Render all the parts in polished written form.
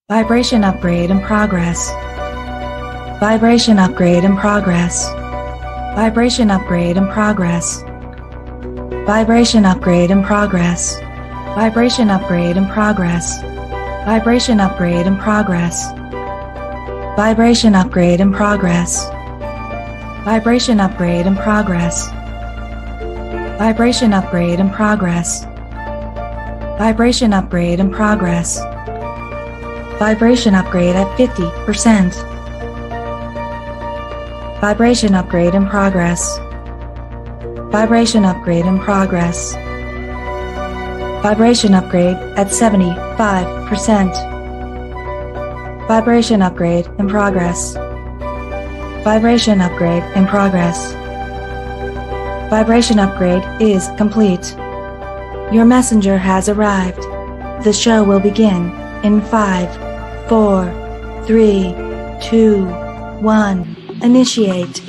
Vibration upgrade in progress. Vibration upgrade in progress. Vibration upgrade in progress. Vibration upgrade in progress. Vibration upgrade in progress. Vibration upgrade in progress. Vibration upgrade in progress. Vibration upgrade in progress. Vibration upgrade in progress. Vibration upgrade in progress. Vibration upgrade at 50%. Vibration upgrade in progress. Vibration upgrade in progress. Vibration upgrade at 75%. Vibration upgrade in progress. Vibration upgrade in progress. Vibration upgrade is complete. Your messenger has arrived. The show will begin in 5, 4, 3, 2, 1. Initiate.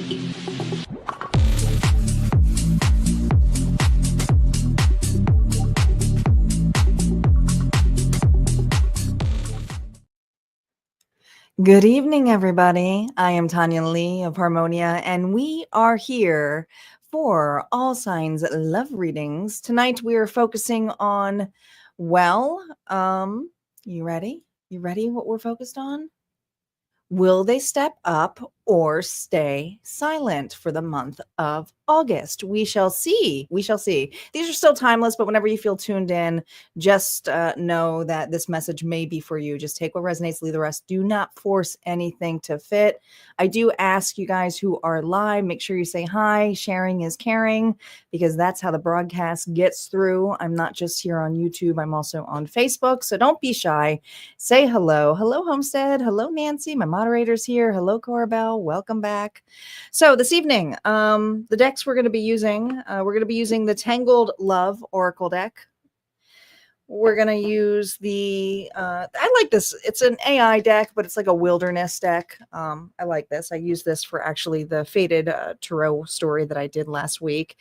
Good evening, everybody. I am Tanya Lee of Harmonia, and we are here for all signs love readings. Tonight we are focusing on, you ready? You ready what we're focused on? Will they step up or stay silent for the month of August? We shall see. We shall see. These are still timeless, but whenever you feel tuned in, just know that this message may be for you. Just take what resonates, leave the rest. Do not force anything to fit. I do ask you guys who are live, make sure you say hi. Sharing is caring, because that's how the broadcast gets through. I'm not just here on YouTube. I'm also on Facebook. So don't be shy. Say hello. Hello, Homestead. Hello, Nancy. My moderator's here. Hello, Corabelle. Welcome back. So this evening, the decks we're going to be using, the Tangled Love Oracle deck. We're going to use the, I like this. It's an AI deck, but it's like a wilderness deck. I like this. I use this for actually the Faded Tarot story that I did last week.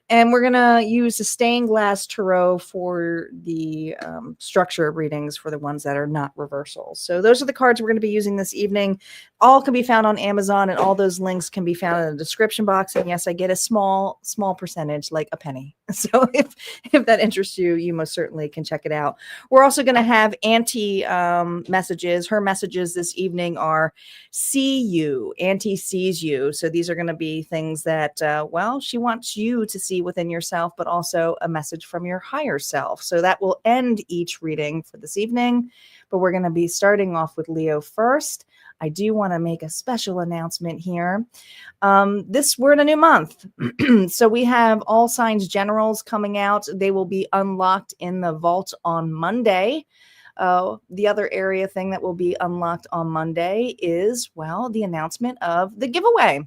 And we're going to use the stained glass tarot for the structure readings for the ones that are not reversals. So those are the cards we're going to be using this evening. All can be found on Amazon, and all those links can be found in the description box. And yes, I get a small percentage, like a penny. So if that interests you, you most certainly can check it out. We're also going to have Auntie messages. Her messages this evening are see you. Auntie sees you. So these are going to be things that, she wants you to see within yourself, but also a message from your higher self. So that will end each reading for this evening. But we're going to be starting off with Leo first. I do want to make a special announcement here. We're in a new month. So we have All Signs Generals coming out. They will be unlocked in the vault on Monday. The other area thing that will be unlocked on Monday is, the announcement of the giveaway.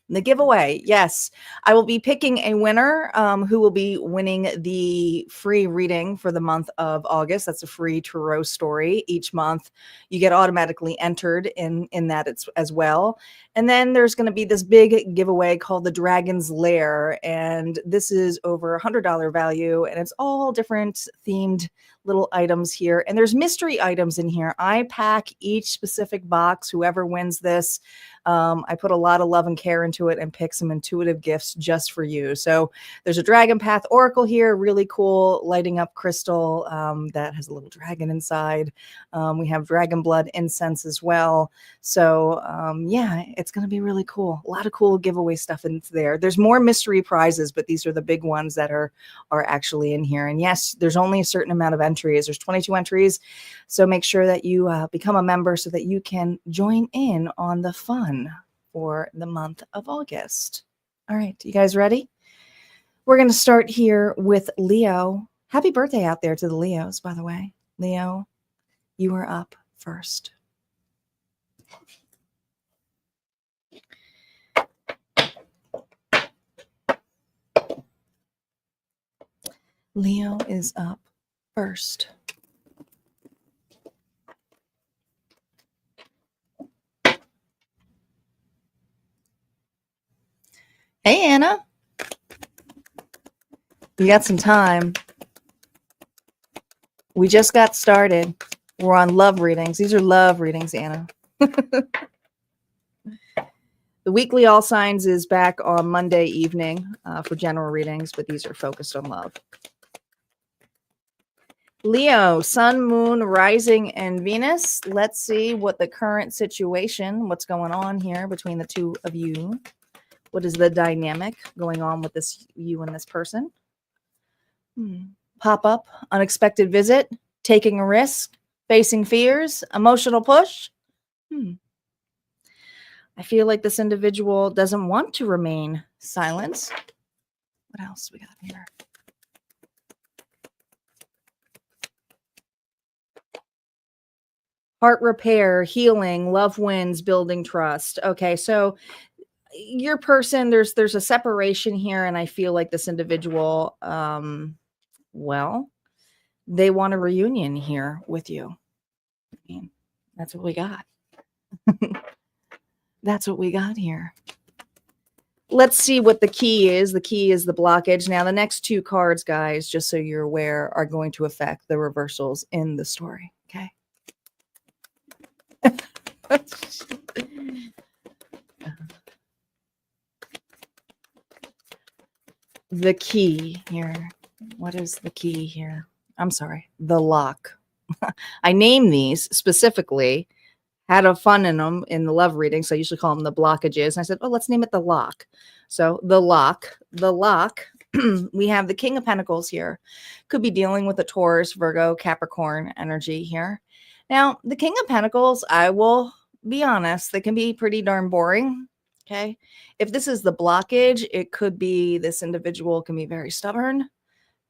The giveaway. Yes, I will be picking a winner who will be winning the free reading for the month of August. That's a free tarot story each month. You get automatically entered in that as well. And then there's going to be this big giveaway called the Dragon's Lair. And this is over $100 value. And it's all different themed little items here. And there's mystery items in here. I pack each specific box. Whoever wins this, I put a lot of love and care into it and pick some intuitive gifts just for you. So there's a Dragon Path Oracle here, really cool lighting up crystal that has a little dragon inside. We have Dragon Blood incense as well. So it's going to be really cool. A lot of cool giveaway stuff in there. There's more mystery prizes, but these are the big ones that are actually in here. And yes, there's only a certain amount of entries. There's 22 entries. So make sure that you become a member so that you can join in on the fun for the month of August. All right, you guys ready? We're going to start here with Leo. Happy birthday out there to the Leos, by the way. Leo, you are up first. Leo is up first. Hey, Anna. You got some time. We just got started. We're on love readings. These are love readings, Anna. The weekly all signs is back on Monday evening for general readings, but these are focused on love. Leo, sun, moon, rising, and Venus. Let's see what the current situation, what's going on here between the two of you. What is the dynamic going on with this, you and this person? Pop up, unexpected visit, taking a risk, facing fears, emotional push. I feel like this individual doesn't want to remain silent. What else we got here? Heart repair, healing, love wins, building trust. Okay, so your person, there's a separation here, and I feel like this individual, well, they want a reunion here with you. I mean, that's what we got. That's what we got here. Let's see what the key is. The key is the blockage. Now, the next two cards, guys, just so you're aware, are going to affect the reversals in the story. Okay. The key here. What is the key here? I'm sorry. The lock. I named these specifically, had a fun in them in the love reading. So I usually call them the blockages. And I said, oh, let's name it the lock. So the lock, we have the King of Pentacles here. Could be dealing with a Taurus, Virgo, Capricorn energy here. Now, the King of Pentacles, I will be honest, they can be pretty darn boring. Okay. If this is the blockage, it could be this individual can be very stubborn,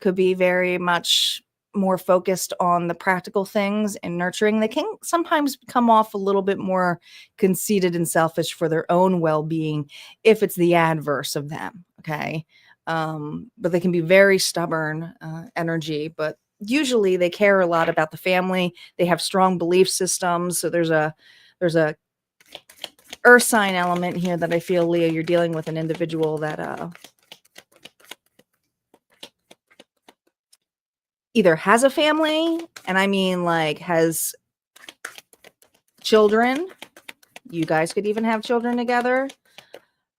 could be very much more focused on the practical things and nurturing. They can sometimes come off a little bit more conceited and selfish for their own well-being if it's the adverse of them. Okay. But they can be very stubborn energy, but usually they care a lot about the family. They have strong belief systems. So there's a earth sign element here that I feel, Leo, you're dealing with an individual that either has a family, and I mean like has children. You guys could even have children together.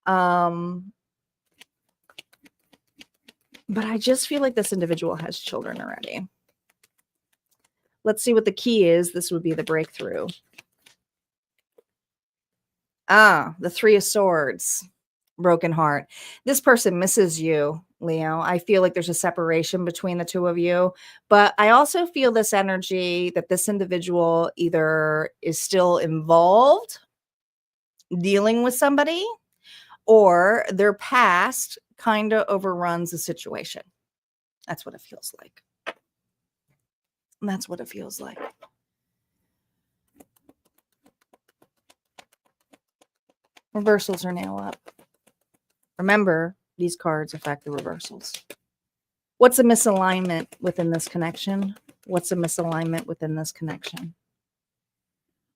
But I just feel like this individual has children already. Let's see what the key is. This would be the breakthrough. The Three of Swords. Broken heart. This person misses you, Leo. I feel like there's a separation between the two of you, but I also feel this energy that this individual either is still involved dealing with somebody, or their past kind of overruns the situation. That's what it feels like. That's what it feels like. Reversals are now up. Remember, these cards affect the reversals. What's a misalignment within this connection? What's a misalignment within this connection?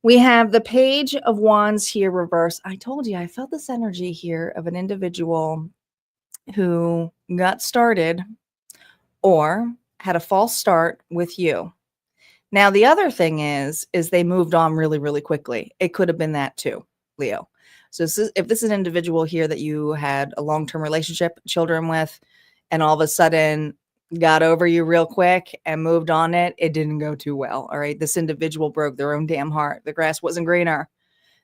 We have the Page of Wands here reversed. I told you, I felt this energy here of an individual who got started or had a false start with you. Now, the other thing is they moved on really, really quickly. It could have been that too, Leo. So if this is an individual here that you had a long-term relationship, children with, and all of a sudden got over you real quick and moved on it didn't go too well. All right. This individual broke their own damn heart. The grass wasn't greener.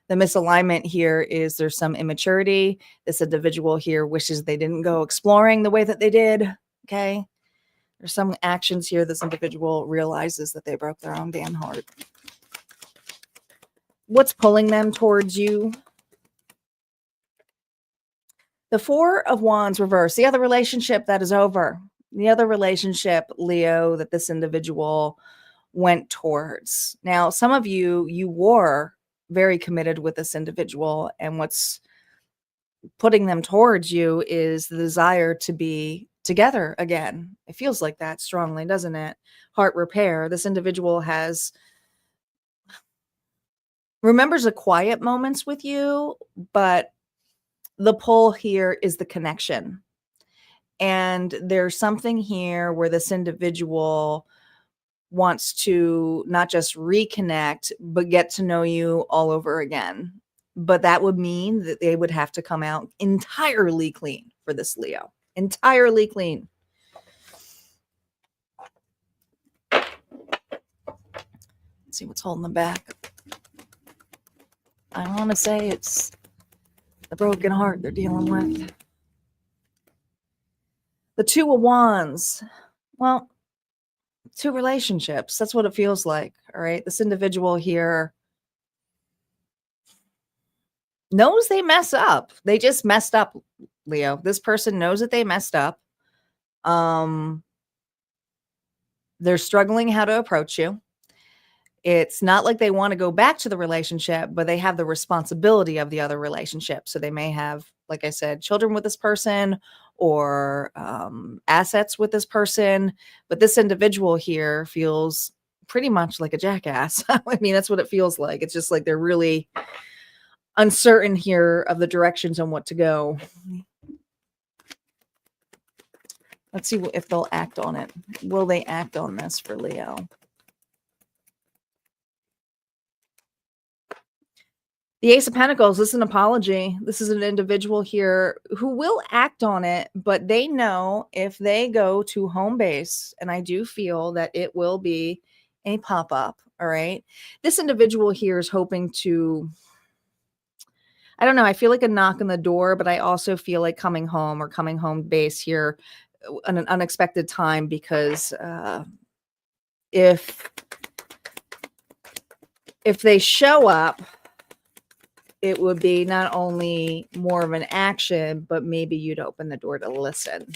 The misalignment here is there's some immaturity. This individual here wishes they didn't go exploring the way that they did. Okay. There's some actions here. This individual realizes that they broke their own damn heart. What's pulling them towards you? The Four of Wands reverse. The other relationship that is over. The other relationship, Leo, that this individual went towards. Now, some of you were very committed with this individual, and what's putting them towards you is the desire to be together again. It feels like that strongly, doesn't it? Heart repair. This individual remembers the quiet moments with you, but the pull here is the connection. And there's something here where this individual wants to not just reconnect, but get to know you all over again. But that would mean that they would have to come out entirely clean for this Leo. Entirely clean. Let's see what's holding them back. I want to say it's the broken heart they're dealing with. The Two of Wands. Well, two relationships. That's what it feels like. All right. This individual here knows they mess up. They just messed up, Leo. This person knows that they messed up. They're struggling how to approach you. It's not like they want to go back to the relationship, but they have the responsibility of the other relationship. So they may have, like I said, children with this person or assets with this person. But this individual here feels pretty much like a jackass. I mean, that's what it feels like. It's just like they're really uncertain here of the directions on what to go. Let's see if they'll act on it. Will they act on this for Leo? The Ace of Pentacles, this is an apology. This is an individual here who will act on it, but they know if they go to home base, and I do feel that it will be a pop-up, all right? This individual here is hoping to, I don't know, I feel like a knock on the door, but I also feel like coming home or coming home base here at an unexpected time, because if they show up, it would be not only more of an action, but maybe you'd open the door to listen.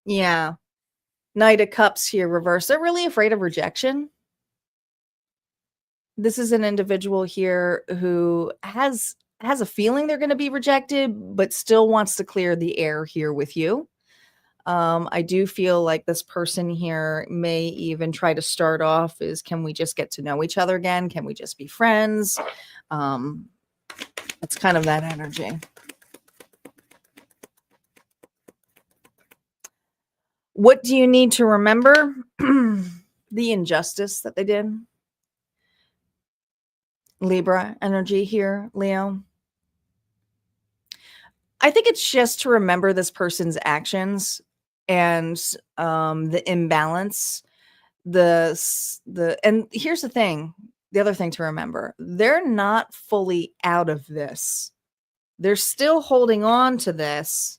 Yeah. Knight of Cups here reversed. They're really afraid of rejection. This is an individual here who has a feeling they're going to be rejected, but still wants to clear the air here with you. I do feel like this person here may even try to start off as, can we just get to know each other again? Can we just be friends? It's kind of that energy. What do you need to remember? The injustice that they did. Libra energy here, Leo. I think it's just to remember this person's actions and the imbalance. And here's the thing, the other thing to remember, they're not fully out of this. They're still holding on to this,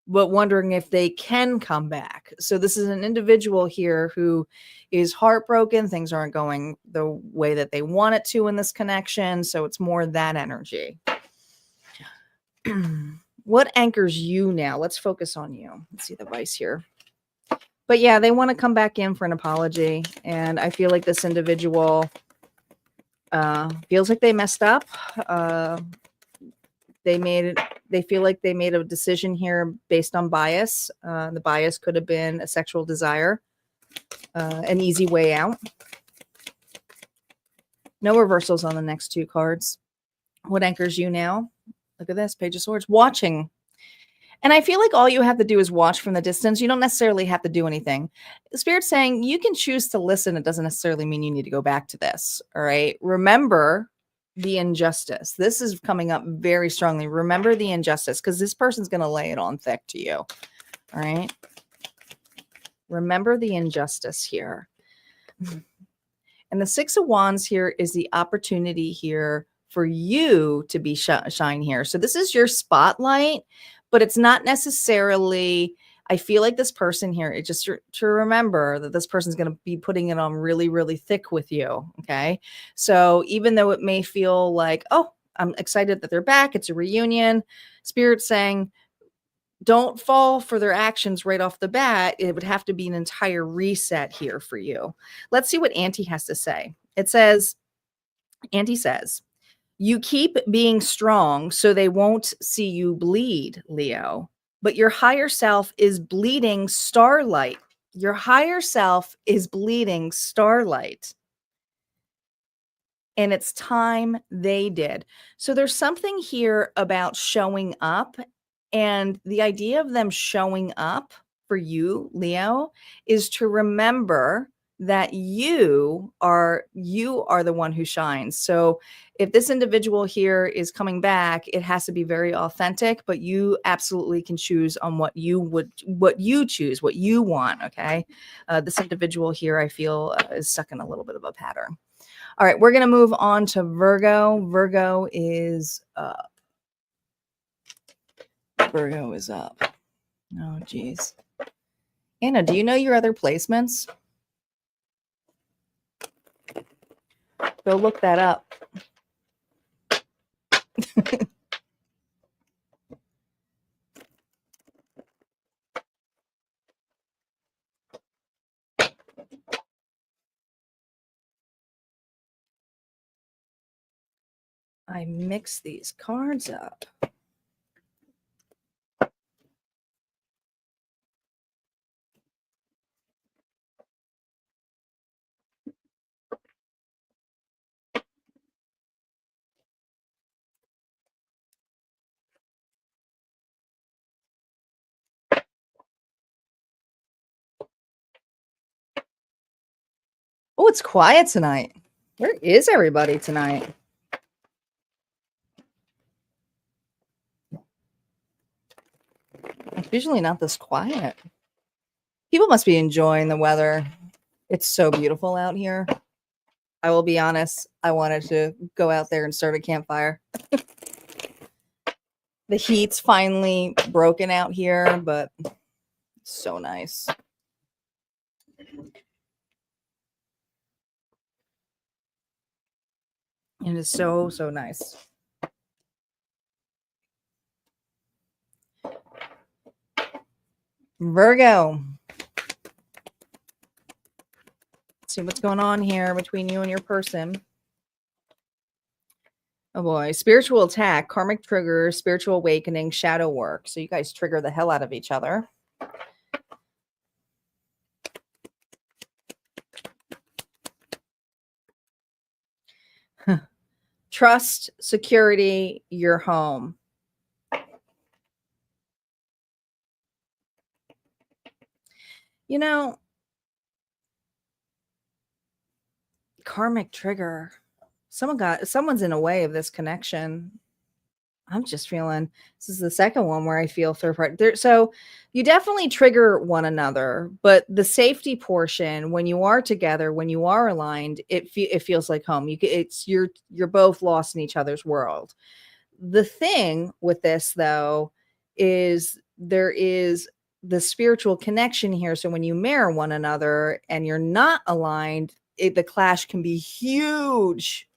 but wondering if they can come back. So this is an individual here who is heartbroken. Things aren't going the way that they want it to in this connection. So it's more that energy. What anchors you now? Let's focus on you. Let's see the vice here. But yeah, they want to come back in for an apology. And I feel like this individual feels like they messed up. They feel like they made a decision here based on bias. The bias could have been a sexual desire, an easy way out. No reversals on the next two cards. What anchors you now? Look at this, Page of Swords, watching. And I feel like all you have to do is watch from the distance. You don't necessarily have to do anything. The Spirit's saying you can choose to listen. It doesn't necessarily mean you need to go back to this. All right. Remember the injustice. This is coming up very strongly. Remember the injustice, because this person's going to lay it on thick to you. All right. Remember the injustice here. And the Six of Wands here is the opportunity here for you to be shine here. So this is your spotlight, but it's not necessarily, I feel like this person here, it just to remember that this person's going to be putting it on really, really thick with you. Okay. So even though it may feel like, oh, I'm excited that they're back, it's a reunion, Spirit's saying, don't fall for their actions right off the bat. It would have to be an entire reset here for you. Let's see what Auntie has to say. It says, Auntie says, you keep being strong so they won't see you bleed, Leo. But your higher self is bleeding starlight. Your higher self is bleeding starlight. and it's time they did. So there's something here about showing up, and the idea of them showing up for you, Leo, is to remember that you are the one who shines. So if this individual here is coming back, it has to be very authentic, but you absolutely can choose on what you choose, what you want. Okay. This individual here, I feel is stuck in a little bit of a pattern. All right. We're going to move on to Virgo. Virgo is up. Virgo is up. Oh, geez. Anna, do you know your other placements? Go look that up. I mix these cards up. Oh, it's quiet tonight. Where is everybody tonight? It's usually not this quiet. People must be enjoying the weather. It's so beautiful out here. I will be honest, I wanted to go out there and start a campfire. The heat's finally broken out here, but it's so nice. It is so, so nice. Virgo. Let's see what's going on here between you and your person. Oh boy. Spiritual attack, karmic trigger, spiritual awakening, shadow work. So you guys trigger the hell out of each other. Trust, security, your home. You know, karmic trigger. Someone's in a way of this connection. I'm just feeling this is the second one where I feel third party there. So you definitely trigger one another, but the safety portion, when you are together, when you are aligned, it feels like home. You're both lost in each other's world. The thing with this though is there is the spiritual connection here. So when you mirror one another and you're not aligned, the clash can be huge.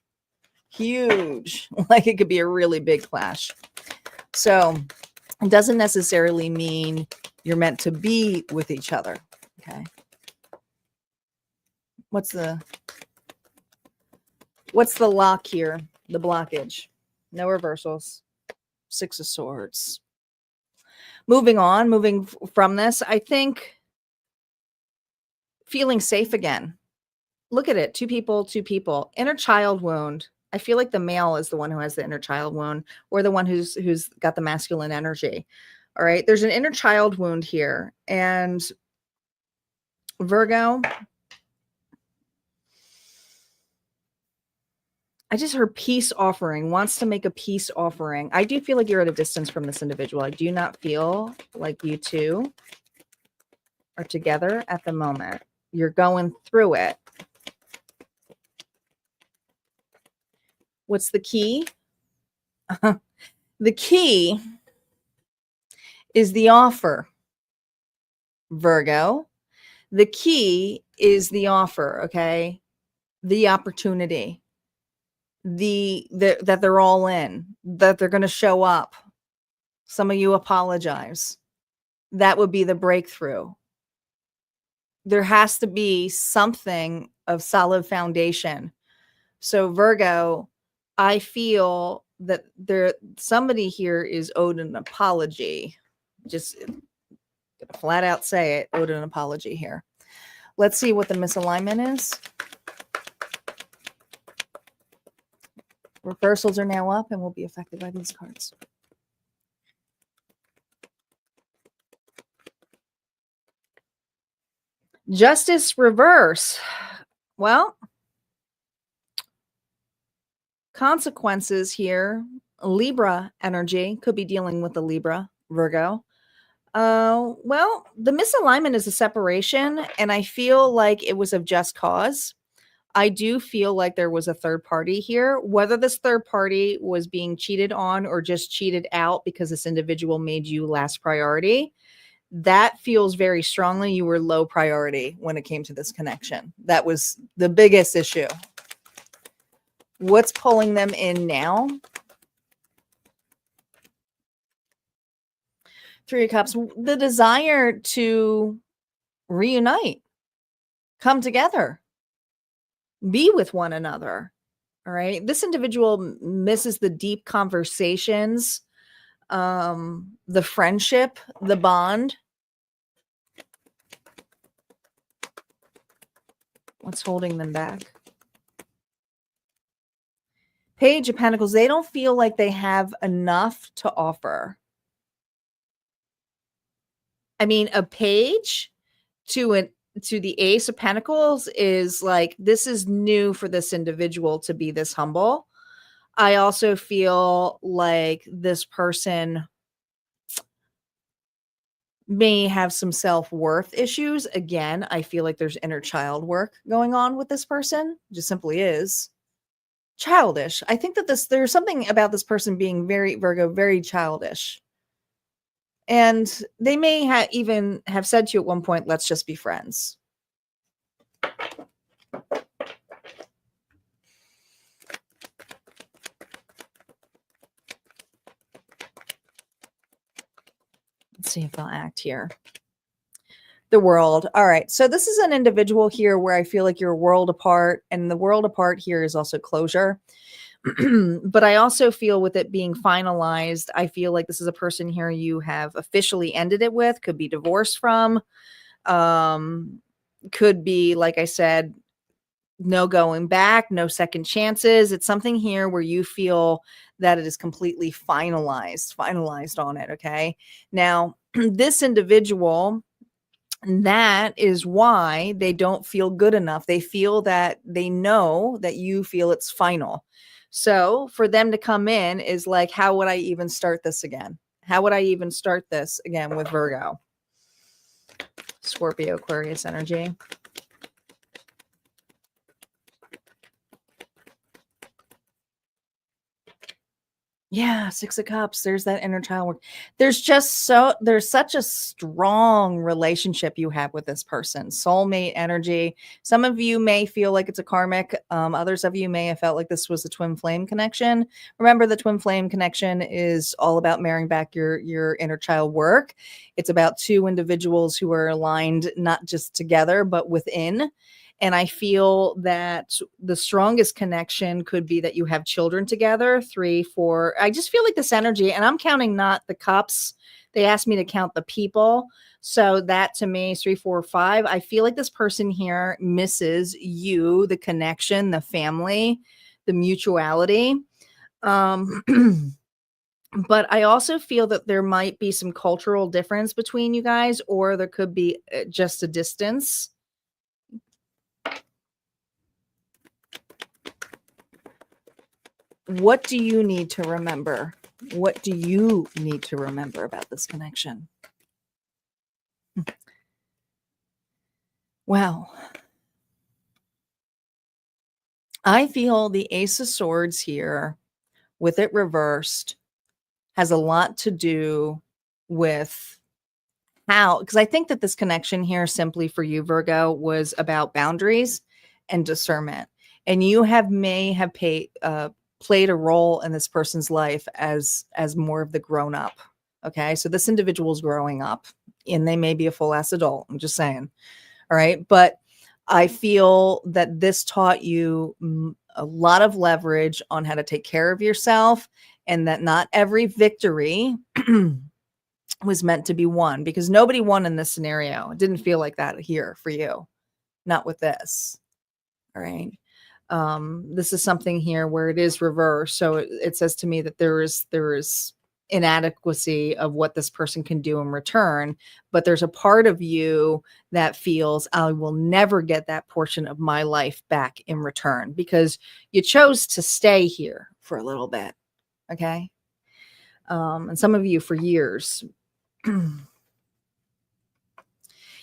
Like it could be a really big clash. So it doesn't necessarily mean you're meant to be with each other. Okay. What's the lock here? The blockage. No reversals. Six of Swords. Moving from this, I think feeling safe again. Look at it. Two people. Inner child wound. I feel like the male is the one who has the inner child wound, or the one who's got the masculine energy. All right. There's an inner child wound here. And Virgo, I just heard peace offering, wants to make a peace offering. I do feel like you're at a distance from this individual. I do not feel like you two are together at the moment. You're going through it. What's the key? The key is the offer, Virgo. The key is the offer, okay? The opportunity. That they're all in, that they're going to show up. Some of you apologize. That would be the breakthrough. There has to be something of solid foundation. So Virgo, I feel that somebody here is owed an apology. Just gonna flat out say it, owed an apology here. Let's see what the misalignment is. Reversals are now up and will be affected by these cards. Justice reverse. Well, consequences here. Libra energy could be dealing with the Libra, Virgo. Well, the misalignment is a separation, and I feel like it was of just cause. I do feel like there was a third party here, whether this third party was being cheated on or just cheated out because this individual made you last priority. That feels very strongly you were low priority when it came to this connection. That was the biggest issue. What's pulling them in now? Three of Cups, the desire to reunite, come together, be with one another. All right. This individual misses the deep conversations, the friendship, the bond. What's holding them back? Page of Pentacles. They don't feel like they have enough to offer. I mean, a page to the Ace of Pentacles is like, this is new for this individual to be this humble. I also feel like this person may have some self-worth issues. Again, I feel like there's inner child work going on with this person. It just simply is childish. I think that there's something about this person being very Virgo, very childish. And they may even have said to you at one point, let's just be friends. Let's see if they'll act here. The World. All right. So this is an individual here where I feel like you're a world apart, and the world apart here is also closure. But I also feel with it being finalized, I feel like this is a person here you have officially ended it with, could be divorced from, could be, like I said, no going back, no second chances. It's something here where you feel that it is completely finalized on it. Okay. Now, this individual, that is why they don't feel good enough. They feel that they know that you feel it's final. So for them to come in is like, how would I even start this again? How would I even start this again with Virgo? Scorpio, Aquarius energy. Yeah, Six of Cups. There's that inner child work. There's such a strong relationship you have with this person. Soulmate energy. Some of you may feel like it's a karmic. Others of you may have felt like this was a twin flame connection. Remember, the twin flame connection is all about marrying back your inner child work. It's about two individuals who are aligned, not just together, but within. And I feel that the strongest connection could be that you have children together, 3, 4. I just feel like this energy, and I'm counting not the cups. They asked me to count the people. So that to me is 3, 4, 5. I feel like this person here misses you, the connection, the family, the mutuality. But I also feel that there might be some cultural difference between you guys, or there could be just a distance. What do you need to remember? What do you need to remember about this connection? Well, I feel the Ace of Swords here, with it reversed, has a lot to do with how, because I think that this connection here simply for you, Virgo, was about boundaries and discernment. And you may have played a role in this person's life as more of the grown up. Okay. So this individual's growing up and they may be a full ass adult. I'm just saying. All right. But I feel that this taught you a lot of leverage on how to take care of yourself, and that not every victory was meant to be won, because nobody won in this scenario. It didn't feel like that here for you. Not with this. All right. This is something here where it is reversed. So it says to me that there is inadequacy of what this person can do in return, but there's a part of you that feels I will never get that portion of my life back in return because you chose to stay here for a little bit. Okay. And some of you for years.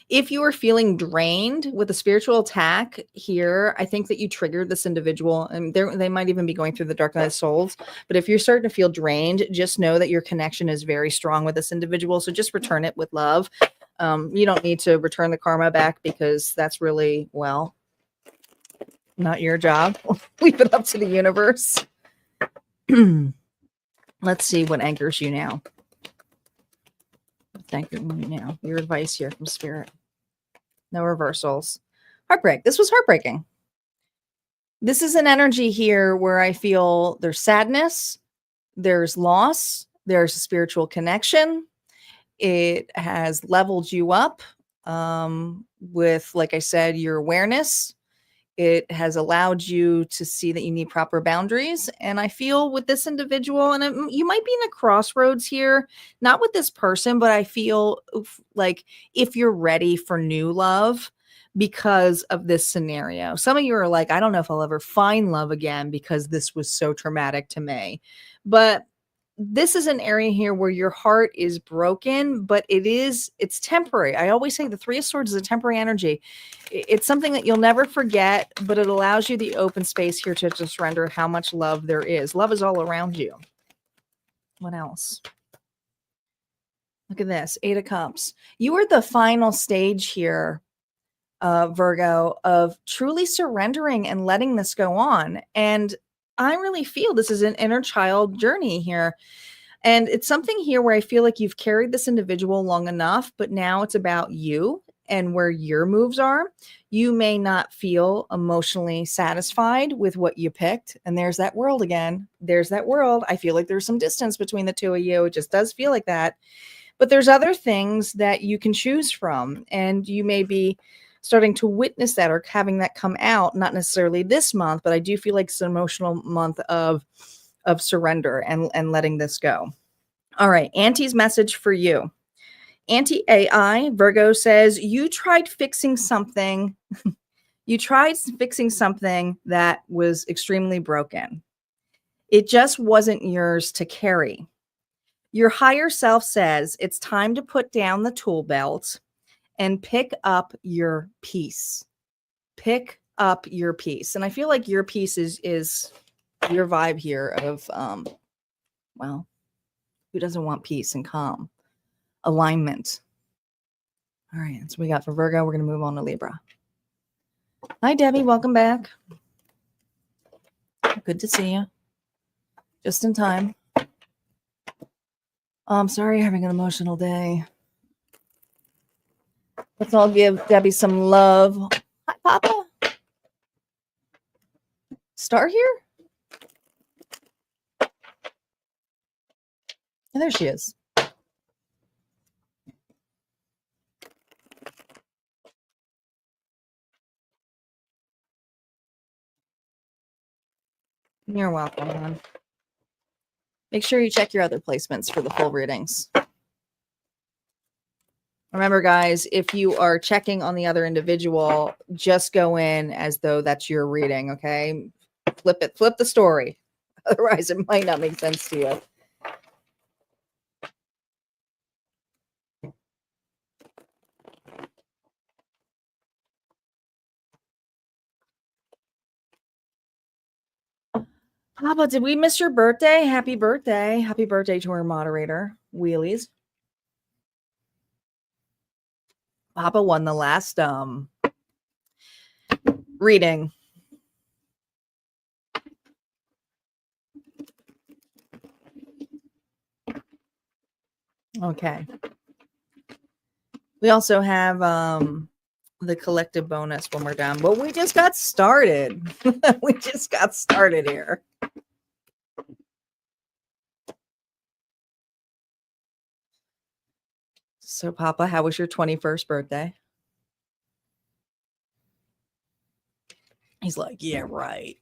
If you are feeling drained with a spiritual attack here, I think that you triggered this individual, and they might even be going through the dark night of souls. But if you're starting to feel drained, just know that your connection is very strong with this individual. So just return it with love. You don't need to return the karma back because that's really, well, not your job. Leave it up to the universe. Let's see what anchors you now. Thank you now. Your advice here from Spirit. No reversals. Heartbreak. This was heartbreaking. This is an energy here where I feel there's sadness, there's loss, there's a spiritual connection. It has leveled you up with, like I said, your awareness. It has allowed you to see that you need proper boundaries. And I feel with this individual, and you might be in a crossroads here, not with this person, but I feel like if you're ready for new love because of this scenario. Some of you are like, I don't know if I'll ever find love again because this was so traumatic to me. But this is an area here where your heart is broken, but it's temporary. I always say the Three of Swords is a temporary energy. It's something that you'll never forget, but it allows you the open space here to surrender how much love there is. Love is all around you. What else? Look at this, 8 of Cups. You are the final stage here, Virgo, of truly surrendering and letting this go on. And I really feel this is an inner child journey here. And it's something here where I feel like you've carried this individual long enough, but now it's about you and where your moves are. You may not feel emotionally satisfied with what you picked. And there's that world again. There's that world. I feel like there's some distance between the two of you. It just does feel like that. But there's other things that you can choose from. And you may be starting to witness that or having that come out, not necessarily this month, but I do feel like it's an emotional month of surrender and letting this go. All right, Auntie's message for you. Auntie AI, Virgo says, you tried fixing something. You tried fixing something that was extremely broken. It just wasn't yours to carry. Your higher self says it's time to put down the tool belt and pick up your peace. Pick up your peace. And I feel like your peace is your vibe here of, well, who doesn't want peace and calm? Alignment. All right, that's what we got for Virgo. We're going to move on to Libra. Hi, Debbie. Welcome back. Good to see you. Just in time. I'm sorry you're having an emotional day. Let's all give Debbie some love. Hi, Papa. Star here? And there she is. You're welcome, hon. Make sure you check your other placements for the full readings. Remember, guys, if you are checking on the other individual, just go in as though that's your reading, okay? Flip the story. Otherwise, it might not make sense to you. Papa, did we miss your birthday? Happy birthday. Happy birthday to our moderator, Wheelies. Papa won the last reading. Okay. We also have the collective bonus when we're done. But we just got started. We just got started here. So, Papa, how was your 21st birthday? He's like, yeah, right.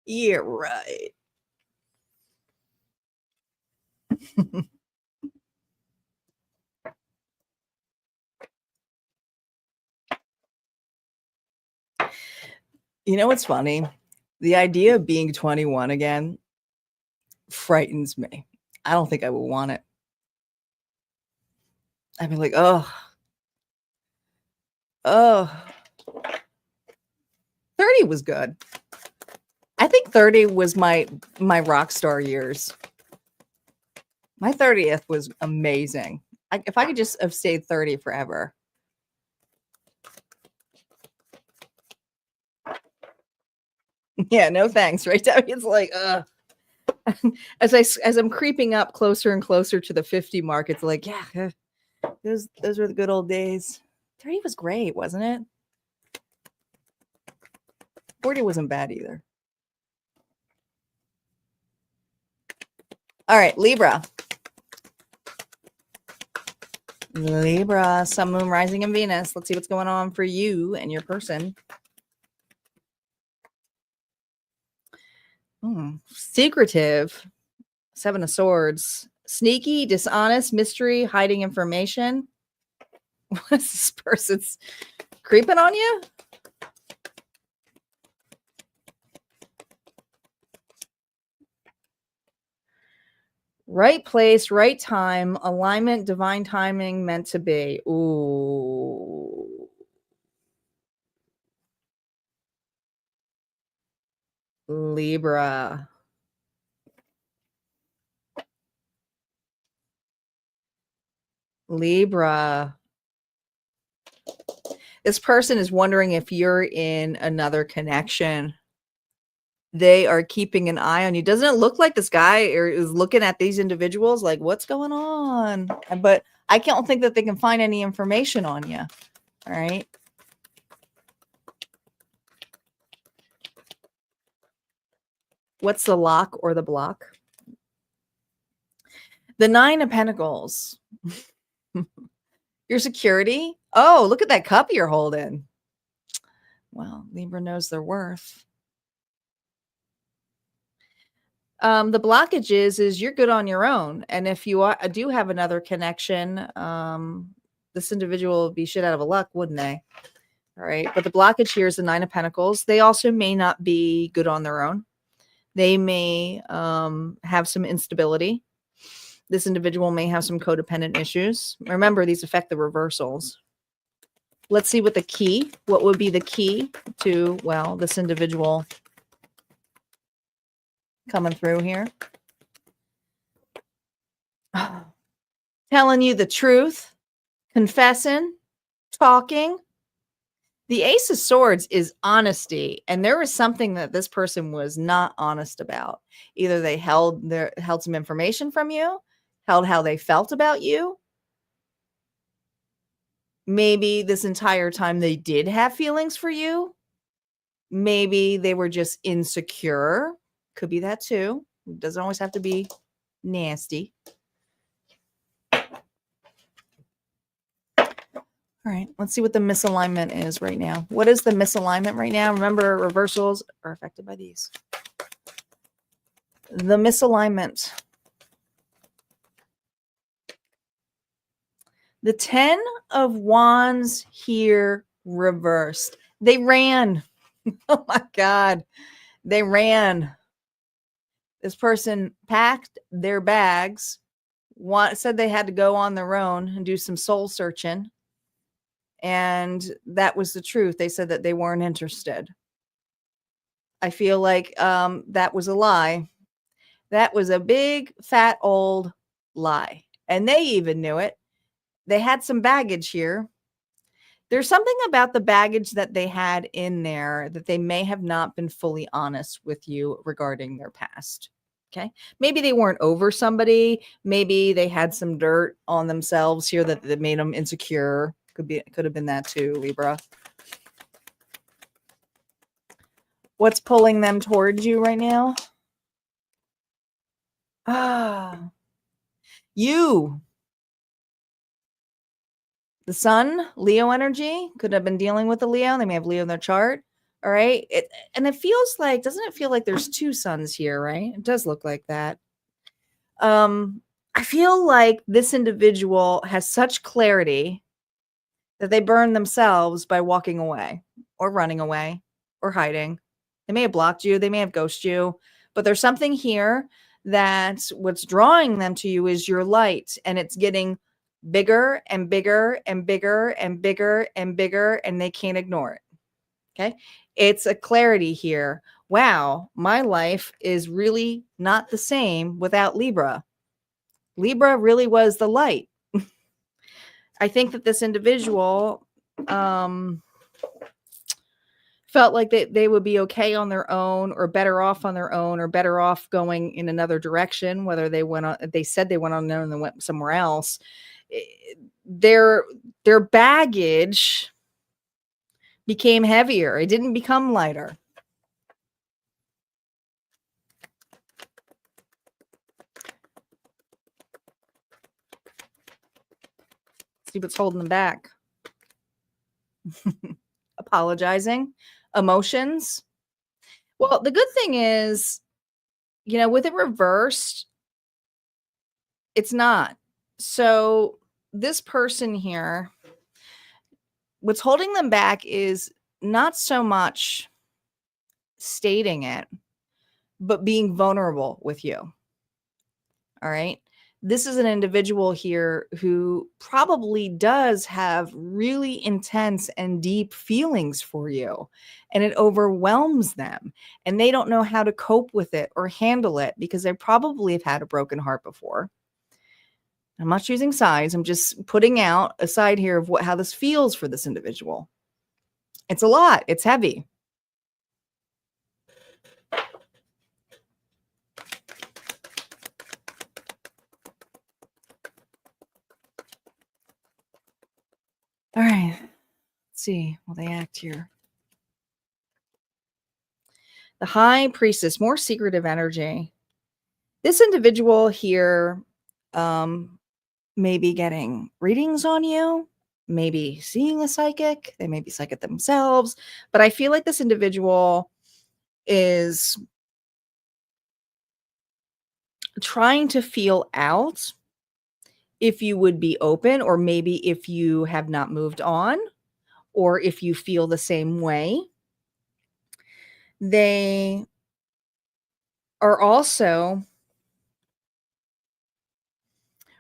Yeah, right. You know what's funny? The idea of being 21 again frightens me. I don't think I would want it. I'd be like, oh, 30 was good. I think 30 was my rock star years. My 30th was amazing. If I could just have stayed 30 forever. Yeah, no thanks, right? It's like, as I'm creeping up closer and closer to the 50 mark, it's like, yeah, those were the good old days. 30 was great, wasn't it? 40 wasn't bad either. All right, Libra. Libra, Sun, Moon, Rising, and Venus. Let's see what's going on for you and your person. Secretive, Seven of Swords. Sneaky, dishonest, mystery, hiding information. What's this person's creeping on you? Right place, right time, alignment, divine timing, meant to be. Ooh. Libra. Libra. This person is wondering if you're in another connection. They are keeping an eye on you. Doesn't it look like this guy is looking at these individuals like, what's going on? But I can't think that they can find any information on you. All right. What's the lock or the block? The Nine of Pentacles. Your security. Oh, look at that cup you're holding. Well, Libra knows their worth. The blockage is you're good on your own. And if you do have another connection, this individual would be shit out of a luck, wouldn't they? All right. But the blockage here is the Nine of Pentacles. They also may not be good on their own. They may have some instability. This individual may have some codependent issues. Remember, these affect the reversals. Let's see what would be the key to, well, this individual coming through here. Telling you the truth, confessing, talking. The Ace of Swords is honesty, and there was something that this person was not honest about. Either they held some information from you, held how they felt about you. Maybe this entire time they did have feelings for you. Maybe they were just insecure. Could be that too. It doesn't always have to be nasty. All right, let's see what the misalignment is right now. What is the misalignment right now? Remember, reversals are affected by these. The misalignment. The 10 of Wands here reversed. They ran. Oh my God. They ran. This person packed their bags, said they had to go on their own and do some soul searching. And that was the truth. They said that they weren't interested. I feel like that was a lie. That was a big, fat, old lie. And they even knew it. They had some baggage here. There's something about the baggage that they had in there that they may have not been fully honest with you regarding their past. Okay. Maybe they weren't over somebody. Maybe they had some dirt on themselves here that made them insecure. Could have been that too, Libra. What's pulling them towards you right now? You. The sun, Leo energy, could have been dealing with the Leo. They may have Leo in their chart. All right. And it feels like, doesn't it feel like there's two suns here, right? It does look like that. I feel like this individual has such clarity that they burn themselves by walking away or running away or hiding. They may have blocked you, they may have ghosted you, but there's something here that what's drawing them to you is your light, and it's getting bigger and bigger and bigger and bigger and bigger, and they can't ignore it. Okay. It's a clarity here. Wow, my life is really not the same without Libra. Libra really was the light. I think that this individual felt like they would be okay on their own, or better off on their own, or better off going in another direction, whether they said they went on their own and went somewhere else. Their baggage became heavier. It didn't become lighter. See what's holding them back. Apologizing, emotions. Well, the good thing is, with it reversed, it's not. So this person here, what's holding them back is not so much stating it, but being vulnerable with you. All right. This is an individual here who probably does have really intense and deep feelings for you, and it overwhelms them, and they don't know how to cope with it or handle it because they probably have had a broken heart before. I'm not choosing sides. I'm just putting out a side here of how this feels for this individual. It's a lot. It's heavy. All right. Let's see. Will they act here? The High Priestess, more secretive energy. This individual here may be getting readings on you, maybe seeing a psychic. They may be psychic themselves, but I feel like this individual is trying to feel out if you would be open, or maybe if you have not moved on, or if you feel the same way. They are also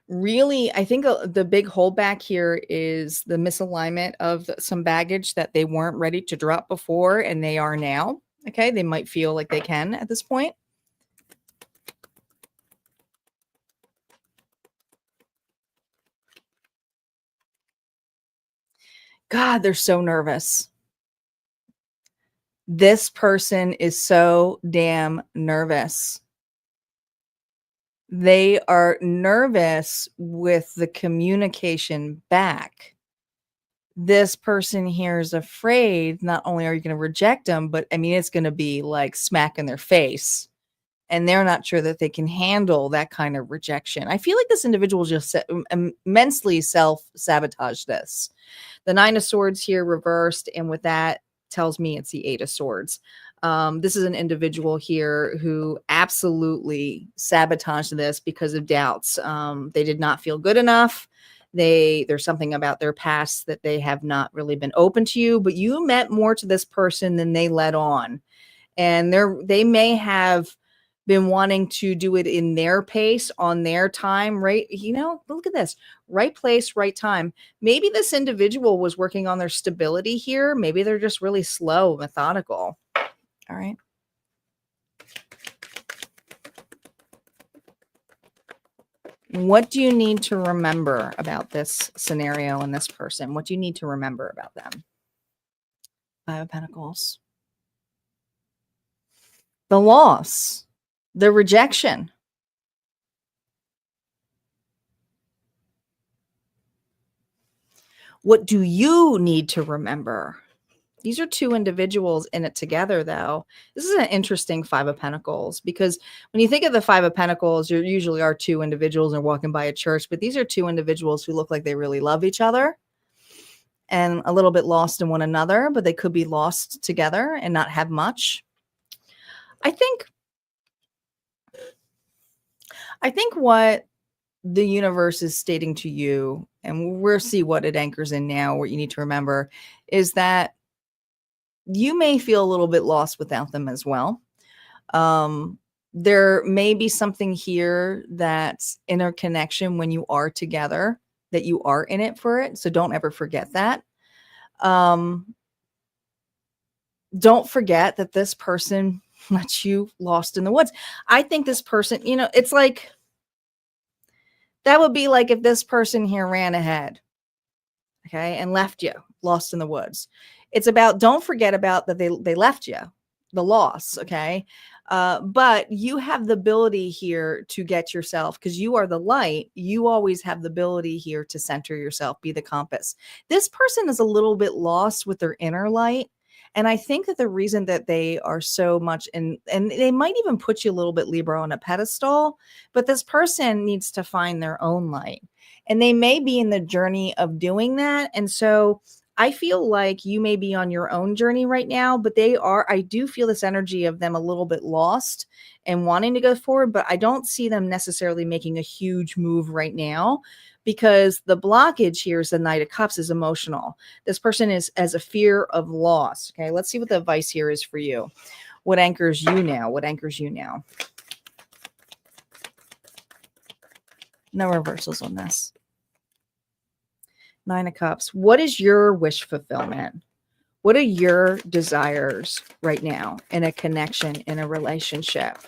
really, I think the big holdback here is the misalignment of some baggage that they weren't ready to drop before, and they are now. Okay, they might feel like they can at this point. God, they're so nervous. This person is so damn nervous. They are nervous with the communication back. This person here is afraid, not only are you going to reject them, but I mean, it's going to be like smack in their face. And they're not sure that they can handle that kind of rejection. I feel like this individual just immensely self-sabotage this. The Nine of Swords here reversed, and with that tells me it's the Eight of Swords. This is an individual here who absolutely sabotaged this because of doubts. They did not feel good enough. There's something about their past that they have not really been open to you, but you meant more to this person than they let on. And they may have been wanting to do it in their pace, on their time, right? Look at this, right place, right time. Maybe this individual was working on their stability here. Maybe they're just really slow, methodical. All right. What do you need to remember about this scenario and this person? What do you need to remember about them? Five of Pentacles. The loss. The rejection. What do you need to remember? These are two individuals in it together, though. This is an interesting Five of Pentacles, because when you think of the Five of Pentacles, you usually are two individuals and walking by a church, but these are two individuals who look like they really love each other. and a little bit lost in one another, but they could be lost together and not have much. I think what the universe is stating to you, and we'll see what it anchors in now, what you need to remember, is that you may feel a little bit lost without them as well. There may be something here that's interconnection when you are together, that you are in it for it. So don't ever forget that. Don't forget that this person lets you lost in the woods. I think this person, it's like, that would be like if this person here ran ahead, okay, and left you lost in the woods. It's about, don't forget about that they left you, the loss, okay? But you have the ability here to get yourself, because you are the light, you always have the ability here to center yourself, be the compass. This person is a little bit lost with their inner light. And I think that the reason that they are so much in, and they might even put you a little bit Libra on a pedestal, but this person needs to find their own light. And they may be in the journey of doing that. And so I feel like you may be on your own journey right now, but I do feel this energy of them a little bit lost and wanting to go forward, but I don't see them necessarily making a huge move right now, because the blockage here is the Knight of Cups is emotional. This person is as a fear of loss. Okay, let's see what the advice here is for you. What anchors you now? What anchors you now? No reversals on this. Nine of Cups. What is your wish fulfillment? What are your desires right now in a connection, in a relationship?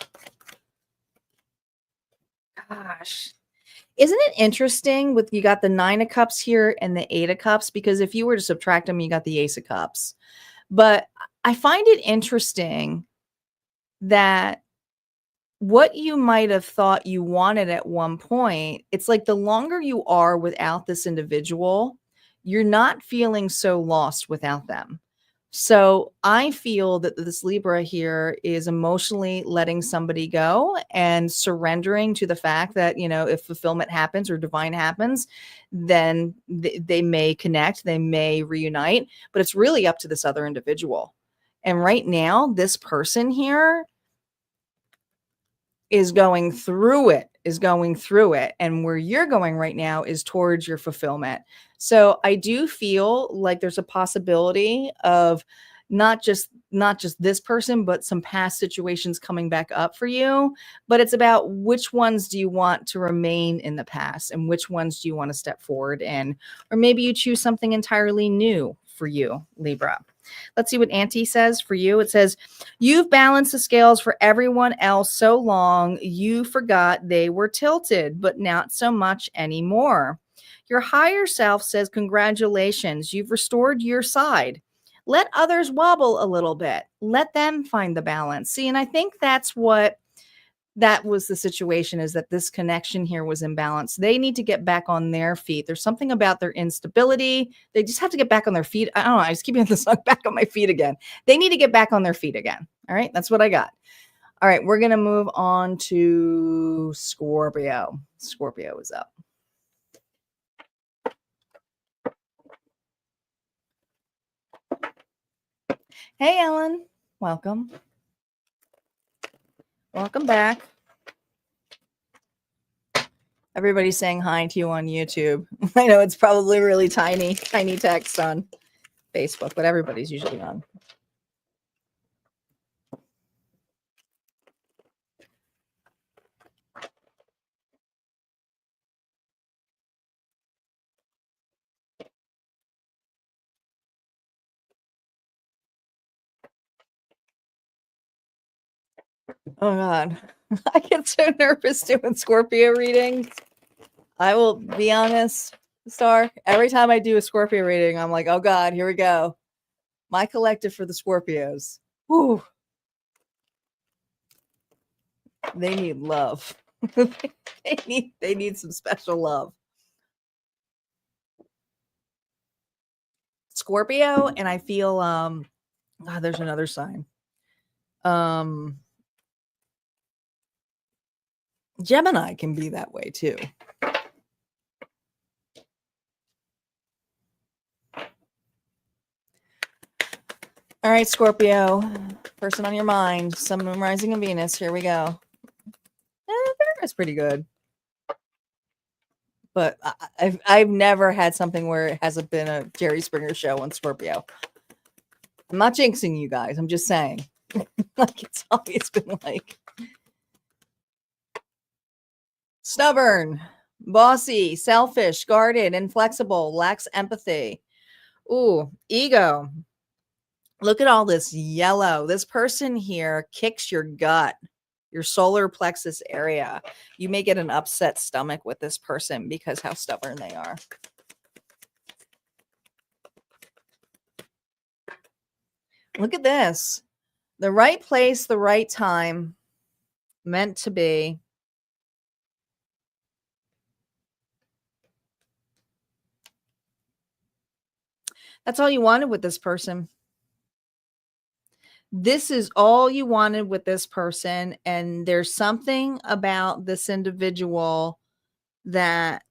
Gosh. Isn't it interesting with, you got the Nine of Cups here and the Eight of Cups? Because if you were to subtract them, you got the Ace of Cups. But I find it interesting that what you might have thought you wanted at one point, it's like the longer you are without this individual, you're not feeling so lost without them. So I feel that this Libra here is emotionally letting somebody go and surrendering to the fact that, if fulfillment happens or divine happens, then they may connect, they may reunite, but it's really up to this other individual. And right now, this person here is going through it. And where you're going right now is towards your fulfillment. So I do feel like there's a possibility of not just this person, but some past situations coming back up for you. But it's about which ones do you want to remain in the past and which ones do you want to step forward in, or maybe you choose something entirely new for you, Libra. Let's see what Auntie says for you. It says, you've balanced the scales for everyone else so long, you forgot they were tilted, but not so much anymore. Your higher self says, congratulations, you've restored your side. Let others wobble a little bit. Let them find the balance. See, and I think that's what that was the situation, is that this connection here was imbalanced. They need to get back on their feet. There's something about their instability. They just have to get back on their feet. I don't know. I just keep hearing the song back on my feet again. They need to get back on their feet again. All right. That's what I got. All right. We're going to move on to Scorpio. Scorpio is up. Hey, Ellen. Welcome. Welcome back. Everybody's saying hi to you on YouTube. I know it's probably really tiny text on Facebook, but everybody's usually on. Oh God, I get so nervous doing Scorpio readings. I will be honest, Star. Every time I do a Scorpio reading, I'm like, oh God, here we go. My collective for the Scorpios. Whew. They need love. they need some special love. Scorpio, and I feel God, there's another sign. Gemini can be that way too. All right, Scorpio, person on your mind, Sun, Moon, Rising, and Venus. Here we go. That's pretty good. But I've never had something where it hasn't been a Jerry Springer show on Scorpio. I'm not jinxing you guys. I'm just saying. Like, it's always been like stubborn, bossy, selfish, guarded, inflexible, lacks empathy. Ooh, ego. Look at all this yellow. This person here kicks your gut, your solar plexus area. You may get an upset stomach with this person because how stubborn they are. Look at this. The right place, the right time, meant to be. That's all you wanted with this person. This is all you wanted with this person. And there's something about this individual that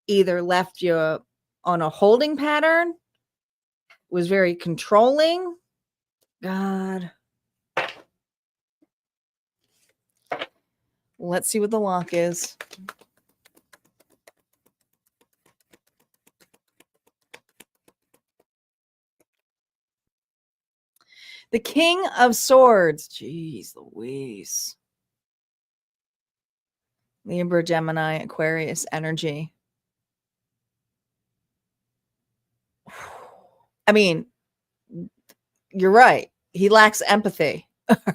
either left you on a holding pattern, was very controlling. God. Let's see what the lock is. The King of Swords. Jeez Louise. Libra, Gemini, Aquarius energy. I mean, you're right. He lacks empathy.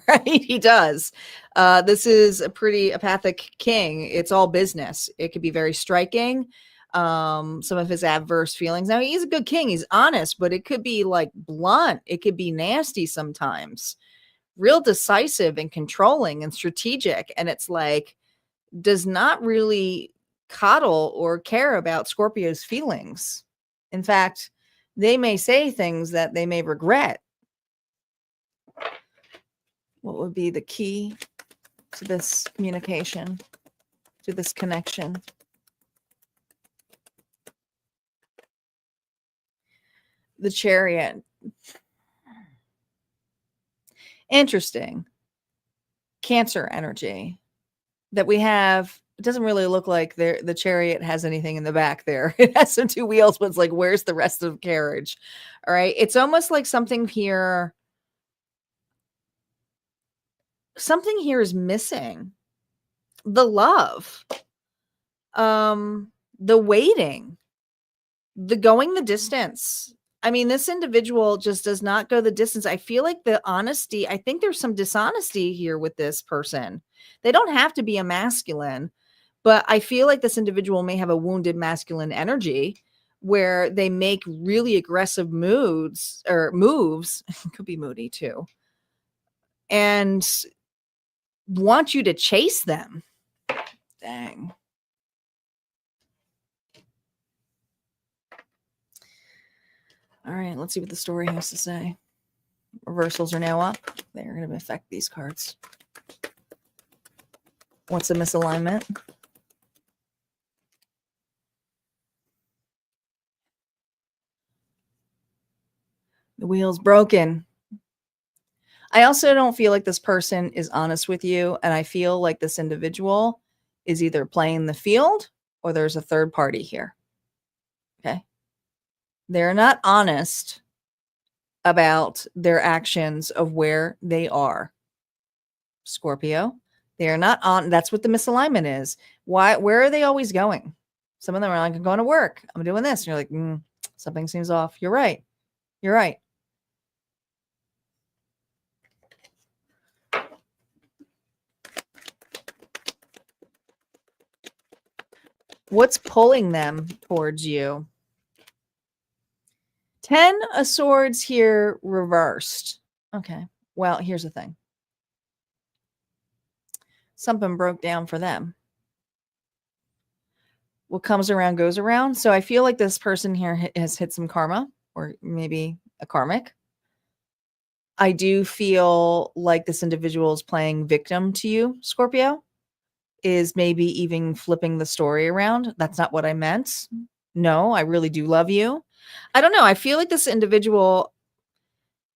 Right? He does. This is a pretty apathic king. It's all business. It could be very striking. Some of his adverse feelings. Now, he's a good king. He's honest, but it could be like blunt. It could be nasty sometimes. Real decisive and controlling and strategic. And it's like, does not really coddle or care about Scorpio's feelings. In fact, they may say things that they may regret. What would be the key to this communication, to this connection? The Chariot. Interesting. Cancer energy that we have. It doesn't really look like the Chariot has anything in the back there. It has some two wheels, but it's like, where's the rest of the carriage? All right. It's almost like something here is missing. The love, the waiting, the going the distance. I mean, this individual just does not go the distance. I feel like the honesty, I think there's some dishonesty here with this person. They don't have to be a masculine, but I feel like this individual may have a wounded masculine energy where they make really aggressive moves. Could be moody too. And want you to chase them. Dang. All right, let's see what the story has to say. Reversals are now up. They're going to affect these cards. What's the misalignment? The wheel's broken. I also don't feel like this person is honest with you. And I feel like this individual is either playing the field or there's a third party here. Okay. They're not honest about their actions of where they are. Scorpio. They are not on. That's what the misalignment is. Why? Where are they always going? Some of them are like, I'm going to work. I'm doing this. And you're like, something seems off. You're right. You're right. What's pulling them towards you? 10 of Swords here reversed. Okay. Well, here's the thing. Something broke down for them. What comes around goes around. So I feel like this person here has hit some karma, or maybe a karmic. I do feel like this individual is playing victim to you, Scorpio, is maybe even flipping the story around. That's not what I meant. No, I really do love you. I don't know. I feel like this individual,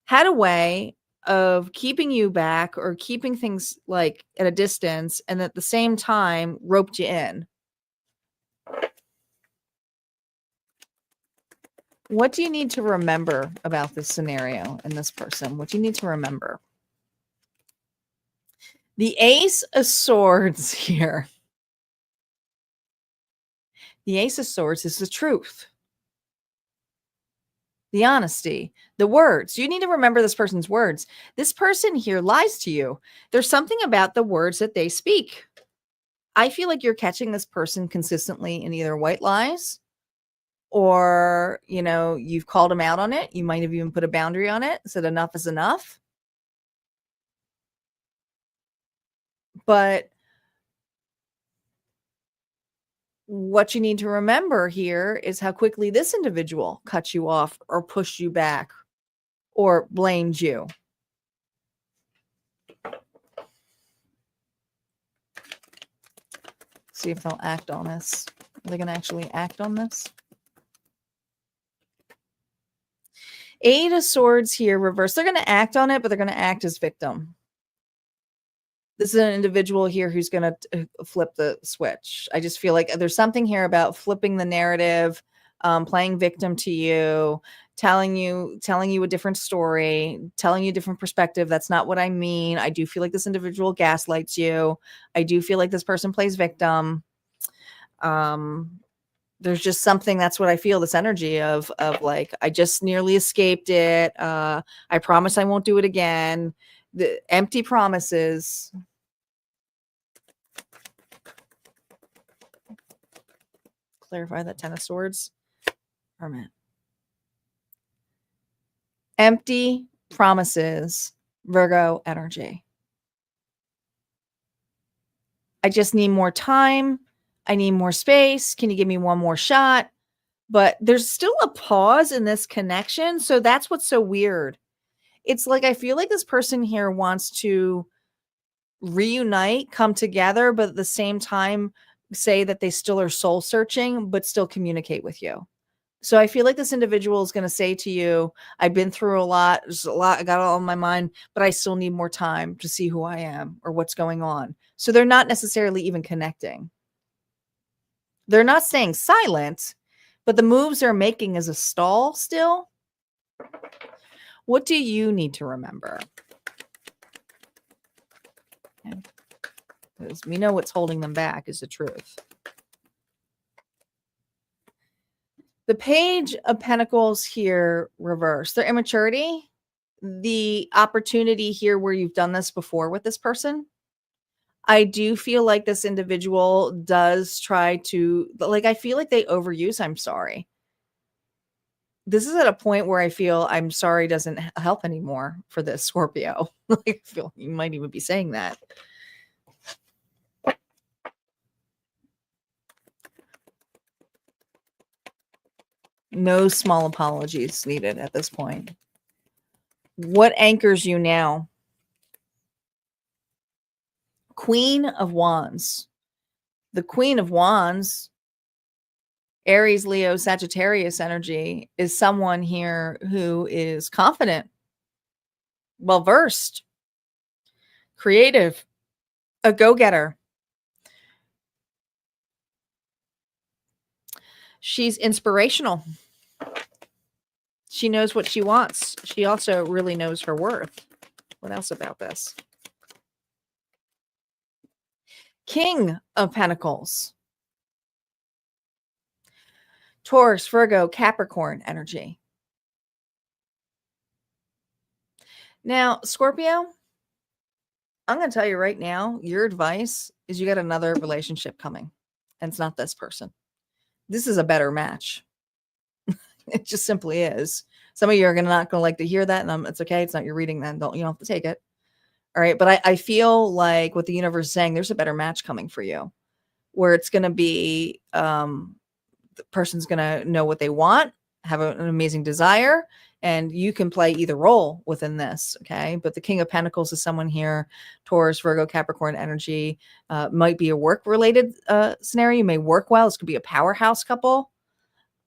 had a way of keeping you back or keeping things like at a distance, and at the same time roped you in. What do you need to remember about this scenario and this person? What do you need to remember? The Ace of Swords here. The Ace of Swords is the truth, the honesty, the words. You need to remember this person's words. This person here lies to you. There's something about the words that they speak. I feel like you're catching this person consistently in either white lies, or, you've called them out on it. You might have even put a boundary on it, said enough is enough. But what you need to remember here is how quickly this individual cut you off or pushed you back or blamed you. See if they'll act on this. Are they going to actually act on this? Eight of Swords here, reversed. They're going to act on it, but they're going to act as victim. This is an individual here who's going to flip the switch. I just feel like there's something here about flipping the narrative, playing victim to you, telling you a different story, telling you a different perspective. That's not what I mean. I do feel like this individual gaslights you. I do feel like this person plays victim. There's just something, that's what I feel, this energy of like, I just nearly escaped it. I promise I won't do it again. The empty promises. Clarify that 10 of Swords. Hermit. Empty promises, Virgo energy. I just need more time. I need more space. Can you give me one more shot? But there's still a pause in this connection. So that's what's so weird. It's like, I feel like this person here wants to reunite, come together, but at the same time say that they still are soul searching, but still communicate with you. So I feel like this individual is going to say to you, I've been through a lot. There's a lot. I got it all in my mind, but I still need more time to see who I am or what's going on. So they're not necessarily even connecting. They're not staying silent, but the moves they're making is a stall still. What do you need to remember? Okay. Because we know what's holding them back is the truth. The Page of Pentacles here reversed. Their immaturity, the opportunity here where you've done this before with this person. I do feel like this individual does try to, like, I feel like they overuse I'm sorry. This is at a point where I feel I'm sorry doesn't help anymore for this Scorpio. I feel you might even be saying that. No small apologies needed at this point. What anchors you now? Queen of Wands. The Queen of Wands, Aries, Leo, Sagittarius energy, is someone here who is confident, well-versed, creative, a go-getter. She's inspirational. She knows what she wants. She also really knows her worth. What else about this? King of Pentacles. Taurus, Virgo, Capricorn energy. Now, Scorpio, I'm going to tell you right now, your advice is you got another relationship coming. And it's not this person. This is a better match. It just simply is. Some of you are not going to like to hear that. And it's okay. It's not your reading then. You don't have to take it. All right. But I feel like what the universe is saying, there's a better match coming for you, where it's going to be, the person's going to know what they want, have an amazing desire, and you can play either role within this. Okay. But the King of Pentacles is someone here, Taurus, Virgo, Capricorn energy, might be a work related scenario. You may work well. This could be a powerhouse couple.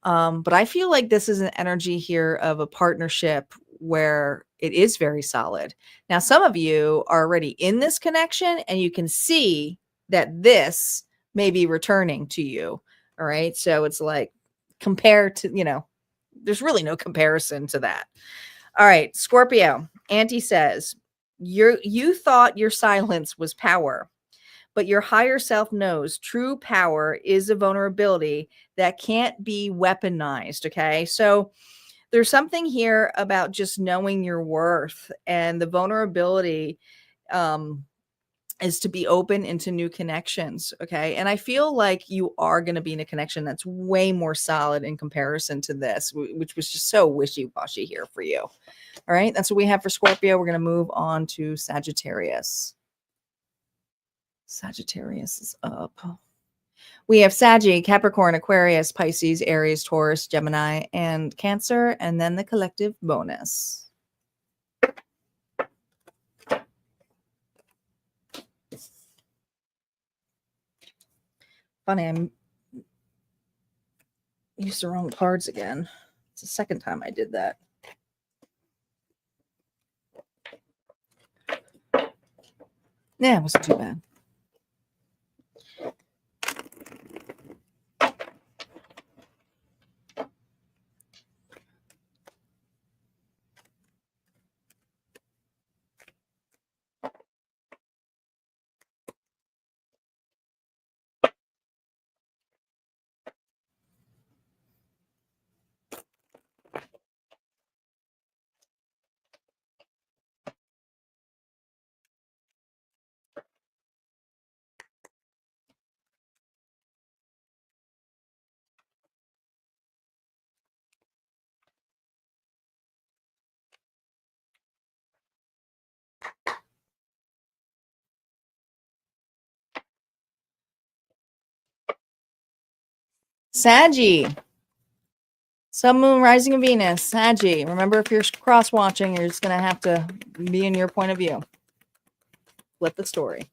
But I feel like this is an energy here of a partnership where It is very solid. Now, some of you are already in this connection and you can see that this may be returning to you. All right. So it's like compared to, there's really no comparison to that. All right. Scorpio, Auntie says, you thought your silence was power, but your higher self knows true power is a vulnerability that can't be weaponized. Okay. So there's something here about just knowing your worth, and the vulnerability is to be open into new connections. Okay. And I feel like you are going to be in a connection that's way more solid in comparison to this, which was just so wishy-washy here for you. All right. That's what we have for Scorpio. We're going to move on to Sagittarius. Sagittarius is up. We have Saggy, Capricorn, Aquarius, Pisces, Aries, Taurus, Gemini, and Cancer, and then the collective bonus. Funny, I used the wrong cards again. It's the second time I did that. Yeah, it wasn't too bad. Saggy. Sun, Moon, Rising of Venus. Saggy. Remember, if you're cross-watching, you're just going to have to be in your point of view. Flip the story.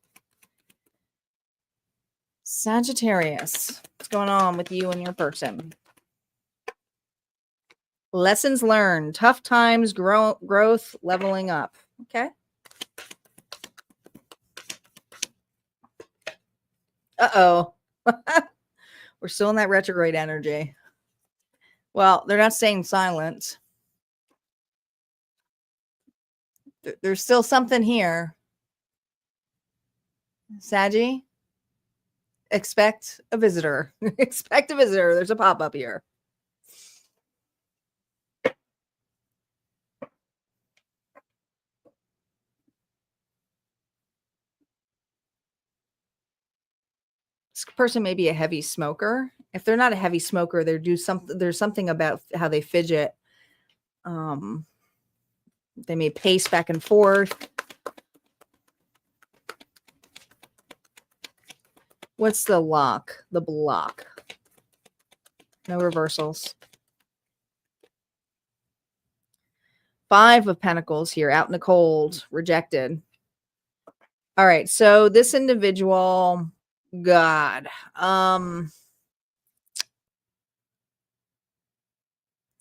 Sagittarius. What's going on with you and your person? Lessons learned. Tough times, growth, leveling up. Okay. Uh-oh. We're still in that retrograde energy. Well, they're not staying silent. There's still something here. Saggy, expect a visitor. Expect a visitor. There's a pop-up here. This person may be a heavy smoker. If they're not a heavy smoker, there's something about how they fidget. They may pace back and forth. What's the lock? The block. No reversals. 5 of Pentacles here, out in the cold, rejected. All right, so this individual, God,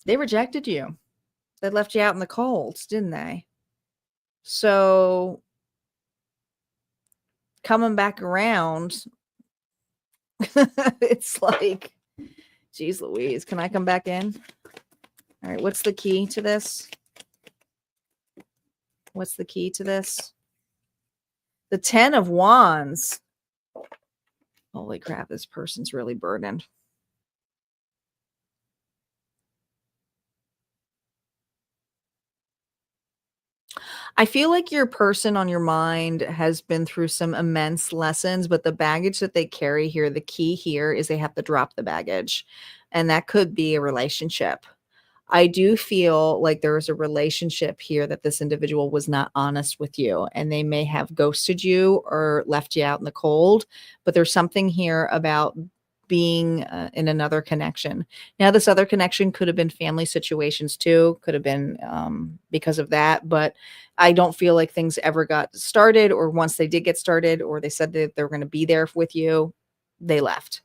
they rejected you. They left you out in the cold, didn't they? So coming back around, it's like, geez Louise, can I come back in? All right, what's the key to this? What's the key to this? The 10 of Wands. Holy crap, this person's really burdened. I feel like your person on your mind has been through some immense lessons, but the baggage that they carry here, the key here is they have to drop the baggage. And that could be a relationship. I do feel like there is a relationship here that this individual was not honest with you, and they may have ghosted you or left you out in the cold, but there's something here about being in another connection. Now, this other connection could have been family situations too, could have been because of that, but I don't feel like things ever got started, or once they did get started, or they said that they were going to be there with you, they left.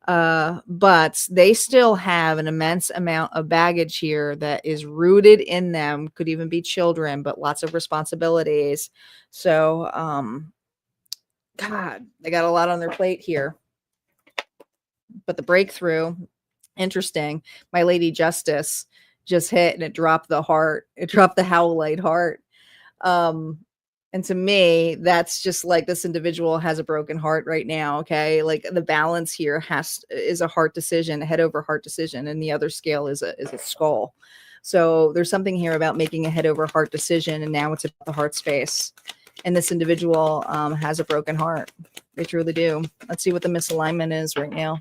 But they still have an immense amount of baggage here that is rooted in them. Could even be children, but lots of responsibilities. So, God, they got a lot on their plate here. But the breakthrough, interesting. My Lady Justice just hit and it dropped the heart. It dropped the howlite heart. And to me, that's just like this individual has a broken heart right now. Okay. Like the balance here is a heart decision, a head over heart decision. And the other scale is a skull. So there's something here about making a head over heart decision. And now it's about the heart space. And this individual has a broken heart. They truly do. Let's see what the misalignment is right now.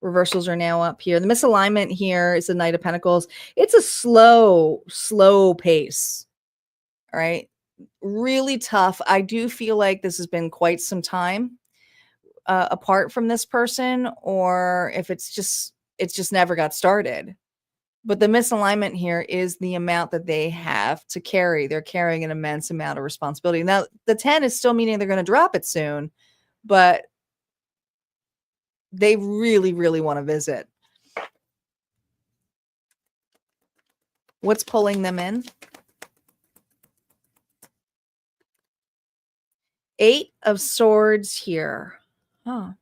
Reversals are now up here. The misalignment here is the Knight of Pentacles. It's a slow pace. All right. Really tough. I do feel like this has been quite some time apart from this person, or if it's just never got started. But the misalignment here is the amount that they have to carry. They're carrying an immense amount of responsibility. Now, the 10 is still meaning they're going to drop it soon, but they really, really want to visit. What's pulling them in? 8 of Swords here. Oh.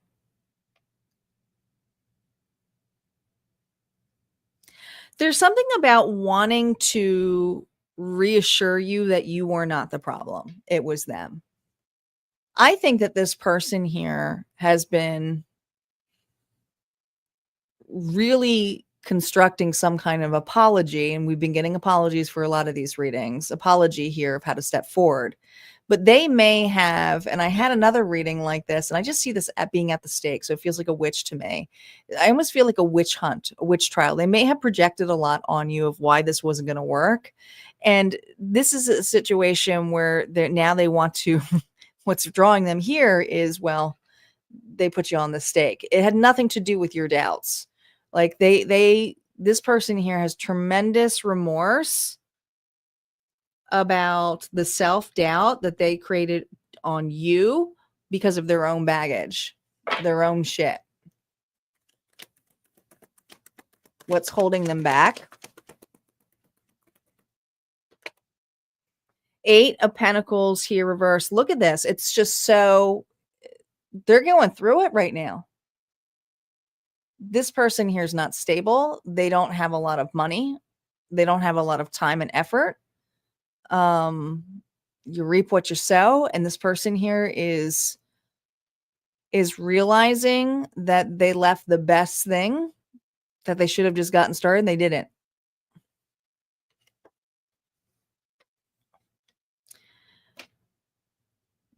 There's something about wanting to reassure you that you are not the problem. It was them. I think that this person here has been really constructing some kind of apology, and we've been getting apologies for a lot of these readings, apology here of how to step forward. But they may have, and I had another reading like this, and I just see this at being at the stake, so it feels like a witch to me. I almost feel like a witch hunt, a witch trial. They may have projected a lot on you of why this wasn't going to work, and this is a situation where now they want to what's drawing them here is, well, they put you on the stake. It had nothing to do with your doubts. Like this person here has tremendous remorse about the self-doubt that they created on you because of their own baggage, their own shit. What's holding them back? 8 of Pentacles here reversed. Look at this. It's just so, they're going through it right now. This person here is not stable. They don't have a lot of money. They don't have a lot of time and effort. You reap what you sow, and this person here is realizing that they left the best thing, that they should have just gotten started and they didn't.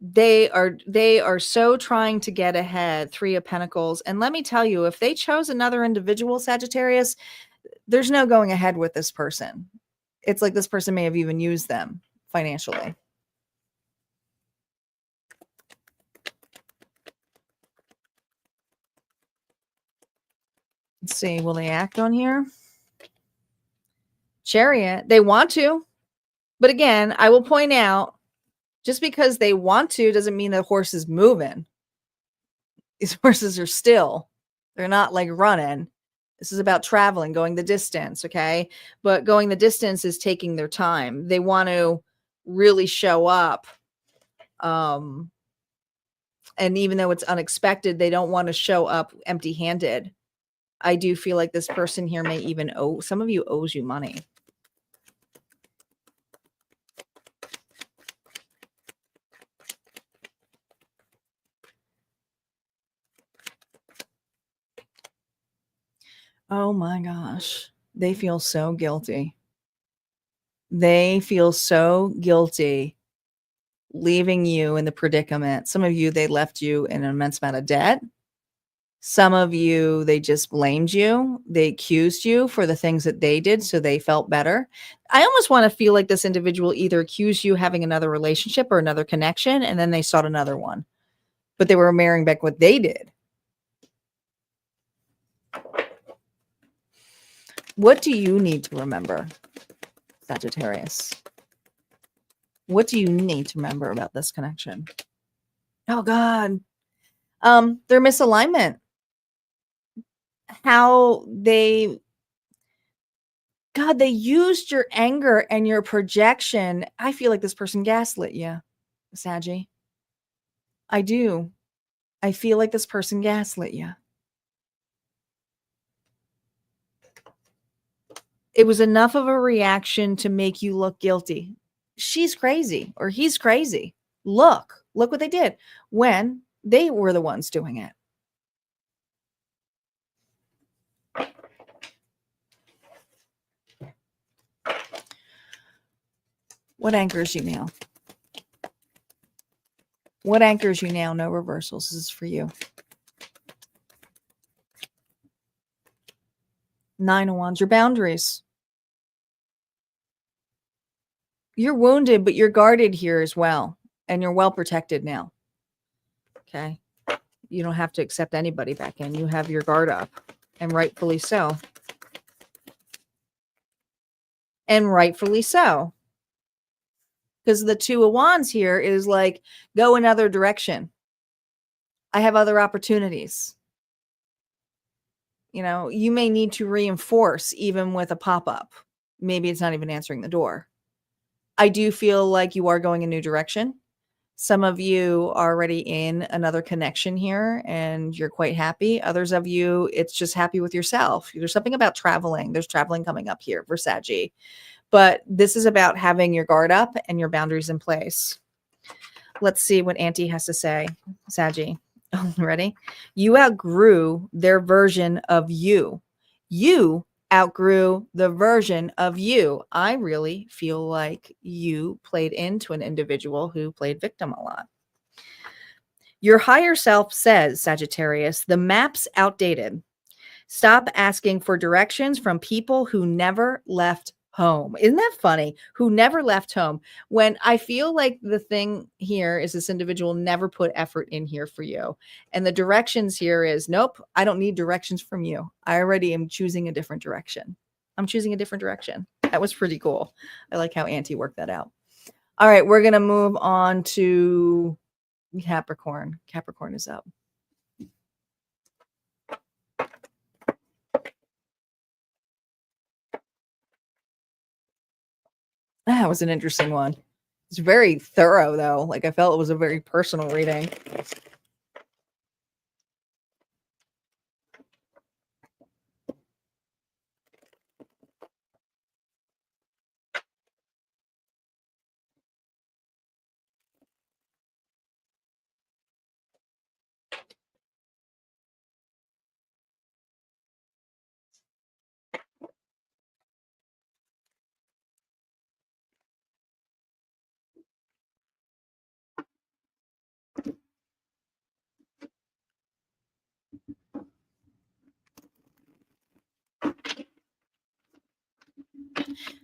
They are so trying to get ahead. 3 of Pentacles. And let me tell you, if they chose another individual, Sagittarius, there's no going ahead with this person. It's like this person may have even used them financially. Let's see, will they act on here? Chariot, they want to. But again, I will point out, just because they want to doesn't mean the horse is moving. These horses are still. They're not like running. This is about traveling, going the distance, okay? But going the distance is taking their time. They want to really show up. And even though it's unexpected, they don't want to show up empty-handed. I do feel like this person here may even owe, some of you owes you money. Oh my gosh. They feel so guilty. They feel so guilty leaving you in the predicament. Some of you, they left you in an immense amount of debt. Some of you, they just blamed you. They accused you for the things that they did, so they felt better. I almost want to feel like this individual either accused you having another relationship or another connection, and then they sought another one. But they were marrying back what they did. What do you need to remember, Sagittarius? What do you need to remember about this connection? Oh God. Their misalignment. How they God, they used your anger and your projection. I feel like this person gaslit you, Saggy. I do. I feel like this person gaslit you. It was enough of a reaction to make you look guilty. She's crazy or he's crazy. Look what they did when they were the ones doing it. What anchors you now? What anchors you now? No reversals. This is for you. 9 of Wands, your boundaries. You're wounded, but you're guarded here as well. And you're well protected now. Okay. You don't have to accept anybody back in. You have your guard up. And rightfully so. And rightfully so. Because the 2 of Wands here is like, go another direction. I have other opportunities. You know, you may need to reinforce even with a pop-up. Maybe it's not even answering the door. I do feel like you are going a new direction. Some of you are already in another connection here and you're quite happy. Others of you, it's just happy with yourself. There's something about traveling. There's traveling coming up here for Saggy. But this is about having your guard up and your boundaries in place. Let's see what Auntie has to say. Saggy. Ready? You outgrew their version of you. You outgrew the version of you. I really feel like you played into an individual who played victim a lot. Your higher self says, Sagittarius, the map's outdated. Stop asking for directions from people who never left home. Isn't that funny? Who never left home. When I feel like the thing here is this individual never put effort in here for you. And the directions here is, nope, I don't need directions from you. I already am choosing a different direction. I'm choosing a different direction. That was pretty cool. I like how Auntie worked that out. All right, we're going to move on to Capricorn. Capricorn is up. That was an interesting one. It's very thorough, though. Like, I felt it was a very personal reading.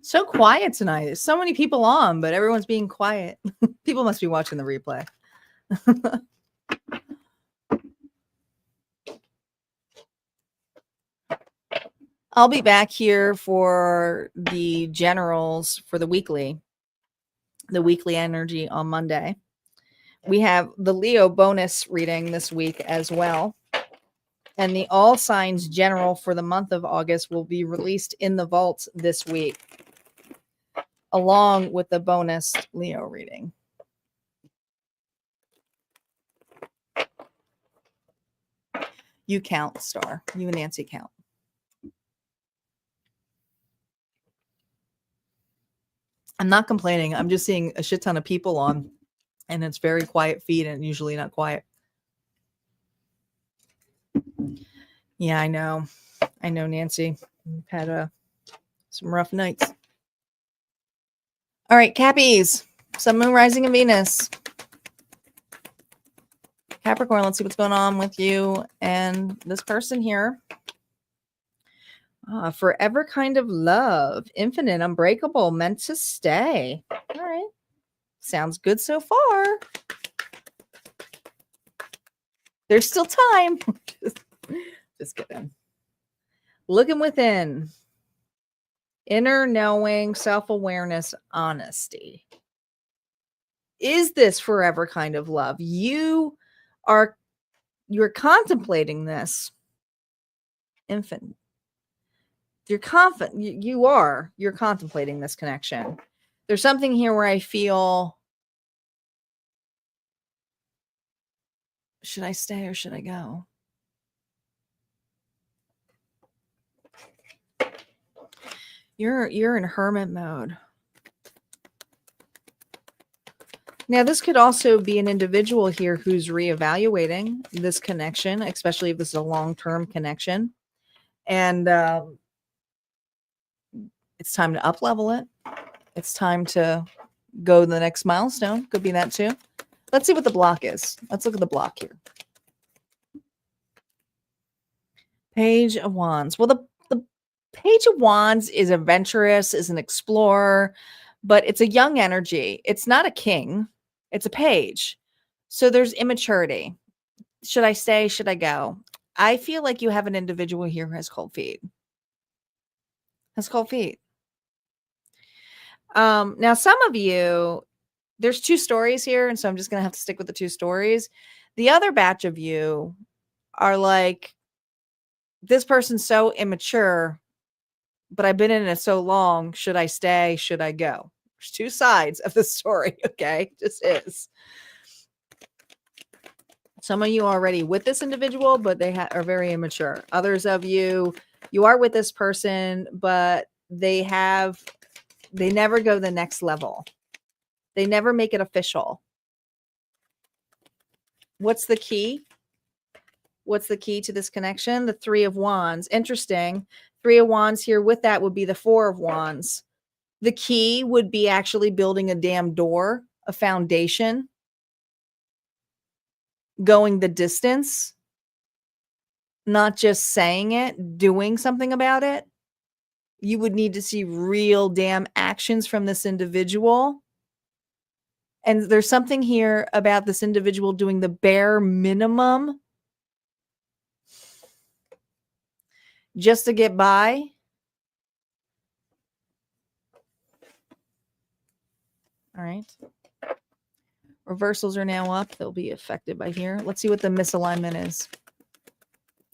So quiet tonight. There's so many people on, but everyone's being quiet. People must be watching the replay. I'll be back here for the generals for the weekly energy on Monday. We have the Leo bonus reading this week as well. And the all signs general for the month of August will be released in the vault this week, along with the bonus Leo reading. You count, Star. You and Nancy count. I'm not complaining. I'm just seeing a shit ton of people on, and it's very quiet feed and usually not quiet. Yeah, I know. I know, Nancy. We've had some rough nights. All right, Cappies. Sun, Moon, Rising, and Venus. Capricorn, let's see what's going on with you and this person here. Forever kind of love. Infinite, unbreakable, meant to stay. All right. Sounds good so far. There's still time. Just kidding. Looking within. Inner knowing, self-awareness, honesty. is this forever kind of love? You're contemplating this. Infant. You're confident. You're contemplating this connection. There's something here where I feel, should I stay or should I go? You're in hermit mode. Now, this could also be an individual here who's reevaluating this connection, especially if this is a long-term connection. And it's time to up-level it. It's time to go to the next milestone. Could be that too. Let's see what the block is. Let's look at the block here. Page of Wands. Well, the Page of Wands is adventurous, is an explorer, but it's a young energy. It's not a king. It's a page. So there's immaturity. Should I stay? Should I go? I feel like you have an individual here who has cold feet. Has cold feet. Now, some of you, there's two stories here, and so I'm just going to have to stick with the two stories. The other batch of you are like, this person's so immature, but I've been in it so long. Should I stay? Should I go? There's two sides of the story, okay? Just is. Some of you are already with this individual, but they are very immature. Others of you, you are with this person, but they never go the next level. They never make it official. What's the key? What's the key to this connection? The Three of Wands. Interesting. Three of Wands here with that would be the Four of Wands. The key would be actually building a damn door, a foundation, going the distance, not just saying it, doing something about it. You would need to see real damn actions from this individual. And there's something here about this individual doing the bare minimum just to get by. All right. Reversals are now up. They'll be affected by here. Let's see what the misalignment is.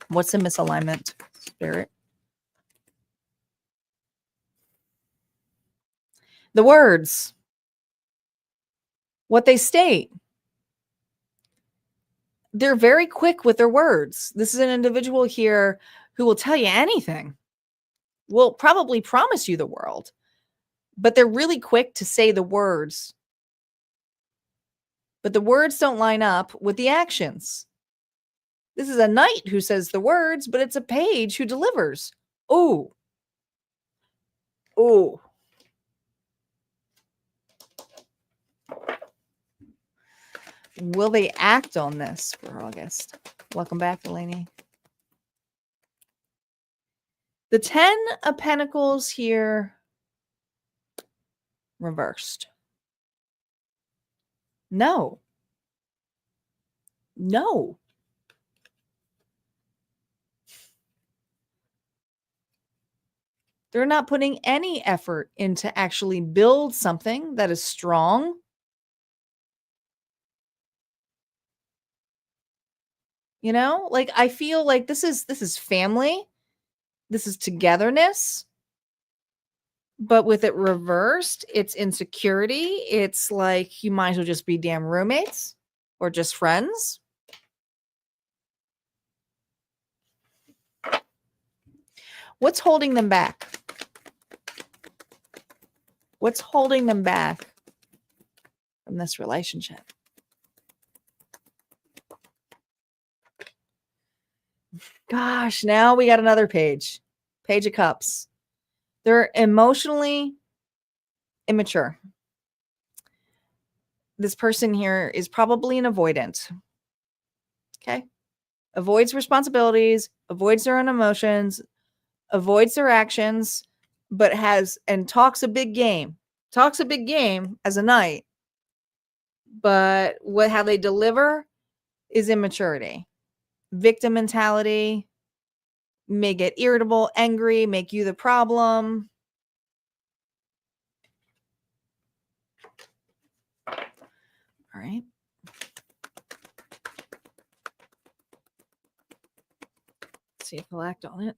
What's the misalignment, Spirit? The words. What they state. They're very quick with their words. This is an individual here who will tell you anything. Will probably promise you the world. But they're really quick to say the words. But the words don't line up with the actions. This is a knight who says the words, but it's a page who delivers. Oh. Oh. Will they act on this for August? Welcome back, Delaney. The 10 of Pentacles here reversed. No. No. They're not putting any effort into actually build something that is strong. You know, like I feel like this is family. This is togetherness. But with it reversed, it's insecurity. It's like you might as well just be damn roommates or just friends. What's holding them back? What's holding them back from this relationship? Gosh, now we got another page. Page of Cups. They're emotionally immature. This person here is probably an avoidant. Okay. Avoids responsibilities, avoids their own emotions, avoids their actions, but talks a big game. Talks a big game as a knight. But how they deliver is immaturity. Victim mentality, may get irritable, angry, make you the problem. All right. Let's see if he'll act on it.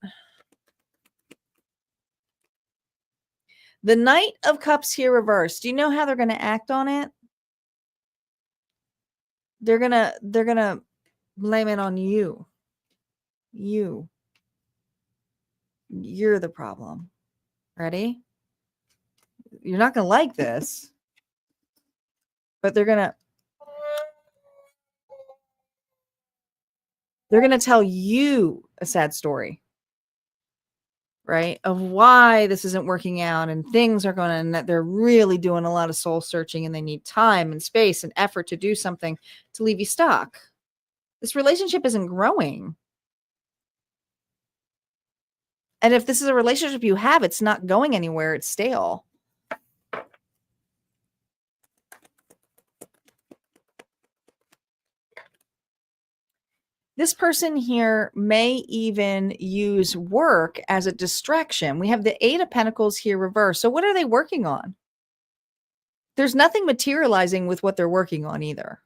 The Knight of Cups here reversed. Do you know how they're going to act on it? They're going to blame it on you. You're the problem. Ready? You're not going to like this, but they're going to tell you a sad story, right? Of why this isn't working out and things are going to, and that they're really doing a lot of soul searching and they need time and space and effort to do something to leave you stuck. This relationship isn't growing. And if this is a relationship you have, it's not going anywhere. It's stale. This person here may even use work as a distraction. We have the Eight of Pentacles here reversed. So what are they working on? There's nothing materializing with what they're working on either.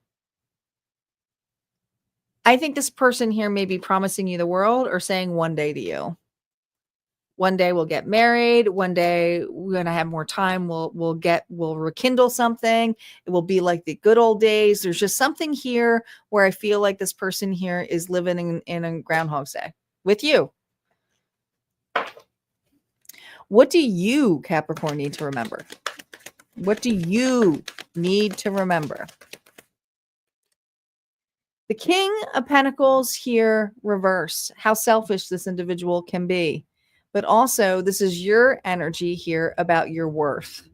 I think this person here may be promising you the world or saying one day to you. One day we'll get married. One day we're going to have more time. We'll rekindle something. It will be like the good old days. There's just something here where I feel like this person here is living in a Groundhog's Day with you. What do you, Capricorn, need to remember? What do you need to remember? The King of Pentacles here reverse. How selfish this individual can be. But also, this is your energy here about your worth.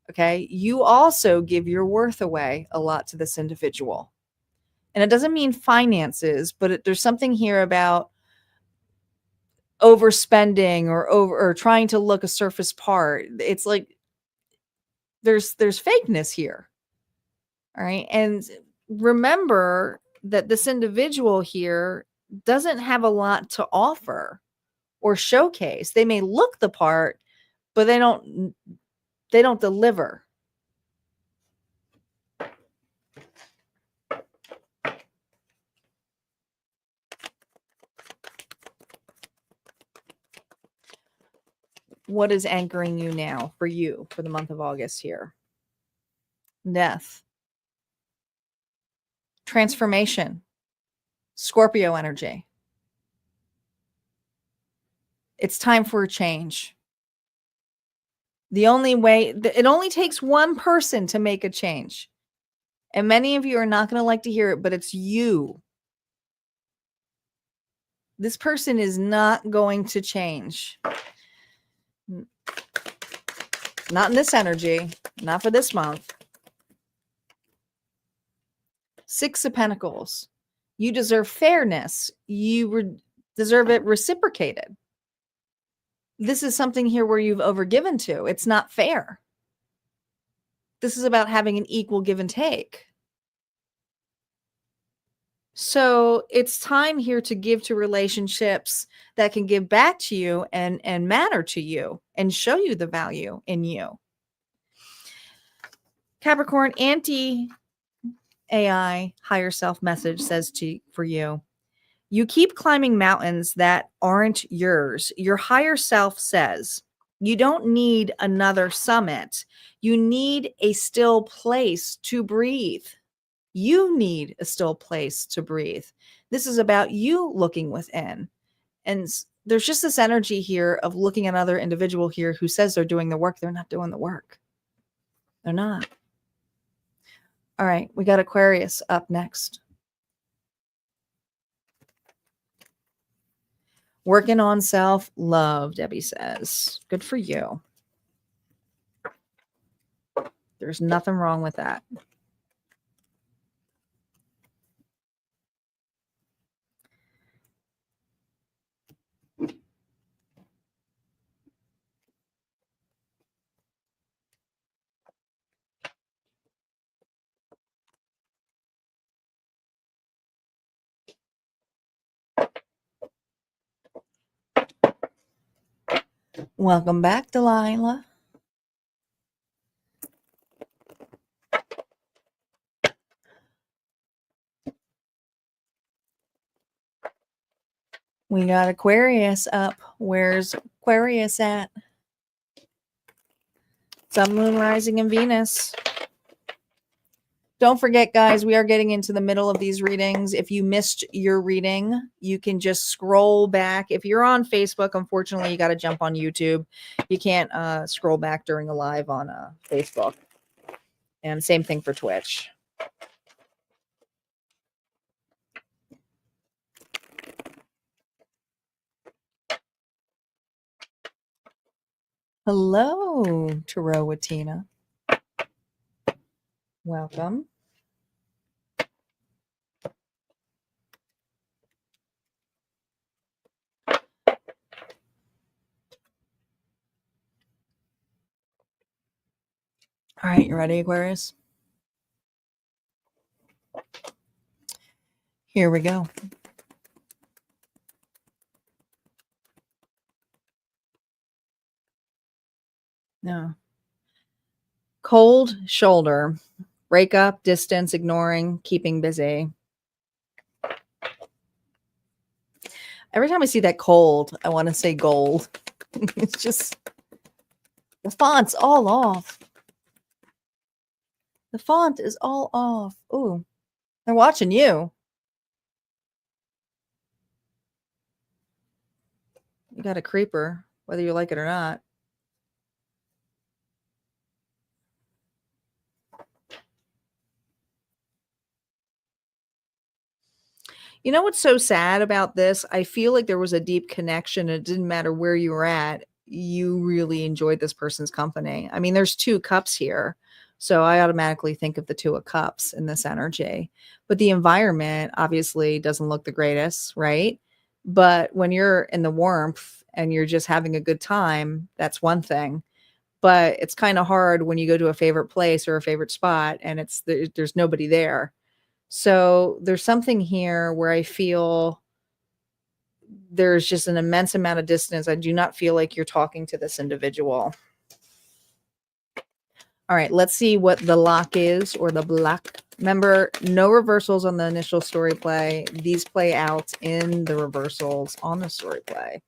Okay? You also give your worth away a lot to this individual. And it doesn't mean finances, but there's something here about overspending or trying to look a surface part. It's like there's fakeness here. All right? And remember that this individual here doesn't have a lot to offer or showcase. They may look the part, but they don't deliver. What is anchoring you now for you for the month of August here? Death. Transformation. Scorpio energy. It's time for a change. The only way, it only takes one person to make a change. And many of you are not going to like to hear it, but it's you. This person is not going to change. Not in this energy, not for this month. Six of Pentacles. You deserve fairness. You deserve it reciprocated. This is something here where you've overgiven to. It's not fair. This is about having an equal give and take. So it's time here to give to relationships that can give back to you and matter to you and show you the value in you. Capricorn, anti-AI higher self message says for you, you keep climbing mountains that aren't yours. Your higher self says, you don't need another summit. You need a still place to breathe. You need a still place to breathe. This is about you looking within. And there's just this energy here of looking at another individual here who says they're doing the work. They're not doing the work. They're not. All right, we got Aquarius up next. Working on self-love, Debbie says. Good for you. There's nothing wrong with that. Welcome back, Delilah. We got Aquarius up. Where's Aquarius at? Sun, Moon, Rising, and Venus. Don't forget, guys, we are getting into the middle of these readings. If you missed your reading, you can just scroll back. If you're on Facebook, unfortunately, you got to jump on YouTube. You can't scroll back during a live on Facebook. And same thing for Twitch. Hello, Tarot with Tina. Welcome. All right, you ready, Aquarius? Here we go. No. Cold shoulder. Break up, distance, ignoring, keeping busy. Every time I see that cold, I want to say gold. It's just, the font's all off. The font is all off. Ooh, they're watching you. You got a creeper, whether you like it or not. You know what's so sad about this? I feel like there was a deep connection. It didn't matter where you were at. You really enjoyed this person's company. I mean, there's 2 cups here. So I automatically think of the 2 of cups in this energy. But the environment obviously doesn't look the greatest, right? But when you're in the warmth and you're just having a good time, that's one thing. But it's kind of hard when you go to a favorite place or a favorite spot and there's nobody there. So there's something here where I feel there's just an immense amount of distance. I do not feel like you're talking to this individual. All right, let's see what the lock is, or the block. Remember, no reversals on the initial story play. These play out in the reversals on the story play.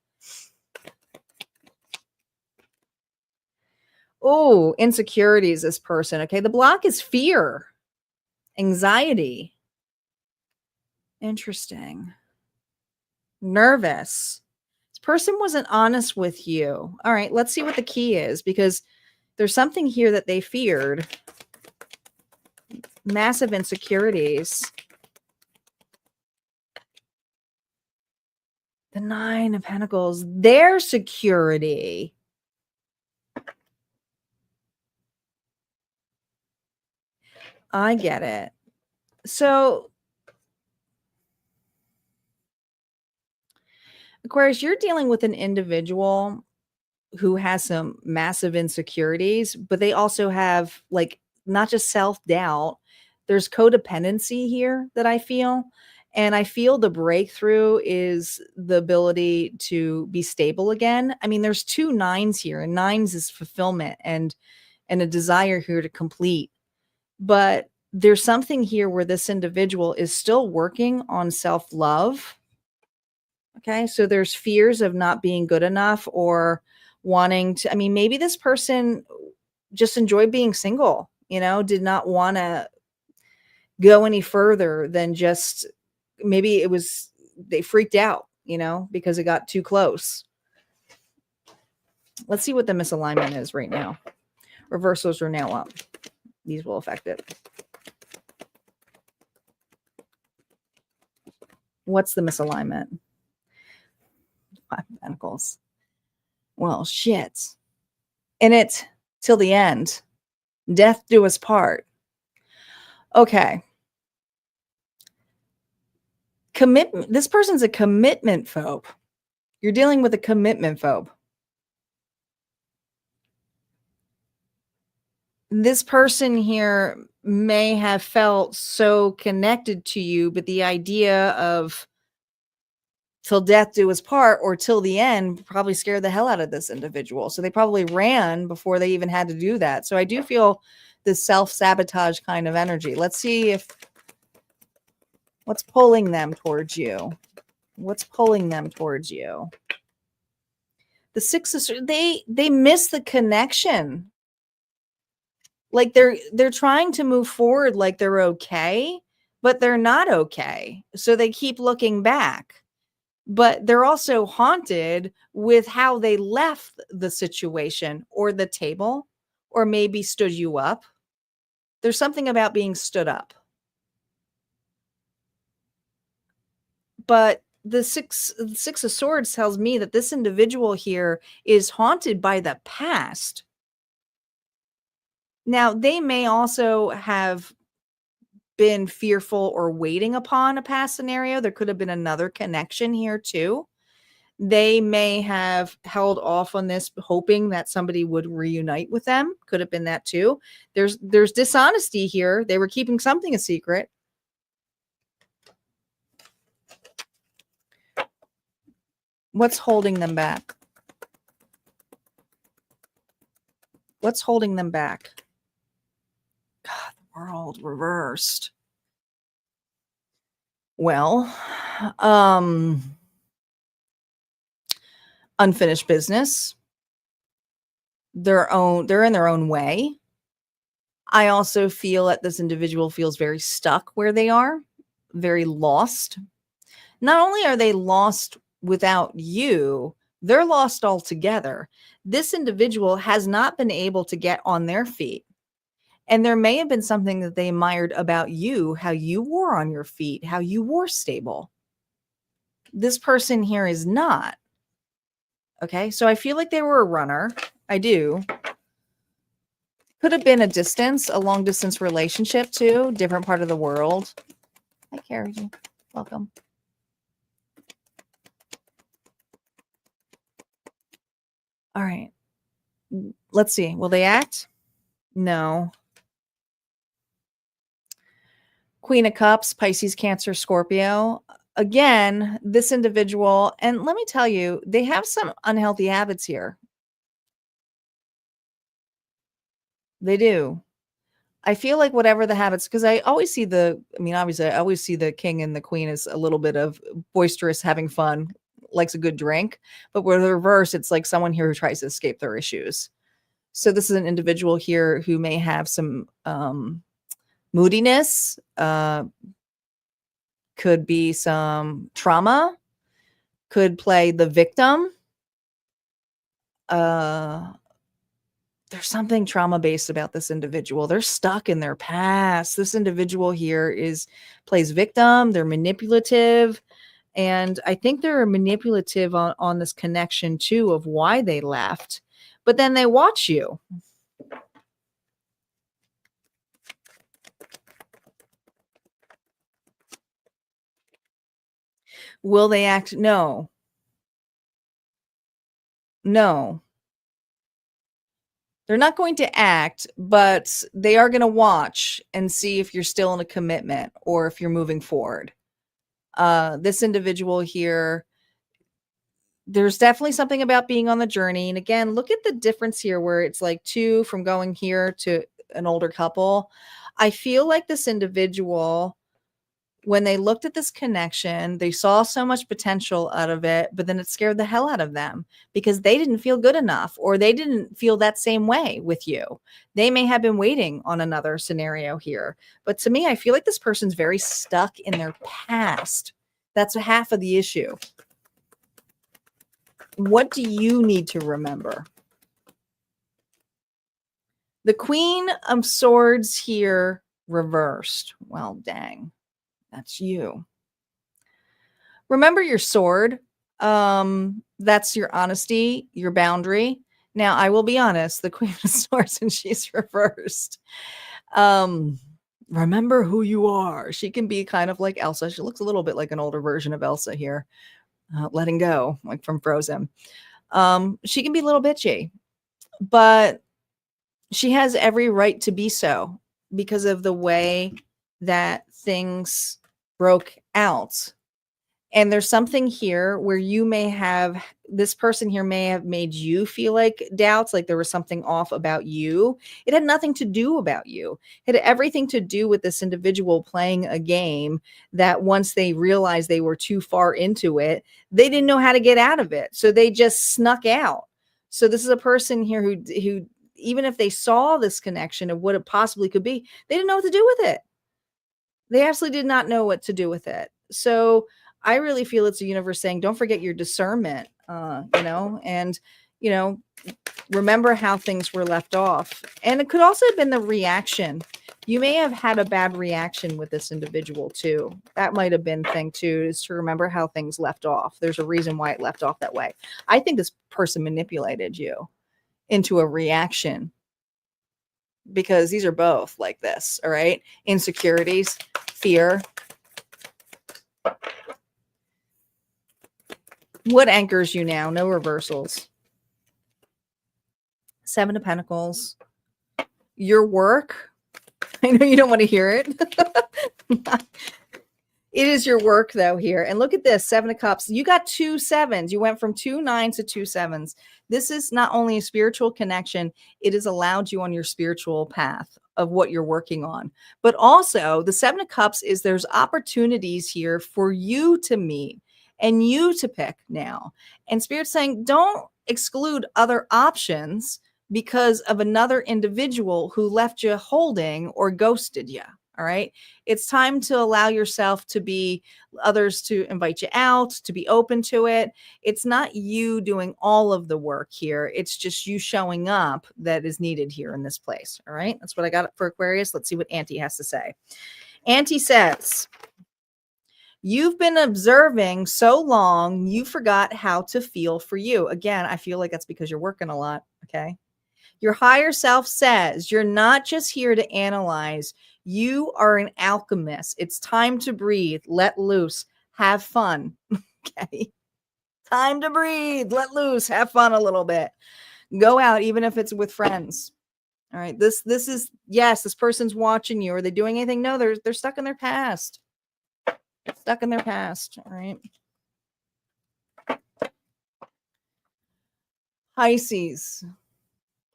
Oh, insecurities, this person. Okay, the block is fear, anxiety. Interesting. Nervous. This person wasn't honest with you. All right, let's see what the key is, because there's something here that they feared. Massive insecurities. The 9 of Pentacles. Their security. I get it. So, Aquarius, you're dealing with an individual who has some massive insecurities, but they also have, like, not just self-doubt, there's codependency here that I feel. And I feel the breakthrough is the ability to be stable again. I mean, there's 2 9s here, and 9s is fulfillment and a desire here to complete. But there's something here where this individual is still working on self-love. Okay, so there's fears of not being good enough, or wanting to, I mean, maybe this person just enjoyed being single, did not want to go any further than just, maybe it was, they freaked out, because it got too close. Let's see what the misalignment is right now. Reversals are now up. These will affect it. What's the misalignment? 5 Pentacles. Well, shit. In it till the end. Death do us part. Okay. Commitment. This person's a commitment phobe. You're dealing with a commitment phobe. This person here may have felt so connected to you, but the idea of till death do us part, or till the end, probably scared the hell out of this individual. So they probably ran before they even had to do that. So I do feel this self-sabotage kind of energy. Let's see what's pulling them towards you. What's pulling them towards you? The Six of Swords, they miss the connection. Like they're trying to move forward like they're okay, but they're not okay. So they keep looking back. But they're also haunted with how they left the situation or the table, or maybe stood you up. There's something about being stood up. But the six of swords tells me that this individual here is haunted by the past. Now, they may also have been fearful or waiting upon a past scenario. There could have been another connection here too. They may have held off on this, hoping that somebody would reunite with them. Could have been that too. There's dishonesty here. They were keeping something a secret. What's holding them back? What's holding them back? God, the world reversed. Well, unfinished business. They're in their own way. I also feel that this individual feels very stuck where they are, very lost. Not only are they lost without you, they're lost altogether. This individual has not been able to get on their feet. And there may have been something that they admired about you, how you were on your feet, how you were stable. This person here is not. Okay, so I feel like they were a runner. I do. Could have been a long distance relationship too, different part of the world. Hi, Carrie. Welcome. All right. Let's see. Will they act? No. Queen of Cups, Pisces, Cancer, Scorpio. Again, this individual, and let me tell you, they have some unhealthy habits here. They do. I feel like whatever the habits, because I always see obviously, I always see the king and the queen as a little bit of boisterous, having fun, likes a good drink. But with the reverse, it's like someone here who tries to escape their issues. So this is an individual here who may have some moodiness, could be some trauma, could play the victim. There's something trauma-based about this individual. They're stuck in their past. This individual here plays victim. They're manipulative. And I think they're manipulative on this connection too of why they left. But then they watch you. Will they act? No. No. They're not going to act, but they are going to watch and see if you're still in a commitment or if you're moving forward. This individual here, there's definitely something about being on the journey. And again, look at the difference here where it's like two from going here to an older couple. I feel like this individual, when they looked at this connection, they saw so much potential out of it, but then it scared the hell out of them because they didn't feel good enough, or they didn't feel that same way with you. They may have been waiting on another scenario here. But to me, I feel like this person's very stuck in their past. That's half of the issue. What do you need to remember? The Queen of Swords here reversed. Well, dang. That's you. Remember your sword. That's your honesty, your boundary. Now, I will be honest, the Queen of Swords, and she's reversed. Remember who you are. She can be kind of like Elsa. She looks a little bit like an older version of Elsa here. Letting go, like from Frozen. She can be a little bitchy, but she has every right to be so because of the way that things broke out. And there's something here where this person here may have made you feel like doubts, like there was something off about you. It had nothing to do about you. It had everything to do with this individual playing a game that once they realized they were too far into it, they didn't know how to get out of it. So they just snuck out. So this is a person here who even if they saw this connection of what it possibly could be, they didn't know what to do with it. They absolutely did not know what to do with it. So I really feel it's the universe saying, don't forget your discernment, and, you know, remember how things were left off. And it could also have been the reaction. You may have had a bad reaction with this individual too. That might have been thing too, is to remember how things left off. There's a reason why it left off that way. I think this person manipulated you into a reaction, because these are both like this. All right. Insecurities, fear. What anchors you now? No reversals. 7 of Pentacles. Your work. I know you don't want to hear it. It is your work though here. And look at this, 7 of Cups. You got 2 7s. You went from 2 9s to 2 7s. This is not only a spiritual connection, it has allowed you on your spiritual path of what you're working on. But also the 7 of Cups is there's opportunities here for you to meet and you to pick now. And Spirit's saying, don't exclude other options because of another individual who left you holding or ghosted you. All right. It's time to allow yourself to be others to invite you out, to be open to it. It's not you doing all of the work here. It's just you showing up that is needed here in this place. All right. That's what I got for Aquarius. Let's see what Auntie has to say. Auntie says, you've been observing so long, you forgot how to feel for you. Again, I feel like that's because you're working a lot. Okay. Your higher self says you're not just here to analyze. You are an alchemist. It's time to breathe, let loose, have fun. Okay. Time to breathe, let loose, have fun a little bit. Go out, even if it's with friends. All right. This is, yes, this person's watching you. Are they doing anything? No, they're stuck in their past. Stuck in their past. All right. Pisces.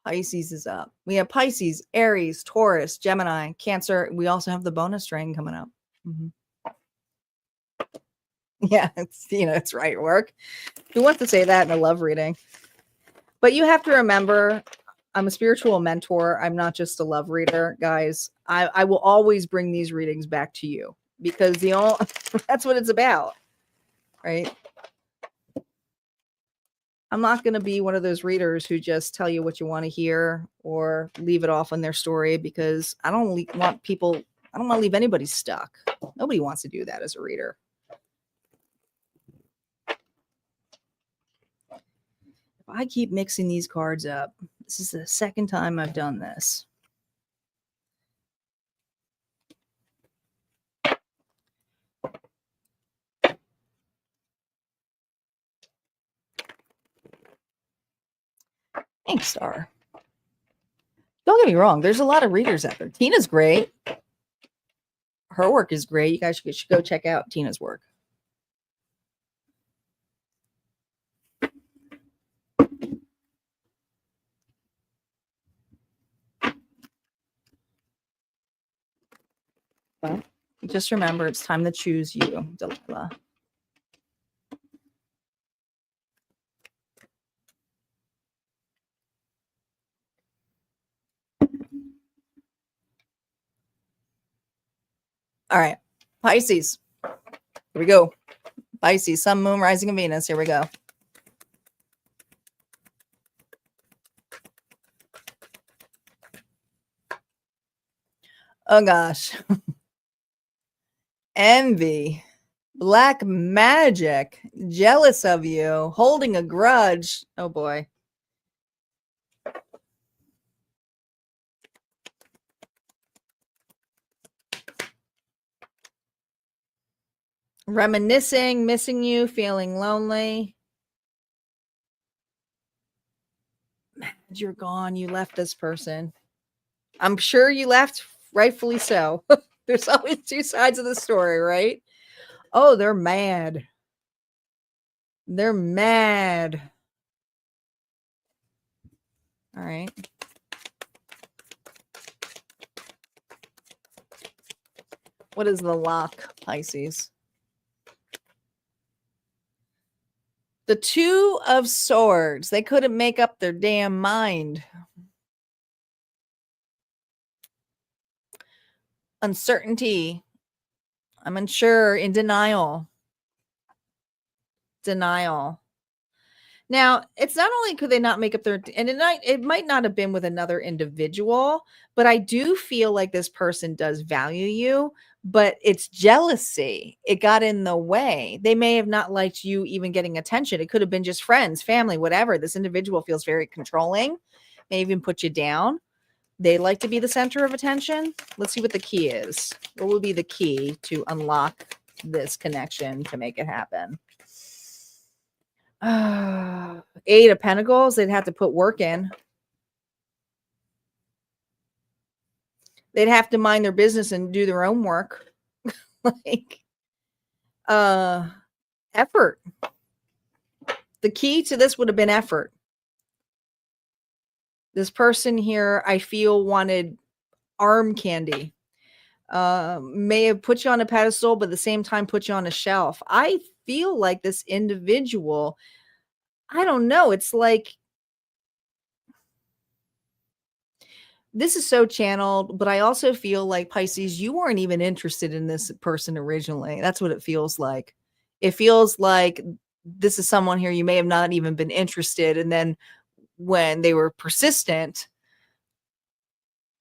Pisces is up. We have Pisces, Aries, Taurus, Gemini, Cancer. We also have the bonus drain coming up. Yeah, it's right work. Who wants to say that in a love reading? But you have to remember, I'm a spiritual mentor. I'm not just a love reader, guys. I will always bring these readings back to you because that's what it's about, right? I'm not going to be one of those readers who just tell you what you want to hear or leave it off on their story, because I don't want to leave anybody stuck. Nobody wants to do that as a reader. If I keep mixing these cards up, this is the second time I've done this. Thanks, Star. Don't get me wrong. There's a lot of readers out there. Tina's great. Her work is great. You guys should go check out Tina's work. Well, just remember, it's time to choose you, Delilah. All right, Pisces. Here we go. Pisces, Sun, Moon, Rising, and Venus. Here we go. Oh, gosh. Envy, black magic, jealous of you, holding a grudge. Oh, boy. Reminiscing, missing you, feeling lonely. You're gone. You left this person. I'm sure you left, rightfully so. There's always two sides of the story, right? Oh, they're mad. They're mad. All right. What is the lock, Pisces? The Two of Swords. They couldn't make up their damn mind. Uncertainty. I'm unsure, in denial. Denial. Now, it's not only could they not make up their, and it might not have been with another individual, but I do feel like this person does value you, but it's jealousy. It got in the way. They may have not liked you even getting attention. It could have been just friends, family, whatever. This individual feels very controlling, may even put you down. They like to be the center of attention. Let's see what the key is. What will be the key to unlock this connection to make it happen? Eight of Pentacles. They'd have to put work in. They'd have to mind their business and do their own work. Like, effort. The key to this would have been effort. This person here, I feel, wanted arm candy. May have put you on a pedestal, but at the same time put you on a shelf. I feel like this individual, I don't know, it's like, this is so channeled, but I also feel like, Pisces, you weren't even interested in this person originally. That's what it feels like. It feels like this is someone here you may have not even been interested. And then when they were persistent,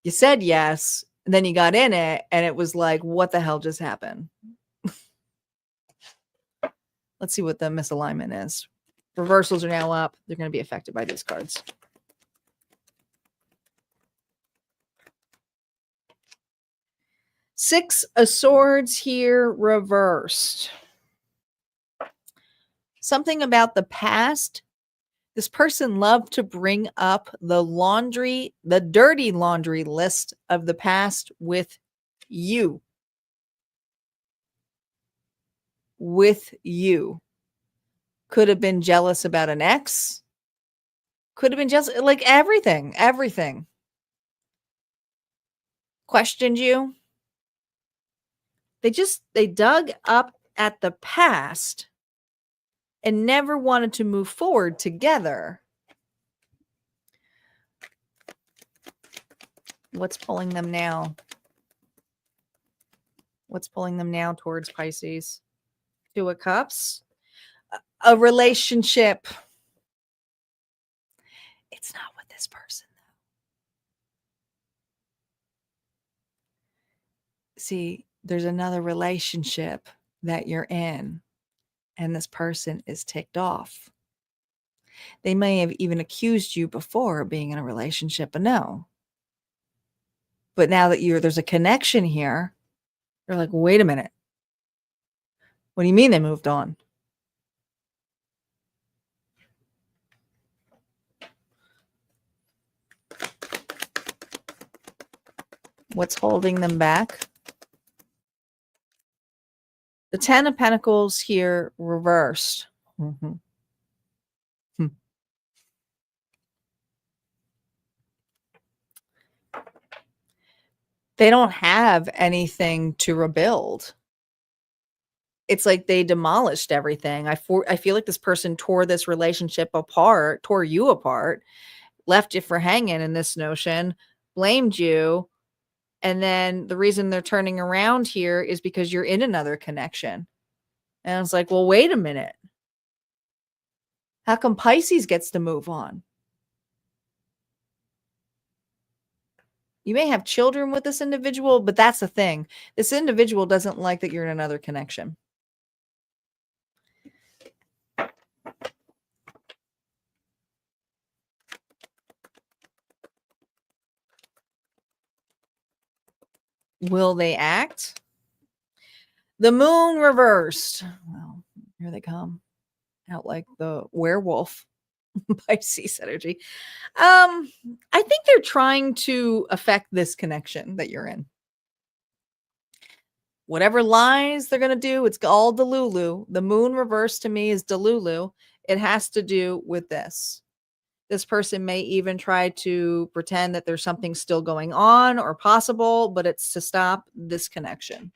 you said yes, and then you got in it, and it was like, what the hell just happened? Let's see what the misalignment is. Reversals are now up. They're going to be affected by these cards. Six of Swords here reversed. Something about the past. This person loved to bring up the laundry, the dirty laundry list of the past with you. With you. Could have been jealous about an ex. Could have been jealous, like everything. Questioned you. They dug up at the past and never wanted to move forward together. What's pulling them now? What's pulling them now towards Pisces? Two of Cups. A relationship. It's not with this person, though. See, there's another relationship that you're in, and this person is ticked off. They may have even accused you before of being in a relationship, but no. But now that there's a connection here, you're like, wait a minute. What do you mean they moved on? What's holding them back? The Ten of Pentacles here reversed. Mm-hmm. They don't have anything to rebuild. It's like they demolished everything. I feel like this person tore this relationship apart, tore you apart, left you for hanging in this notion, blamed you. And then the reason they're turning around here is because you're in another connection. And it's like, well, wait a minute. How come Pisces gets to move on? You may have children with this individual, but that's the thing. This individual doesn't like that you're in another connection. Will they act? The Moon reversed. Well, here they come. Out like the werewolf. Pisces energy. I think they're trying to affect this connection that you're in. Whatever lies they're going to do, it's all Delulu. The moon reverse to me is Delulu. It has to do with this. This person may even try to pretend that there's something still going on or possible, but it's to stop this connection.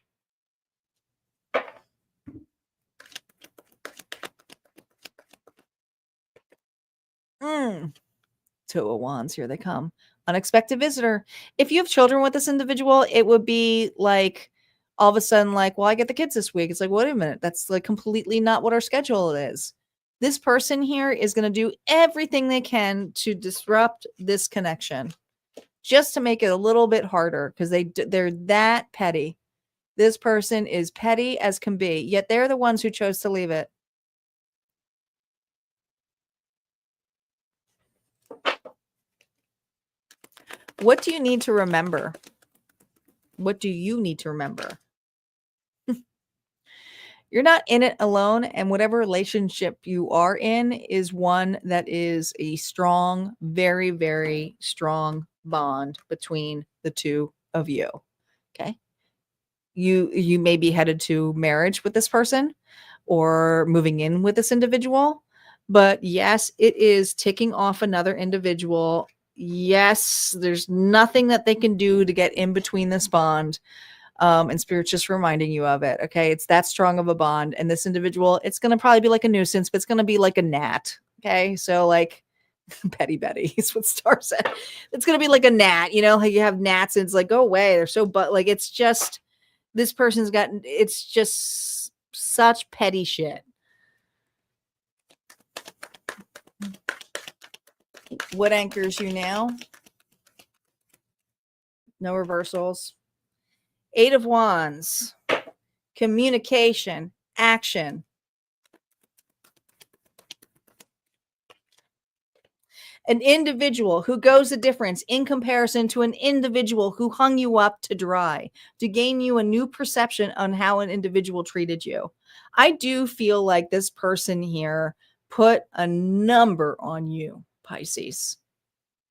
Two of Wands, here they come. Unexpected visitor. If you have children with this individual, it would be like all of a sudden, like, well, I get the kids this week. It's like, wait a minute, that's like completely not what our schedule is. This person here is going to do everything they can to disrupt this connection, just to make it a little bit harder, because they're that petty. This person is petty as can be, yet they're the ones who chose to leave it. What do you need to remember? What do you need to remember? You're not in it alone, and whatever relationship you are in is one that is a strong, very, very strong bond between the two of you. Okay. You may be headed to marriage with this person or moving in with this individual, but yes, it is ticking off another individual. Yes, there's nothing that they can do to get in between this bond. And Spirit's just reminding you of it. Okay. It's that strong of a bond. And this individual, it's going to probably be like a nuisance, but it's going to be like a gnat. Okay. So like Betty is what Star said. It's going to be like a gnat, you know, like you have gnats and it's like, go away. They're so, but like, it's just, this person's got, it's just such petty shit. What anchors you now? No reversals. 8 of Wands. Communication. Action. An individual who goes the difference in comparison to an individual who hung you up to dry to gain you a new perception on how an individual treated you. I do feel like this person here put a number on you, Pisces.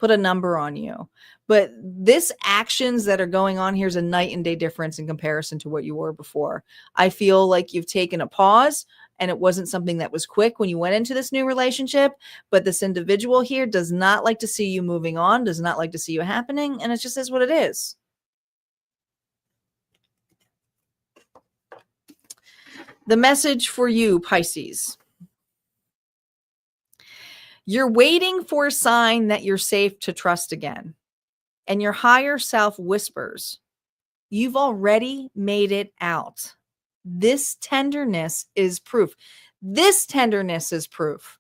Put a number on you. But this actions that are going on here is a night and day difference in comparison to what you were before. I feel like you've taken a pause, and it wasn't something that was quick when you went into this new relationship, but this individual here does not like to see you moving on, does not like to see you happening, and it just is what it is. The message for you, Pisces. You're waiting for a sign that you're safe to trust again, and your higher self whispers, you've already made it out. This tenderness is proof. This tenderness is proof.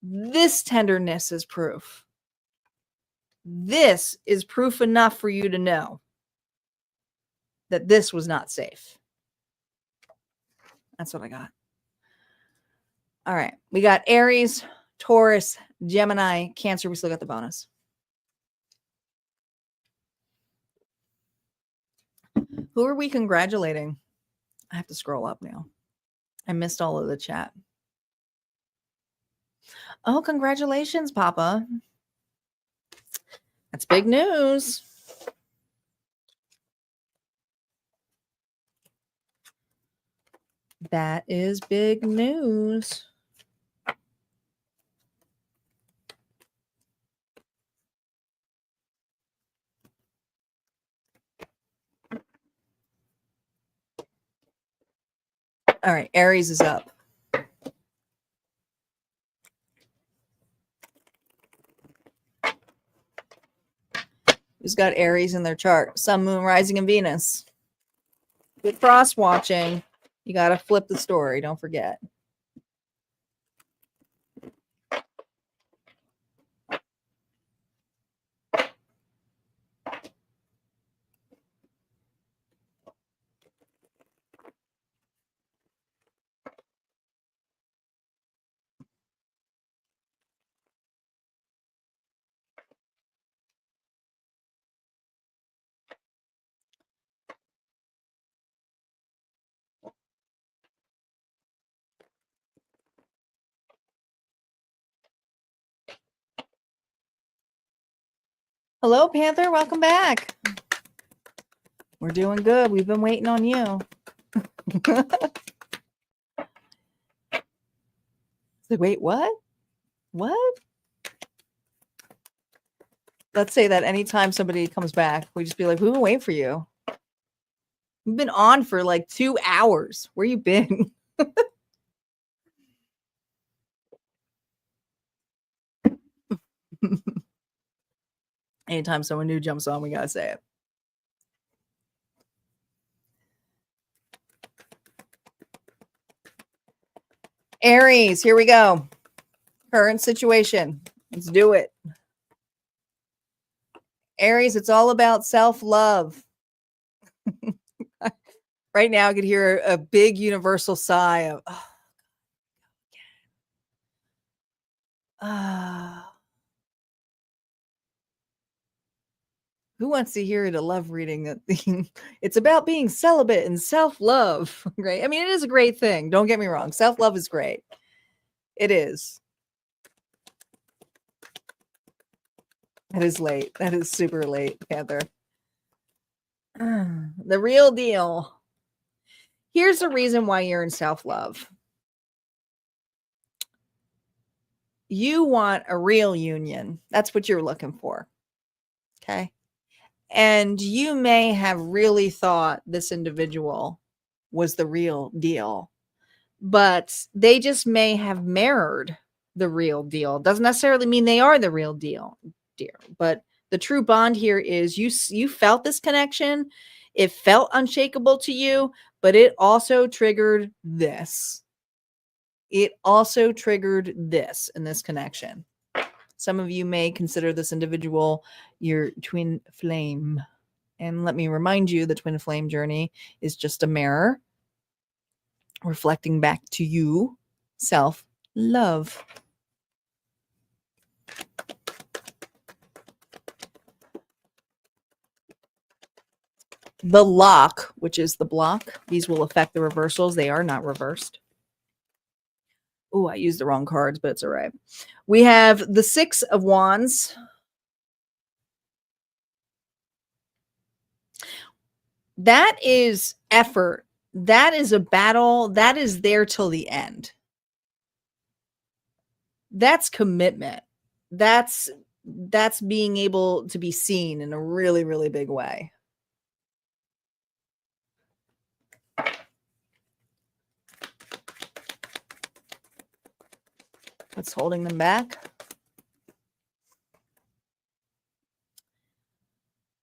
This tenderness is proof. This is proof enough for you to know that this was not safe. That's what I got. All right. We got Aries, Taurus, Gemini, Cancer. We still got the bonus. Who are we congratulating? I have to scroll up now. I missed all of the chat. Oh, congratulations, Papa. That's big news. That is big news. All right, Aries is up. Who's got Aries in their chart? Sun, Moon, Rising, and Venus. Good cross watching. You got to flip the story. Don't forget. Hello, Panther. Welcome back. We're doing good. We've been waiting on you. So wait, what? What? Let's say that anytime somebody comes back, we just be like, we've been waiting for you. We've been on for like 2 hours. Where you been? Anytime someone new jumps on, we gotta say it. Aries, here we go. Current situation. Let's do it. Aries, it's all about self-love. Right now, I could hear a big universal sigh of, who wants to hear the love reading that it's about being celibate and self-love, right? I mean, it is a great thing. Don't get me wrong. Self-love is great. It is. That is late. That is super late, Panther. The real deal. Here's the reason why you're in self-love. You want a real union. That's what you're looking for. Okay. And you may have really thought this individual was the real deal, but they just may have mirrored the real deal. Doesn't necessarily mean they are the real deal, dear. But the true bond here is you felt this connection. It felt unshakable to you, but it also triggered this. It also triggered this in this connection. Some of you may consider this individual your twin flame. And let me remind you, the twin flame journey is just a mirror reflecting back to you self-love. The lock, which is the block, these will affect the reversals. They are not reversed. Oh, I used the wrong cards, but it's all right. We have the 6 of Wands. That is effort. That is a battle. That is there till the end. That's commitment. That's being able to be seen in a really, really big way. What's holding them back?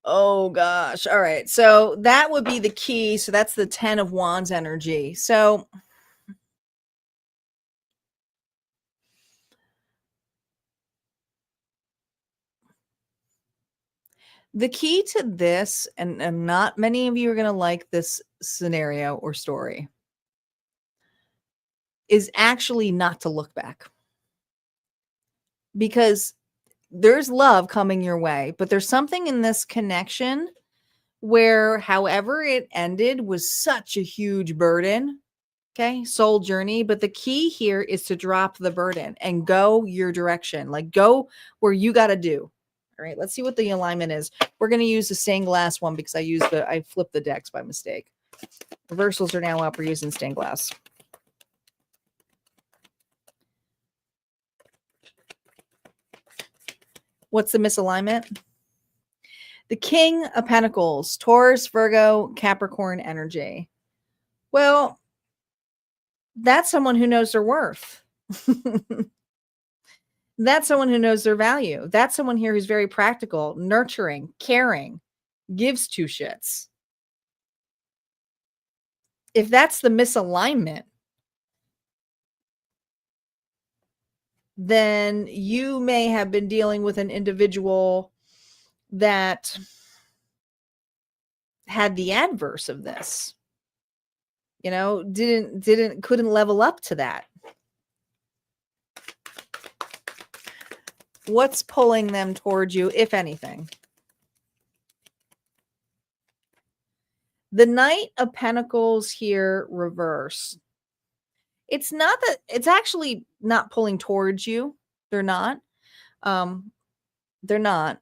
Oh gosh. All right. So that would be the key. So that's the 10 of Wands energy. So the key to this, and not many of you are going to like this scenario or story, is actually not to look back. Because there's love coming your way, but there's something in this connection where however it ended was such a huge burden. Okay, soul journey. But the key here is to drop the burden and go your direction. Like go where you got to do. All right, let's see what the alignment is. We're going to use the stained glass one because I flipped the decks by mistake. Reversals are now up. We're using stained glass. What's the misalignment? The King of Pentacles, Taurus, Virgo, Capricorn energy. Well, that's someone who knows their worth. That's someone who knows their value. That's someone here who's very practical, nurturing, caring, gives two shits. If that's the misalignment, then you may have been dealing with an individual that had the adverse of this. You know, couldn't level up to that. What's pulling them towards you, if anything? The Knight of Pentacles here reverse. It's not that it's actually not pulling towards you. They're not. They're not.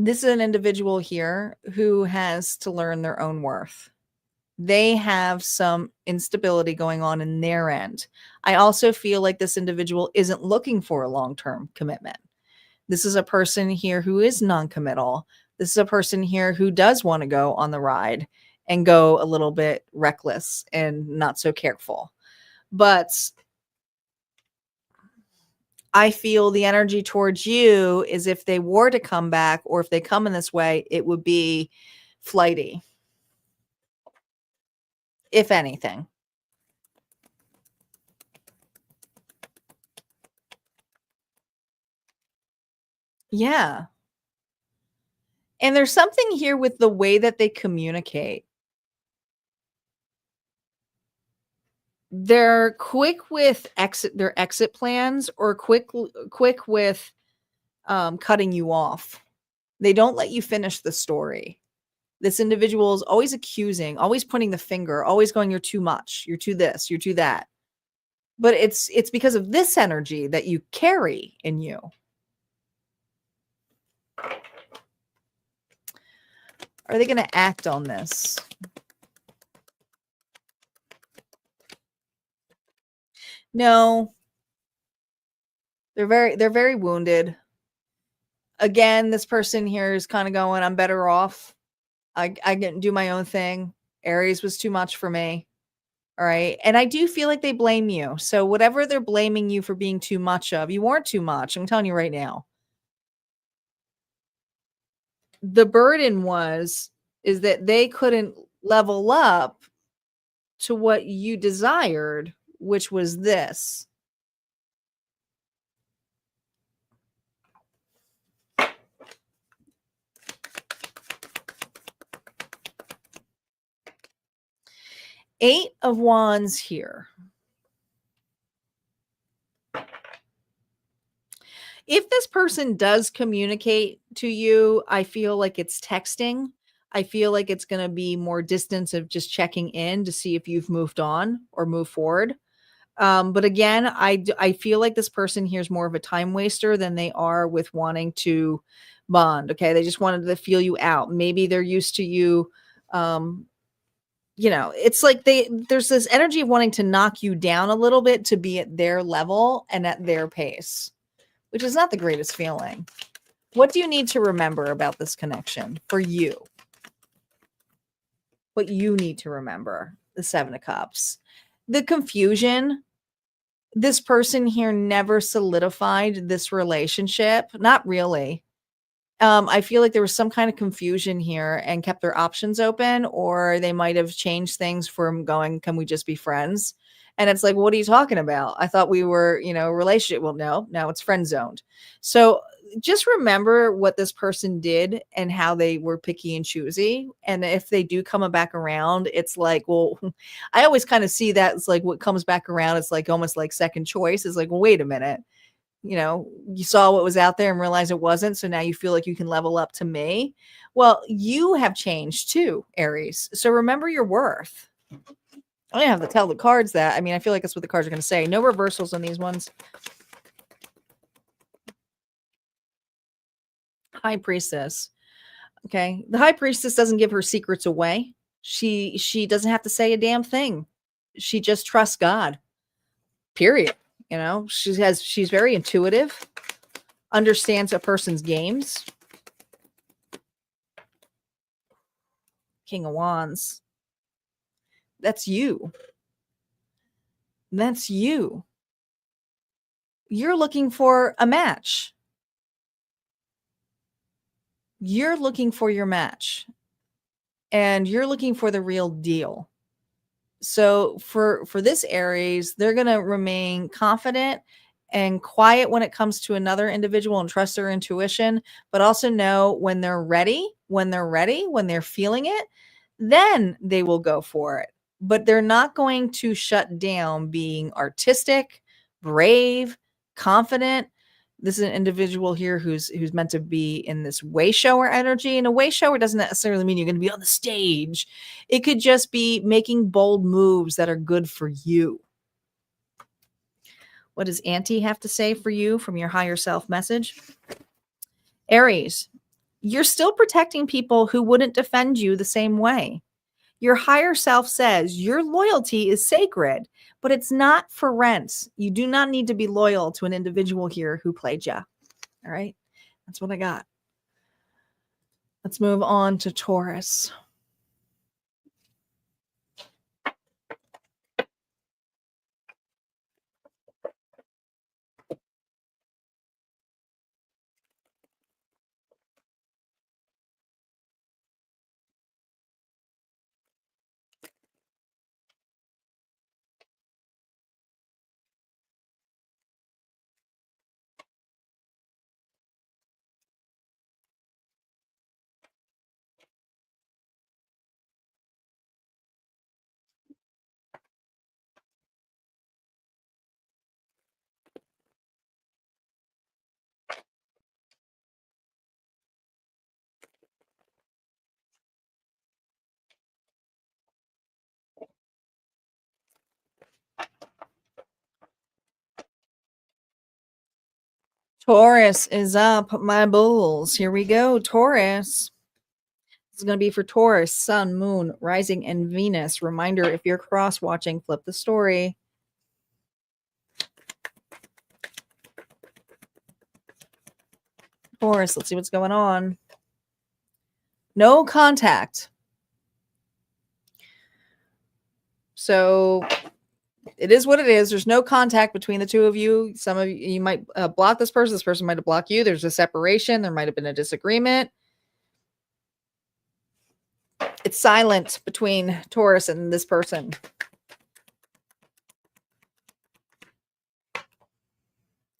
This is an individual here who has to learn their own worth. They have some instability going on in their end. I also feel like this individual isn't looking for a long-term commitment. This is a person here who is non-committal. This is a person here who does want to go on the ride and go a little bit reckless and not so careful. But I feel the energy towards you is if they were to come back or if they come in this way, it would be flighty, if anything. Yeah. And there's something here with the way that they communicate. They're quick with their exit plans or quick with cutting you off. They don't let you finish the story. This individual is always accusing, always pointing the finger, always going, you're too much, you're too this, you're too that. But it's because of this energy that you carry in you. Are they going to act on this? No. They're very wounded. Again, this person here is kind of going, I'm better off. I can do my own thing. Aries was too much for me. All right. And I do feel like they blame you. So whatever they're blaming you for being too much of, you weren't too much. I'm telling you right now. The burden is that they couldn't level up to what you desired, which was this. Eight of Wands here. If this person does communicate to you, I feel like it's texting. I feel like it's going to be more distance of just checking in to see if you've moved on or moved forward. But again, I feel like this person here is more of a time waster than they are with wanting to bond. Okay. They just wanted to feel you out. Maybe they're used to you. It's like there's this energy of wanting to knock you down a little bit to be at their level and at their pace, which is not the greatest feeling. What do you need to remember about this connection for you? What you need to remember, the Seven of Cups, the confusion. This person here never solidified this relationship. Not really. I feel like there was some kind of confusion here and kept their options open, or they might have changed things from going, can we just be friends? And it's like, what are you talking about? I thought we were, a relationship. Well, no, now it's friend zoned. So just remember what this person did and how they were picky and choosy. And if they do come back around, it's like, well, I always kind of see that it's like what comes back around. It's like almost like second choice. It's like, well, wait a minute. You saw what was out there and realized it wasn't. So now you feel like you can level up to me. Well, you have changed too, Aries. So remember your worth. I don't have to tell the cards that. I mean, I feel like that's what the cards are going to say. No reversals on these ones. High Priestess. Okay. The High Priestess doesn't give her secrets away. She doesn't have to say a damn thing. She just trusts God. Period. She's very intuitive, understands a person's games. King of Wands. That's you. That's you. You're looking for a match. You're looking for your match. And you're looking for the real deal. So for this Aries, they're going to remain confident and quiet when it comes to another individual and trust their intuition, but also know when they're ready, when they're feeling it, then they will go for it. But they're not going to shut down being artistic, brave, confident. This is an individual here who's meant to be in this way shower energy. And a way shower doesn't necessarily mean you're going to be on the stage. It could just be making bold moves that are good for you. What does Auntie have to say for you from your higher self message? Aries, You're still protecting people who wouldn't defend you the same way. Your higher self says your loyalty is sacred, but it's not for rent. You do not need to be loyal to an individual here who played you. All right. That's what I got. Let's move on to Taurus. Taurus is up, my bulls. Here we go, Taurus. This is going to be for Taurus, Sun, Moon, Rising, and Venus. Reminder, if you're cross-watching, flip the story. Taurus, let's see what's going on. No contact. So it is what it is. There's no contact between the two of you. Some of you might block this person. This person might have blocked you. There's a separation. There might have been a disagreement. It's silent between Taurus and this person.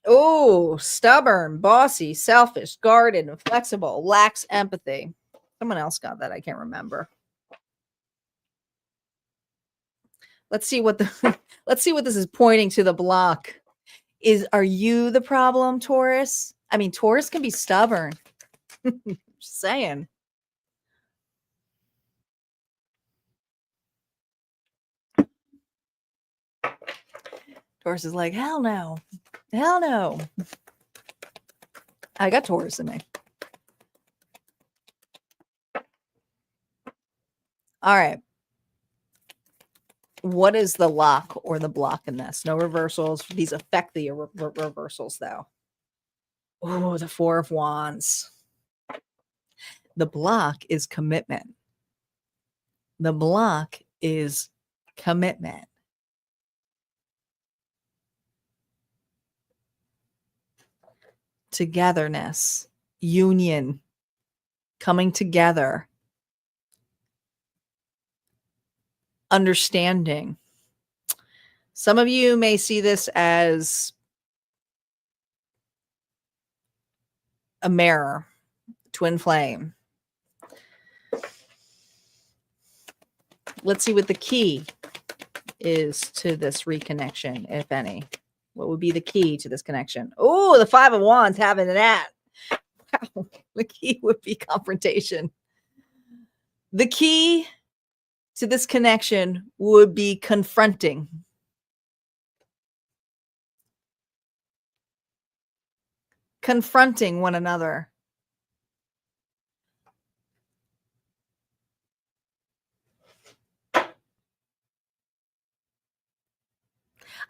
Oh, stubborn, bossy, selfish, guarded, inflexible, lacks empathy. Someone else got that. I can't remember. Let's see what let's see what this is pointing to the block. Are you the problem, Taurus? I mean, Taurus can be stubborn. Just saying. Taurus is like, hell no. Hell no. I got Taurus in me. All right. What is the lock or the block in this? No reversals. These affect the reversals, though. Oh, the Four of Wands. The block is commitment. The block is commitment. Togetherness, union, coming together. Understanding. Some of you may see this as a mirror, twin flame. Let's see what the key is to this reconnection, if any. What would be the key to this connection? Oh, the Five of Wands having that. Wow. The key would be confrontation. The key to this connection would be confronting. Confronting one another.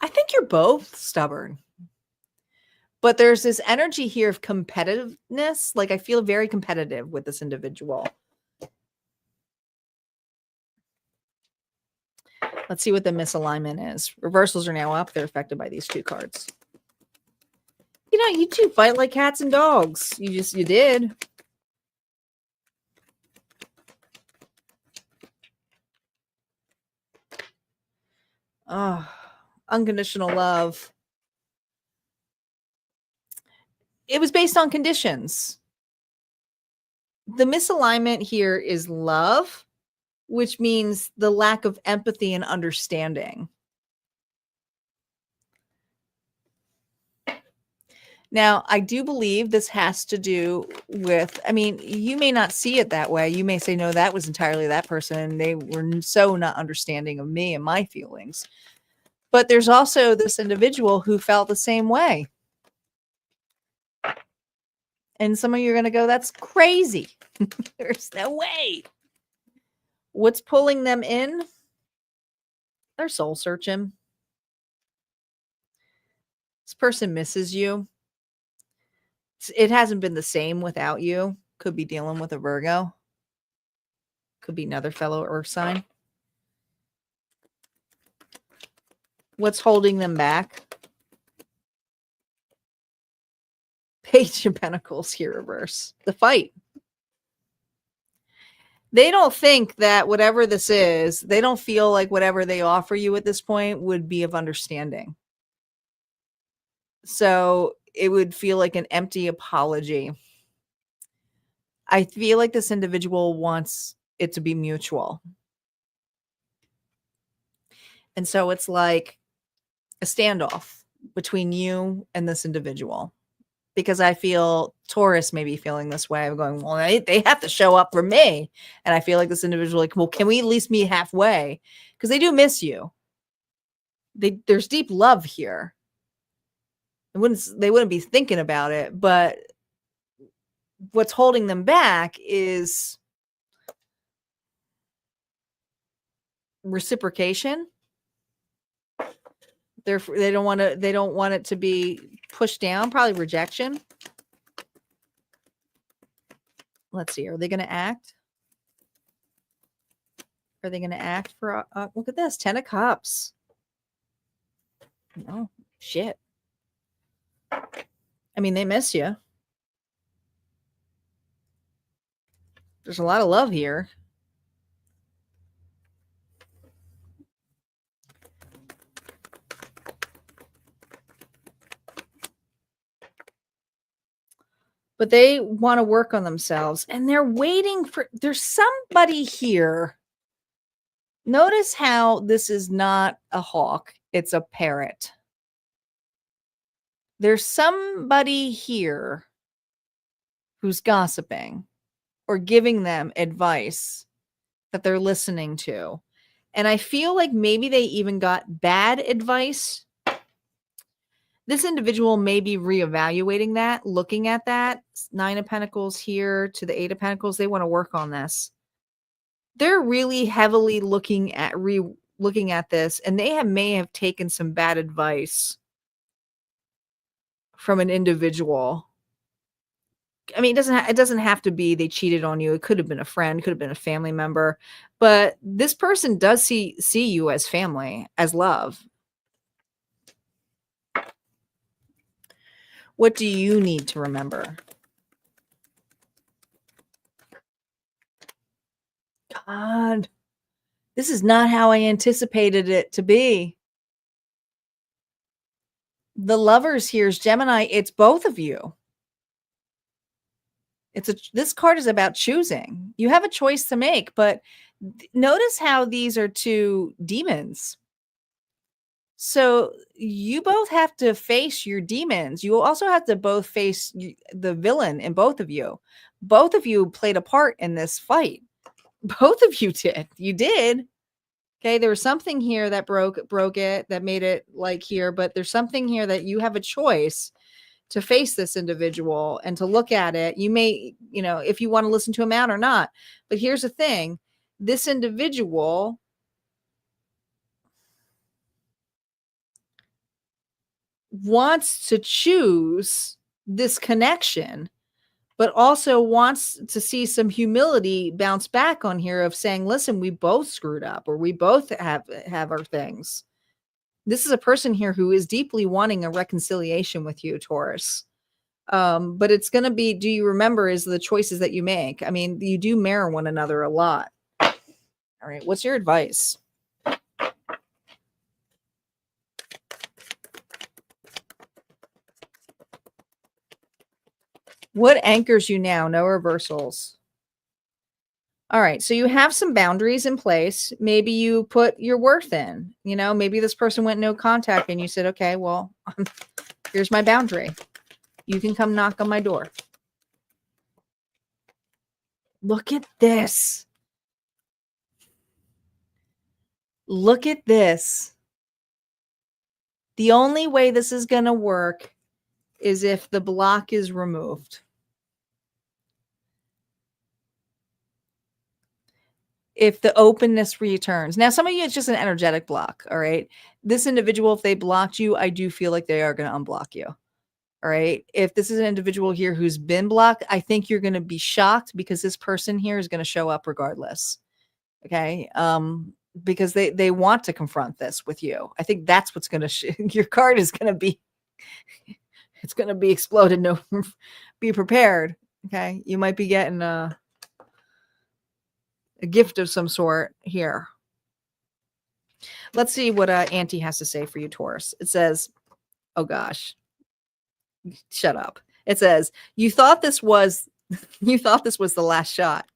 I think you're both stubborn. But there's this energy here of competitiveness. Like, I feel very competitive with this individual. Let's see what the misalignment is. Reversals are now up. They're affected by these two cards. You know, you two fight like cats and dogs. You did. Oh, unconditional love. It was based on conditions. The misalignment here is love, which means the lack of empathy and understanding. Now, I do believe this has to do with, I mean, you may not see it that way. You may say, no, that was entirely that person. They were so not understanding of me and my feelings. But there's also this individual who felt the same way. And some of you are going to go, that's crazy. There's no way. What's pulling them in? They're soul searching. This person misses you. It hasn't been the same without you. Could be dealing with a Virgo. Could be another fellow earth sign. What's holding them back? Page of Pentacles here, reverse. The fight. They don't think that whatever this is, they don't feel like whatever they offer you at this point would be of understanding. So it would feel like an empty apology. I feel like this individual wants it to be mutual. And so it's like a standoff between you and this individual. Because I feel Taurus may be feeling this way. I'm going, well, they have to show up for me. And I feel like this individual, like, well, can we at least meet halfway? Because they do miss you. There's deep love here. They wouldn't be thinking about it, but what's holding them back is reciprocation. They don't want it to be pushed down, probably rejection. Let's see. Are they going to act? Are they going to act for look at this, 10 of Cups. No, shit. I mean, they miss you. There's a lot of love here. But they want to work on themselves and they're waiting for, there's somebody here. Notice how this is not a hawk, it's a parrot. There's somebody here who's gossiping or giving them advice that they're listening to. And I feel like maybe they even got bad advice. This individual may be reevaluating that, looking at that. 9 of Pentacles here to the 8 of Pentacles. They want to work on this. They're really heavily looking at this, and they may have taken some bad advice from an individual. I mean, it doesn't have to be they cheated on you. It could have been a friend, could have been a family member, but this person does see you as family, as love. What do you need to remember? God, this is not how I anticipated it to be. The Lovers here is Gemini. It's both of you. This card is about choosing. You have a choice to make, but notice how these are two demons. So you both have to face your demons. You also have to both face the villain in both of you. Both of you played a part in this fight. Both of you did. You did. Okay, there was something here that broke it, that made it like here, but there's something here that you have a choice to face this individual and to look at it. You may, if you want to listen to him out or not. But here's the thing. This individual wants to choose this connection, but also wants to see some humility bounce back on here of saying, listen, we both screwed up, or we both have our things. This is a person here who is deeply wanting a reconciliation with you, Taurus. But it's going to be, do you remember, is the choices that you make. I mean, you do mirror one another a lot. All right. What's your advice? What anchors you now? No reversals. All right. So you have some boundaries in place. Maybe you put your worth in, maybe this person went no contact and you said, okay, well, here's my boundary. You can come knock on my door. Look at this. Look at this. The only way this is going to work is if the block is removed. if the openness returns. Now, some of you, it's just an energetic block. All right. This individual, if they blocked you, I do feel like they are going to unblock you. All right. If this is an individual here who's been blocked, I think you're going to be shocked because this person here is going to show up regardless. Okay. Because they want to confront this with you. I think that's what's going to, your card is going to be, it's going to be exploded. No, be prepared. Okay. You might be getting a gift of some sort here. Let's see what Auntie has to say for you, Taurus. It says, oh gosh, shut up. It says, you thought this was the last shot.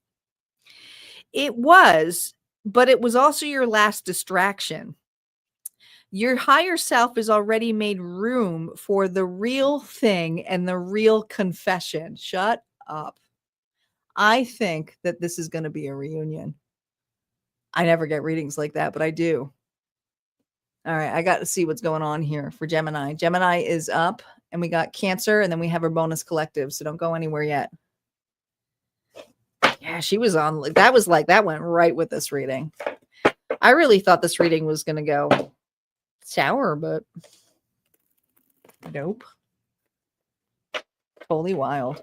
It was, but it was also your last distraction. Your higher self has already made room for the real thing and the real confession. Shut up. I think that this is going to be a reunion. I never get readings like that, but I do. All right, I got to see what's going on here for Gemini. Gemini is up, and we got Cancer, and then we have our bonus collective, so don't go anywhere yet. Yeah, she was on. That went right with this reading. I really thought this reading was going to go sour, but nope. Totally wild.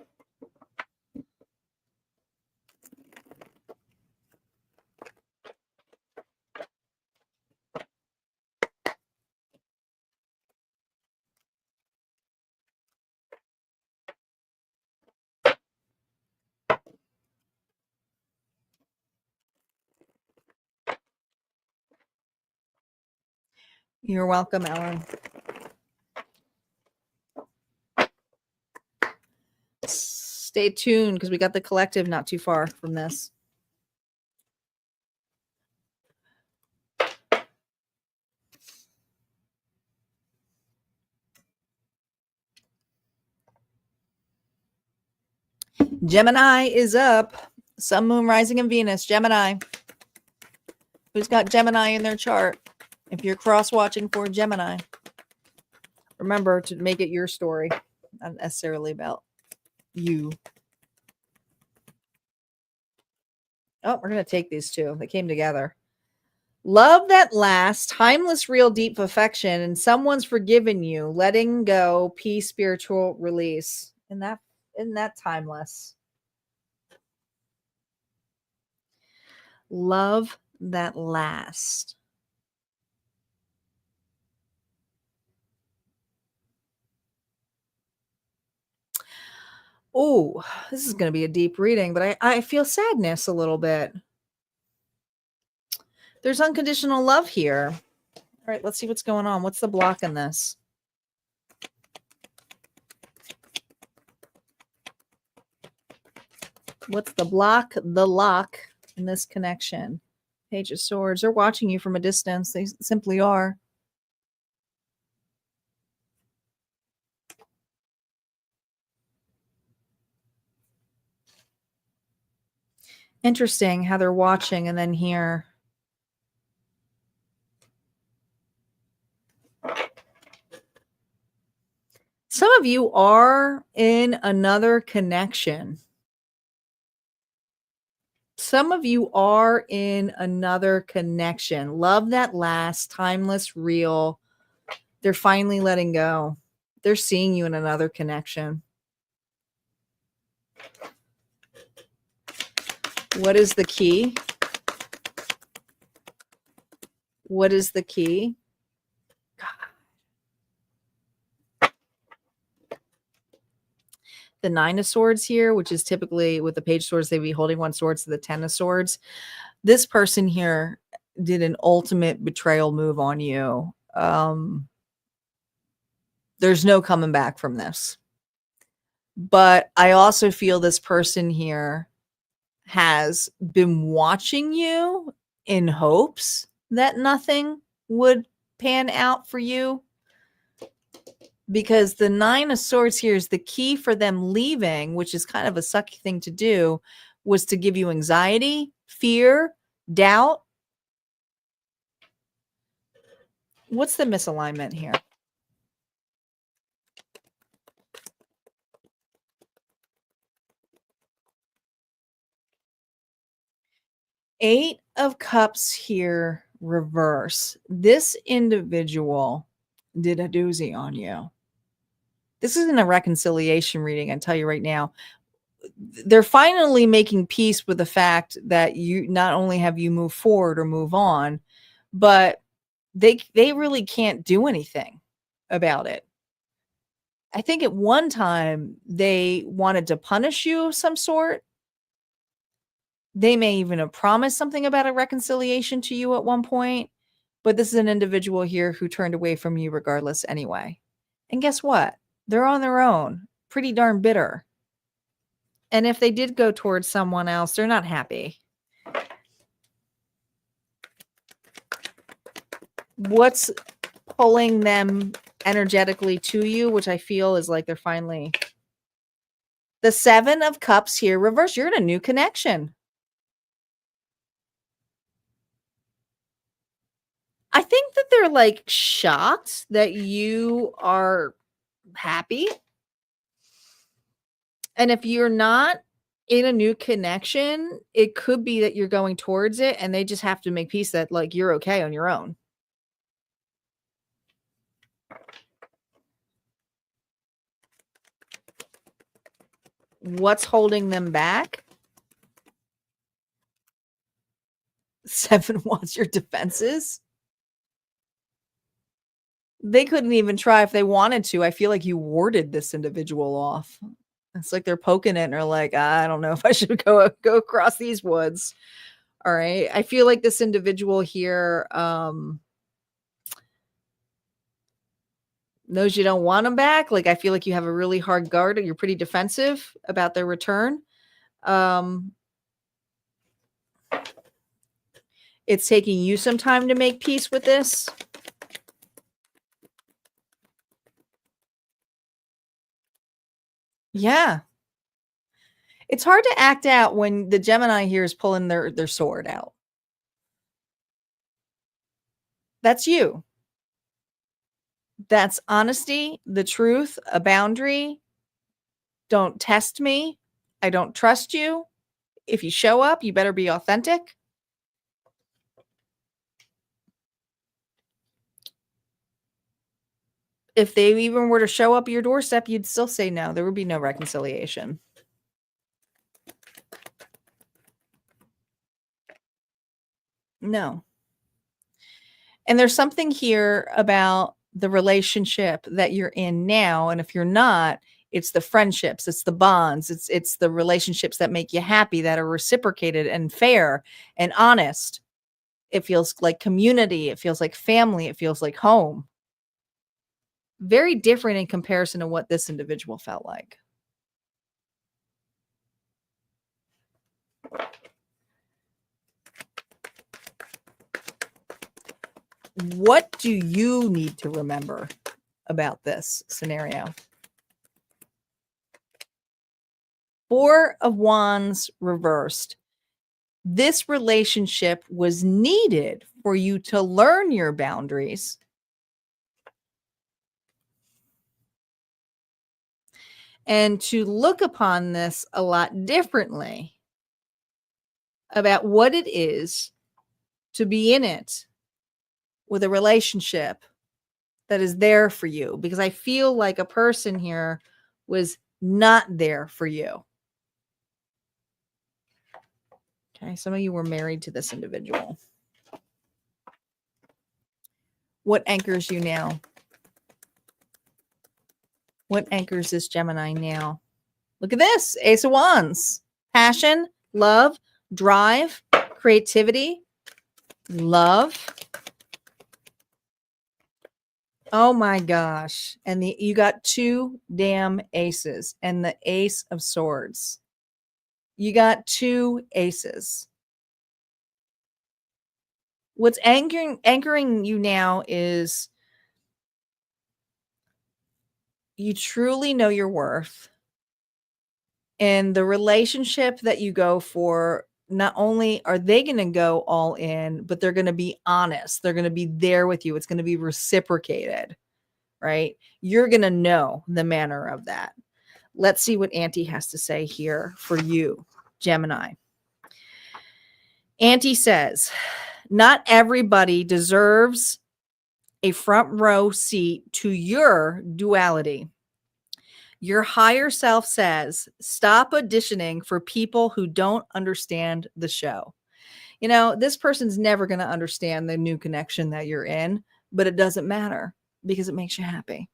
You're welcome, Ellen. Stay tuned because we got the collective not too far from this. Gemini is up. Sun, Moon, Rising, and Venus. Gemini. Who's got Gemini in their chart? If you're cross-watching for Gemini, remember to make it your story, not necessarily about you. Oh, we're going to take these two. They came together. Love that lasts, timeless, real, deep affection, and someone's forgiven you. Letting go, peace, spiritual release. Isn't that timeless? Love that lasts. Oh, this is going to be a deep reading, but I feel sadness a little bit. There's unconditional love here. All right, let's see what's going on. What's the block in this? What's the block, the lock in this connection? Page of Swords. They're watching you from a distance. They simply are. Interesting how they're watching and then here. Some of you are in another connection. Some of you are in another connection. Love that lasts, timeless, real. They're finally letting go. They're seeing you in another connection. What is the key? What is the key? The Nine of Swords here, which is typically with the Page of Swords, they'd be holding one sword to the Ten of Swords. This person here did an ultimate betrayal move on you. There's no coming back from this. But I also feel this person here has been watching you in hopes that nothing would pan out for you. Because the Nine of Swords here is the key for them leaving, which is kind of a sucky thing to do, was to give you anxiety, fear, doubt. What's the misalignment here? Eight of Cups here, reverse. This individual did a doozy on you. This isn't a reconciliation reading, I tell you right now. They're finally making peace with the fact that you not only have you move forward or move on, but they really can't do anything about it. I think at one time they wanted to punish you of some sort. They may even have promised something about a reconciliation to you at one point, but this is an individual here who turned away from you regardless anyway. And guess what? They're on their own, pretty darn bitter. And if they did go towards someone else, they're not happy. What's pulling them energetically to you, which I feel is like they're finally... The 7 of Cups here, reverse. You're in a new connection. I think that they're like shocked that you are happy. And if you're not in a new connection, it could be that you're going towards it and they just have to make peace that like you're okay on your own. What's holding them back? 7 wants your defenses. They couldn't even try if they wanted to. I feel like you warded this individual off. It's like they're poking it and are like, I don't know if I should go across these woods. All right. I feel like this individual here knows you don't want them back. Like, I feel like you have a really hard guard and you're pretty defensive about their return. It's taking you some time to make peace with this. Yeah. It's hard to act out when the Gemini here is pulling their sword out. That's you. That's honesty, the truth, a boundary. Don't test me. I don't trust you. If you show up, you better be authentic. If they even were to show up at your doorstep, you'd still say no. There would be no reconciliation. No. And there's something here about the relationship that you're in now. And if you're not, it's the friendships, it's the bonds, it's the relationships that make you happy, that are reciprocated and fair and honest. It feels like community. It feels like family. It feels like home. Very different in comparison to what this individual felt like. What do you need to remember about this scenario? 4 of Wands reversed. This relationship was needed for you to learn your boundaries and to look upon this a lot differently about what it is to be in it with a relationship that is there for you. Because I feel like a person here was not there for you. Okay, some of you were married to this individual. What anchors you now? What anchors this Gemini now? Look at this. Ace of Wands. Passion, love, drive, creativity, love. Oh my gosh. And you got 2 damn aces and the Ace of Swords. You got 2 aces. What's anchoring you now is you truly know your worth. And the relationship that you go for, not only are they going to go all in, but they're going to be honest. They're going to be there with you. It's going to be reciprocated, right? You're going to know the manner of that. Let's see what Auntie has to say here for you, Gemini. Auntie says, not everybody deserves a front row seat to your duality. Your higher self says, stop auditioning for people who don't understand the show. You know, this person's never going to understand the new connection that you're in, but it doesn't matter because it makes you happy.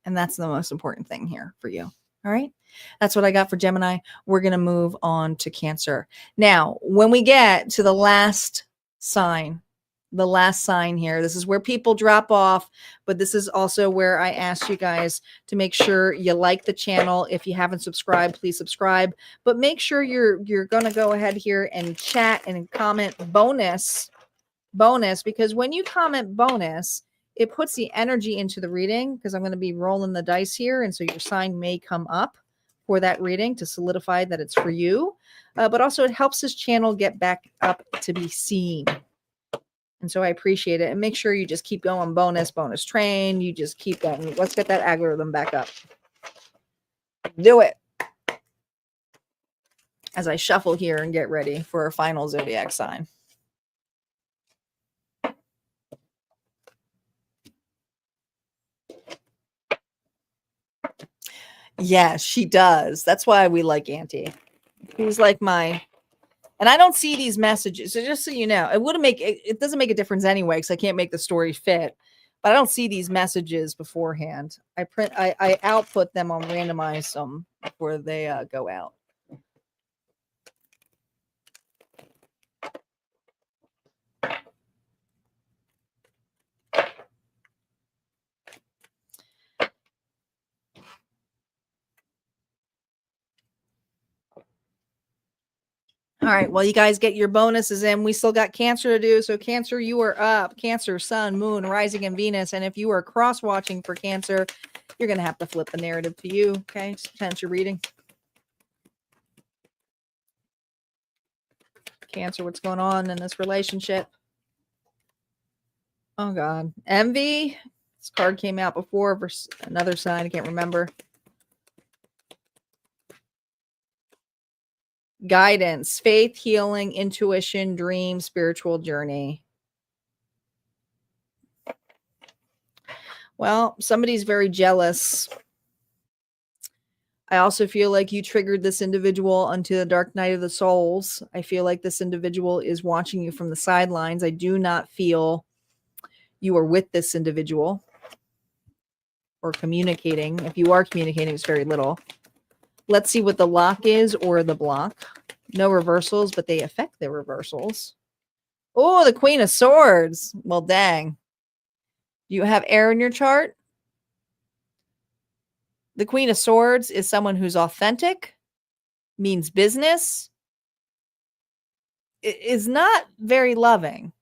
And that's the most important thing here for you. All right. That's what I got for Gemini. We're going to move on to Cancer. Now, when we get to the last sign here, this is where people drop off, but this is also where I ask you guys to make sure you like the channel. If you haven't subscribed, please subscribe, but make sure you're going to go ahead here and chat and comment bonus, because when you comment bonus, it puts the energy into the reading, because I'm going to be rolling the dice here. And so your sign may come up for that reading to solidify that it's for you. But also it helps this channel get back up to be seen. And so I appreciate it. And make sure you just keep going. Bonus train. You just keep going. Let's get that algorithm back up. Do it. As I shuffle here and get ready for our final zodiac sign. Yes, she does. That's why we like Auntie. He's like my, and I don't see these messages. So just so you know, it doesn't make a difference anyway, because I can't make the story fit. But I don't see these messages beforehand. I output them on randomize them before they go out. All right. Well, you guys get your bonuses in. We still got Cancer to do. So Cancer, you are up. Cancer, Sun, Moon, Rising, and Venus. And if you are cross-watching for Cancer, you're going to have to flip the narrative to you. Okay. Depends your reading. Cancer, what's going on in this relationship? Oh, God. Envy. This card came out before for another sign. I can't remember. Guidance, faith, healing, intuition, dream, spiritual journey. Well, somebody's very jealous. I also feel like you triggered this individual onto the dark night of the souls. I feel like this individual is watching you from the sidelines. I do not feel you are with this individual or communicating. If you are communicating, it's very little. Let's see what the lock is or the block. No reversals, but they affect their reversals. Oh, the Queen of Swords. Well, dang. Do you have air in your chart? The Queen of Swords is someone who's authentic, means business, is not very loving,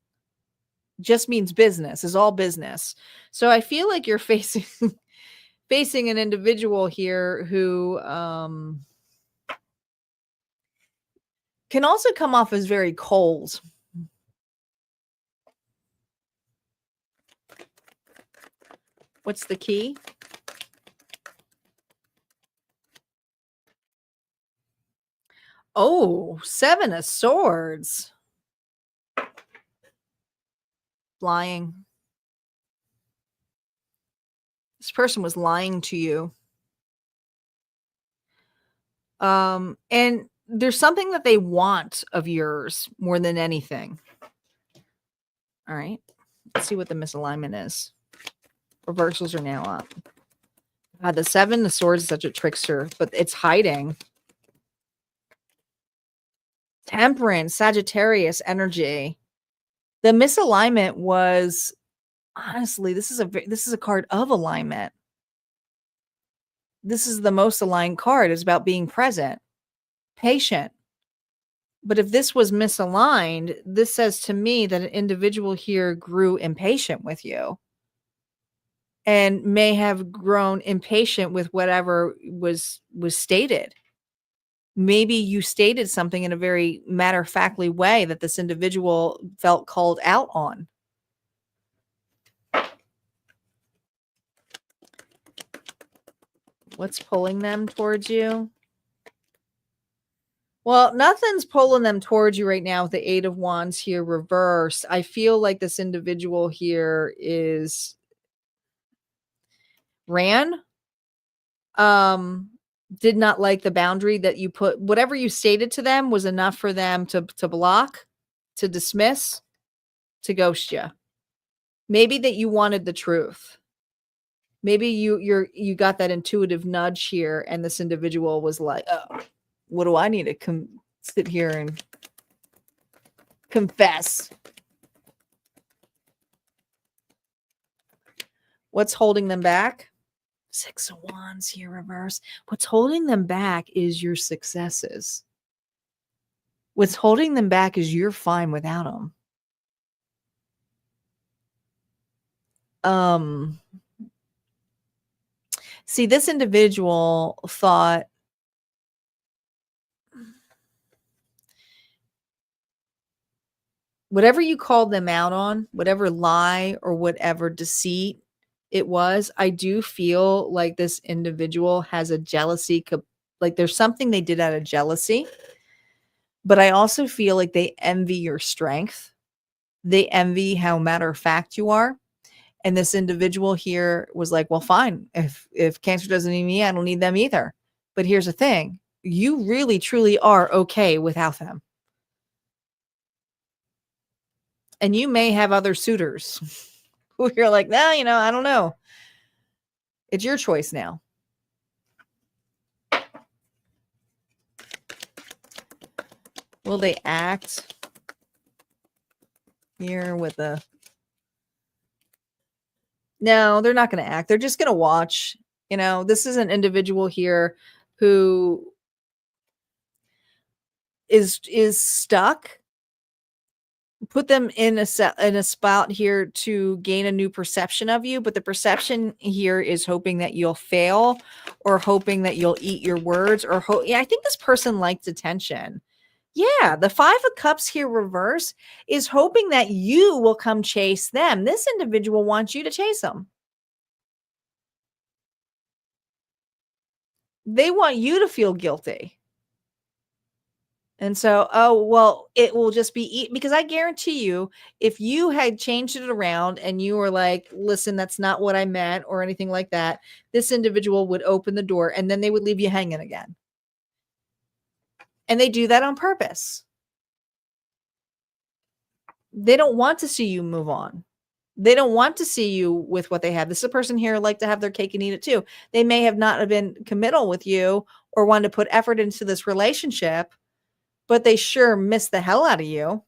just means business, is all business. So I feel like you're facing an individual here who can also come off as very cold. What's the key? Oh, 7 of Swords. Lying. This person was lying to you. And there's something that they want of yours more than anything. All right. Let's see what the misalignment is. Reversals are now up. The 7 of Swords is such a trickster, but it's hiding. Temperance, Sagittarius energy. The misalignment was, honestly, this is a card of alignment. This is the most aligned card. It's about being present, patient. But if this was misaligned, this says to me that an individual here grew impatient with you and may have grown impatient with whatever was stated. Maybe you stated something in a very matter-of-factly way that this individual felt called out on. What's pulling them towards you? Well, nothing's pulling them towards you right now with the 8 of Wands here reversed. I feel like this individual here is ran, um, did not like the boundary that you put. Whatever you stated to them was enough for them to block, to dismiss, to ghost you. Maybe that you wanted the truth. Maybe you got that intuitive nudge here, and this individual was like, "Oh, what do I need to sit here and confess?" What's holding them back? 6 of Wands here reverse. What's holding them back is your successes. What's holding them back is you're fine without them. See, this individual thought whatever you called them out on, whatever lie or whatever deceit it was, I do feel like this individual has a jealousy, like there's something they did out of jealousy, but I also feel like they envy your strength. They envy how matter of fact you are. And this individual here was like, well, fine. If Cancer doesn't need me, I don't need them either. But here's the thing. You really, truly are okay without them. And you may have other suitors who you're like, nah, I don't know. It's your choice now. Will they act here with a... No, they're not going to act. They're just going to watch. This is an individual here who is stuck. Put them in a spot here to gain a new perception of you, but the perception here is hoping that you'll fail, or hoping that you'll eat your words, or I think this person liked attention. Yeah, the 5 of Cups here reverse is hoping that you will come chase them. This individual wants you to chase them. They want you to feel guilty. And so, oh, well, it will just be because I guarantee you, if you had changed it around and you were like, listen, that's not what I meant or anything like that, this individual would open the door and then they would leave you hanging again. And they do that on purpose. They don't want to see you move on. They don't want to see you with what they have. This is a person here like to have their cake and eat it too. They may have not been committal with you or wanted to put effort into this relationship, but they sure miss the hell out of you.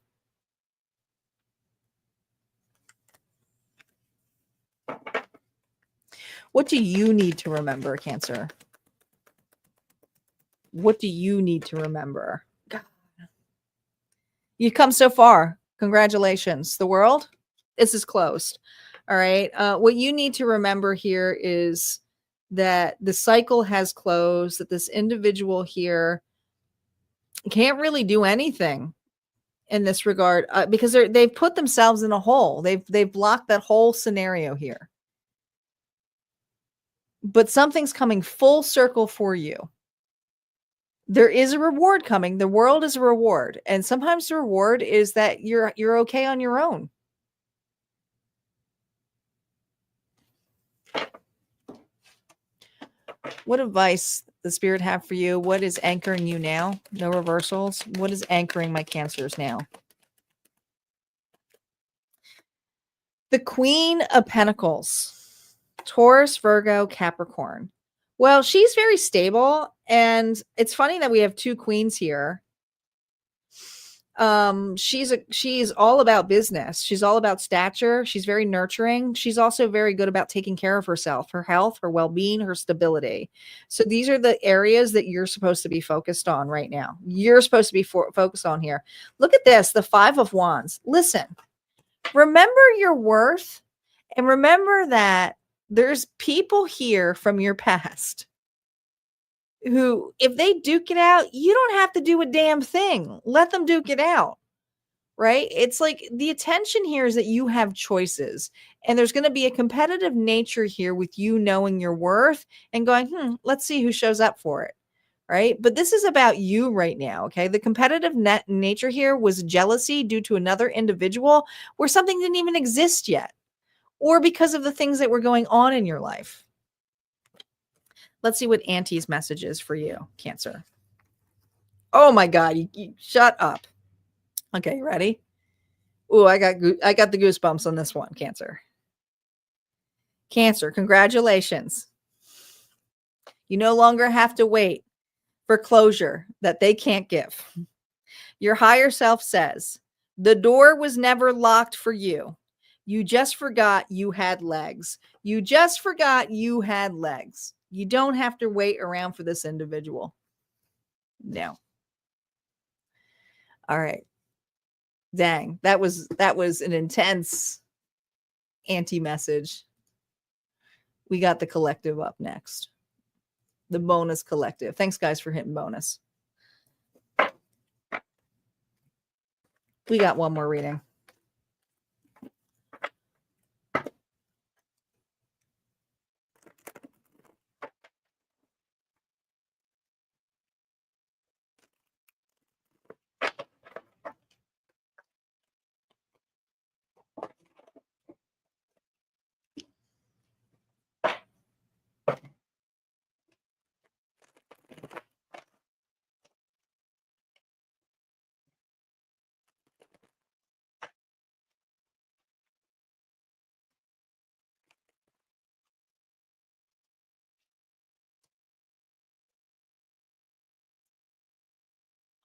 What do you need to remember, Cancer? What do you need to remember? God. You've come so far. Congratulations. The world, this is closed. All right. What you need to remember here is that the cycle has closed, that this individual here can't really do anything in this regard because they've put themselves in a hole. They've blocked that whole scenario here. But something's coming full circle for you. There is a reward coming. The world is a reward. And sometimes the reward is that you're okay on your own. What advice the spirit have for you? What is anchoring you now? No reversals. What is anchoring my Cancers now? The Queen of Pentacles, Taurus, Virgo, Capricorn. Well, she's very stable. And it's funny that we have 2 queens here. She's all about business. She's all about stature. She's very nurturing. She's also very good about taking care of herself, her health, her well-being, her stability. So these are the areas that you're supposed to be focused on right now. You're supposed to be focused on here. Look at this, the 5 of Wands. Listen, remember your worth, and remember that there's people here from your past who, if they duke it out, you don't have to do a damn thing. Let them duke it out, right? It's like the attention here is that you have choices, and there's going to be a competitive nature here with you knowing your worth and going, let's see who shows up for it, right? But this is about you right now, okay? The competitive nature here was jealousy due to another individual where something didn't even exist yet, or because of the things that were going on in your life. Let's see what Auntie's message is for you, Cancer. Oh my God, you shut up. Okay, ready? Oh, I got the goosebumps on this one, Cancer. Cancer, congratulations. You no longer have to wait for closure that they can't give. Your higher self says, the door was never locked for you. You just forgot you had legs. You just forgot you had legs. You don't have to wait around for this individual. No. All right. Dang, that was an intense anti-message. We got the collective up next. The bonus collective. Thanks, guys, for hitting bonus. We got one more reading.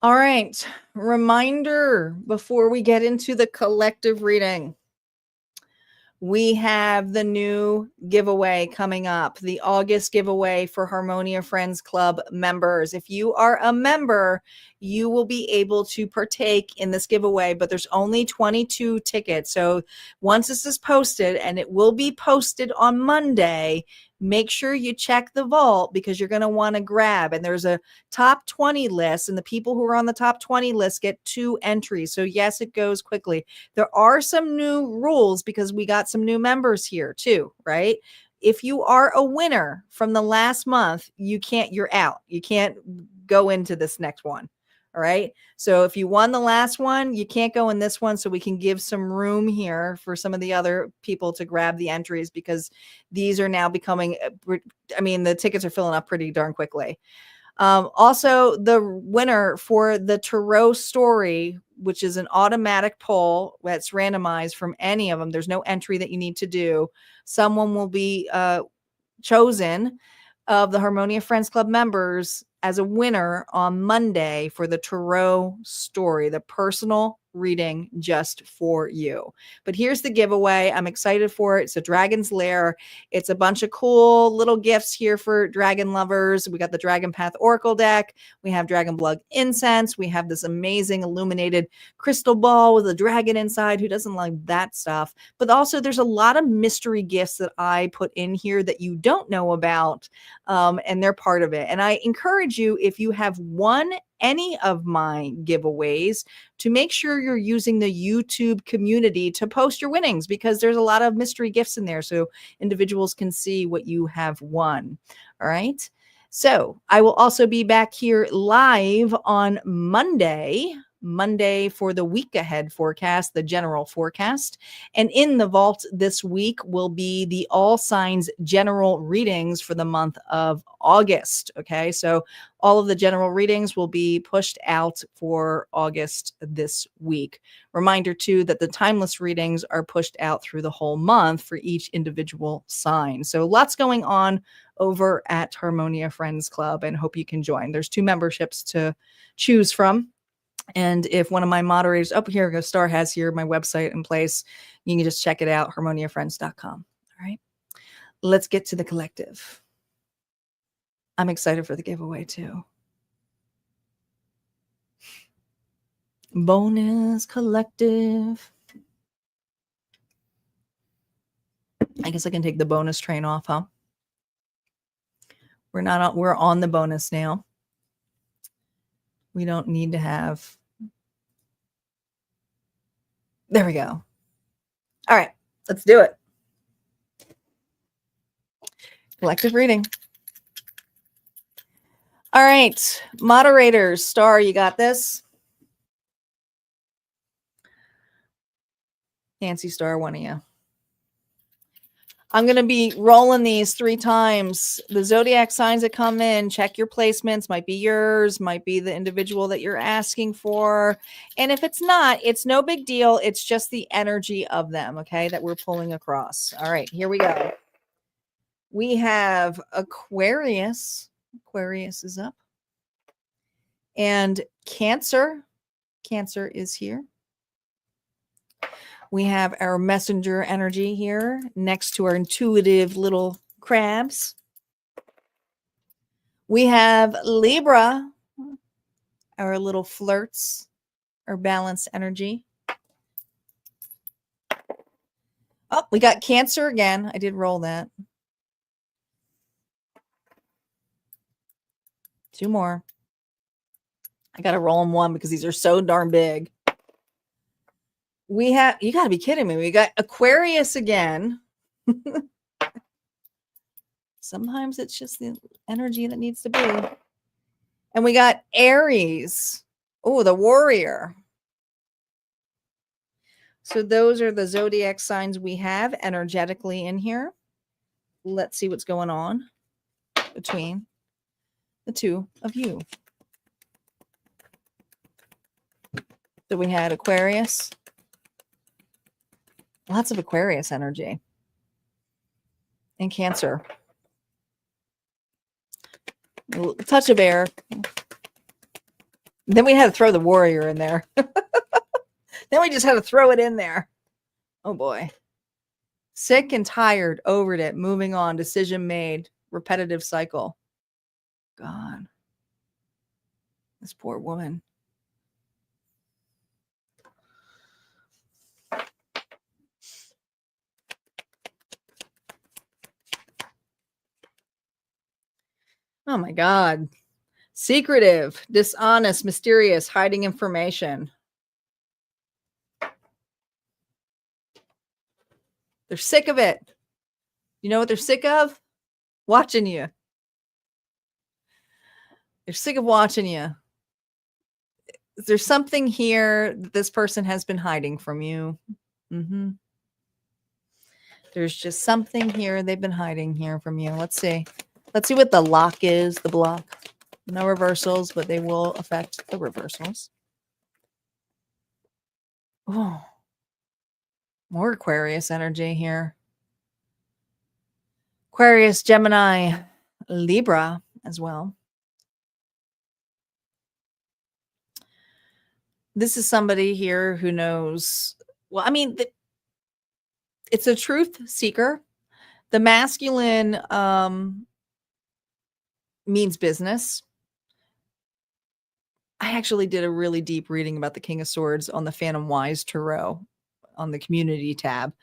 All right. Reminder before we get into the collective reading. We have the new giveaway coming up, the August giveaway for Harmonia Friends Club members. If you are a member, you will be able to partake in this giveaway, but there's only 22 tickets. So once this is posted, and it will be posted on Monday, make sure you check the vault because you're going to want to grab. And there's a top 20 list, and the people who are on the top 20 list get 2 entries. So yes, it goes quickly. There are some new rules because we got some new members here too, right? If you are a winner from the last month, you're out. You can't go into this next one. All right. So if you won the last one, you can't go in this one. So we can give some room here for some of the other people to grab the entries because these are now becoming, the tickets are filling up pretty darn quickly. Also, the winner for the Tarot story, which is an automatic poll that's randomized from any of them. There's no entry that you need to do. Someone will be chosen of the Harmonia Friends Club members as a winner on Monday for the Tarot story, the personal reading just for you. But here's the giveaway. I'm excited for it. It's a Dragon's Lair. It's a bunch of cool little gifts here for dragon lovers. We got the Dragon Path Oracle deck. We have Dragon Blood incense. We have this amazing illuminated crystal ball with a dragon inside. Who doesn't like that stuff? But also there's a lot of mystery gifts that I put in here that you don't know about, and they're part of it. And I encourage you, if you have won any of my giveaways, to make sure you're using the YouTube community to post your winnings because there's a lot of mystery gifts in there so individuals can see what you have won. All right. So I will also be back here live on Monday for the week ahead forecast, the general forecast. And in the vault this week will be the all signs general readings for the month of August. Okay. So all of the general readings will be pushed out for August this week. Reminder too, that the timeless readings are pushed out through the whole month for each individual sign. So lots going on over at Harmonia Friends Club, and hope you can join. There's 2 memberships to choose from. And if one of my moderators up here, Star has here my website in place, you can just check it out, harmoniafriends.com. All right. Let's get to the collective. I'm excited for the giveaway too. Bonus collective. I guess I can take the bonus train off, huh? We're on the bonus now. We don't need to have. There we go. All right, let's do it. Collective reading. All right, moderators, Star, you got this? Nancy Star, one of you. I'm going to be rolling these 3 times. The zodiac signs that come in, check your placements. Might be yours, might be the individual that you're asking for. And if it's not, it's no big deal. It's just the energy of them, okay, that we're pulling across. All right, here we go. We have Aquarius. Aquarius is up. And Cancer. Cancer is here. We have our messenger energy here next to our intuitive little crabs. We have Libra, our little flirts, our balanced energy. Oh, we got Cancer again. I did roll that. 2 more. I got to roll them 1 because these are so darn big. We have, you got to be kidding me. We got Aquarius again. Sometimes it's just the energy that needs to be. And we got Aries. Oh, the warrior. So those are the zodiac signs we have energetically in here. Let's see what's going on between the 2 of you. So we had Aquarius. Lots of Aquarius energy. And Cancer. A touch of air. Then we had to throw the warrior in there. Then we just had to throw it in there. Oh boy. Sick and tired, over it, moving on, decision made, repetitive cycle. God. This poor woman. Oh my God. Secretive, dishonest, mysterious, hiding information. They're sick of it. You know what they're sick of? Watching you. They're sick of watching you. There's something here that this person has been hiding from you. Mm-hmm. There's just something here they've been hiding here from you. Let's see. Let's see what the lock is, the block. No reversals, but they will affect the reversals. Oh, more Aquarius energy here. Aquarius, Gemini, Libra as well. This is somebody here who knows, well, I mean, it's a truth seeker. The masculine means business. I actually did a really deep reading about the King of Swords on the Phantom Wise Tarot on the community tab.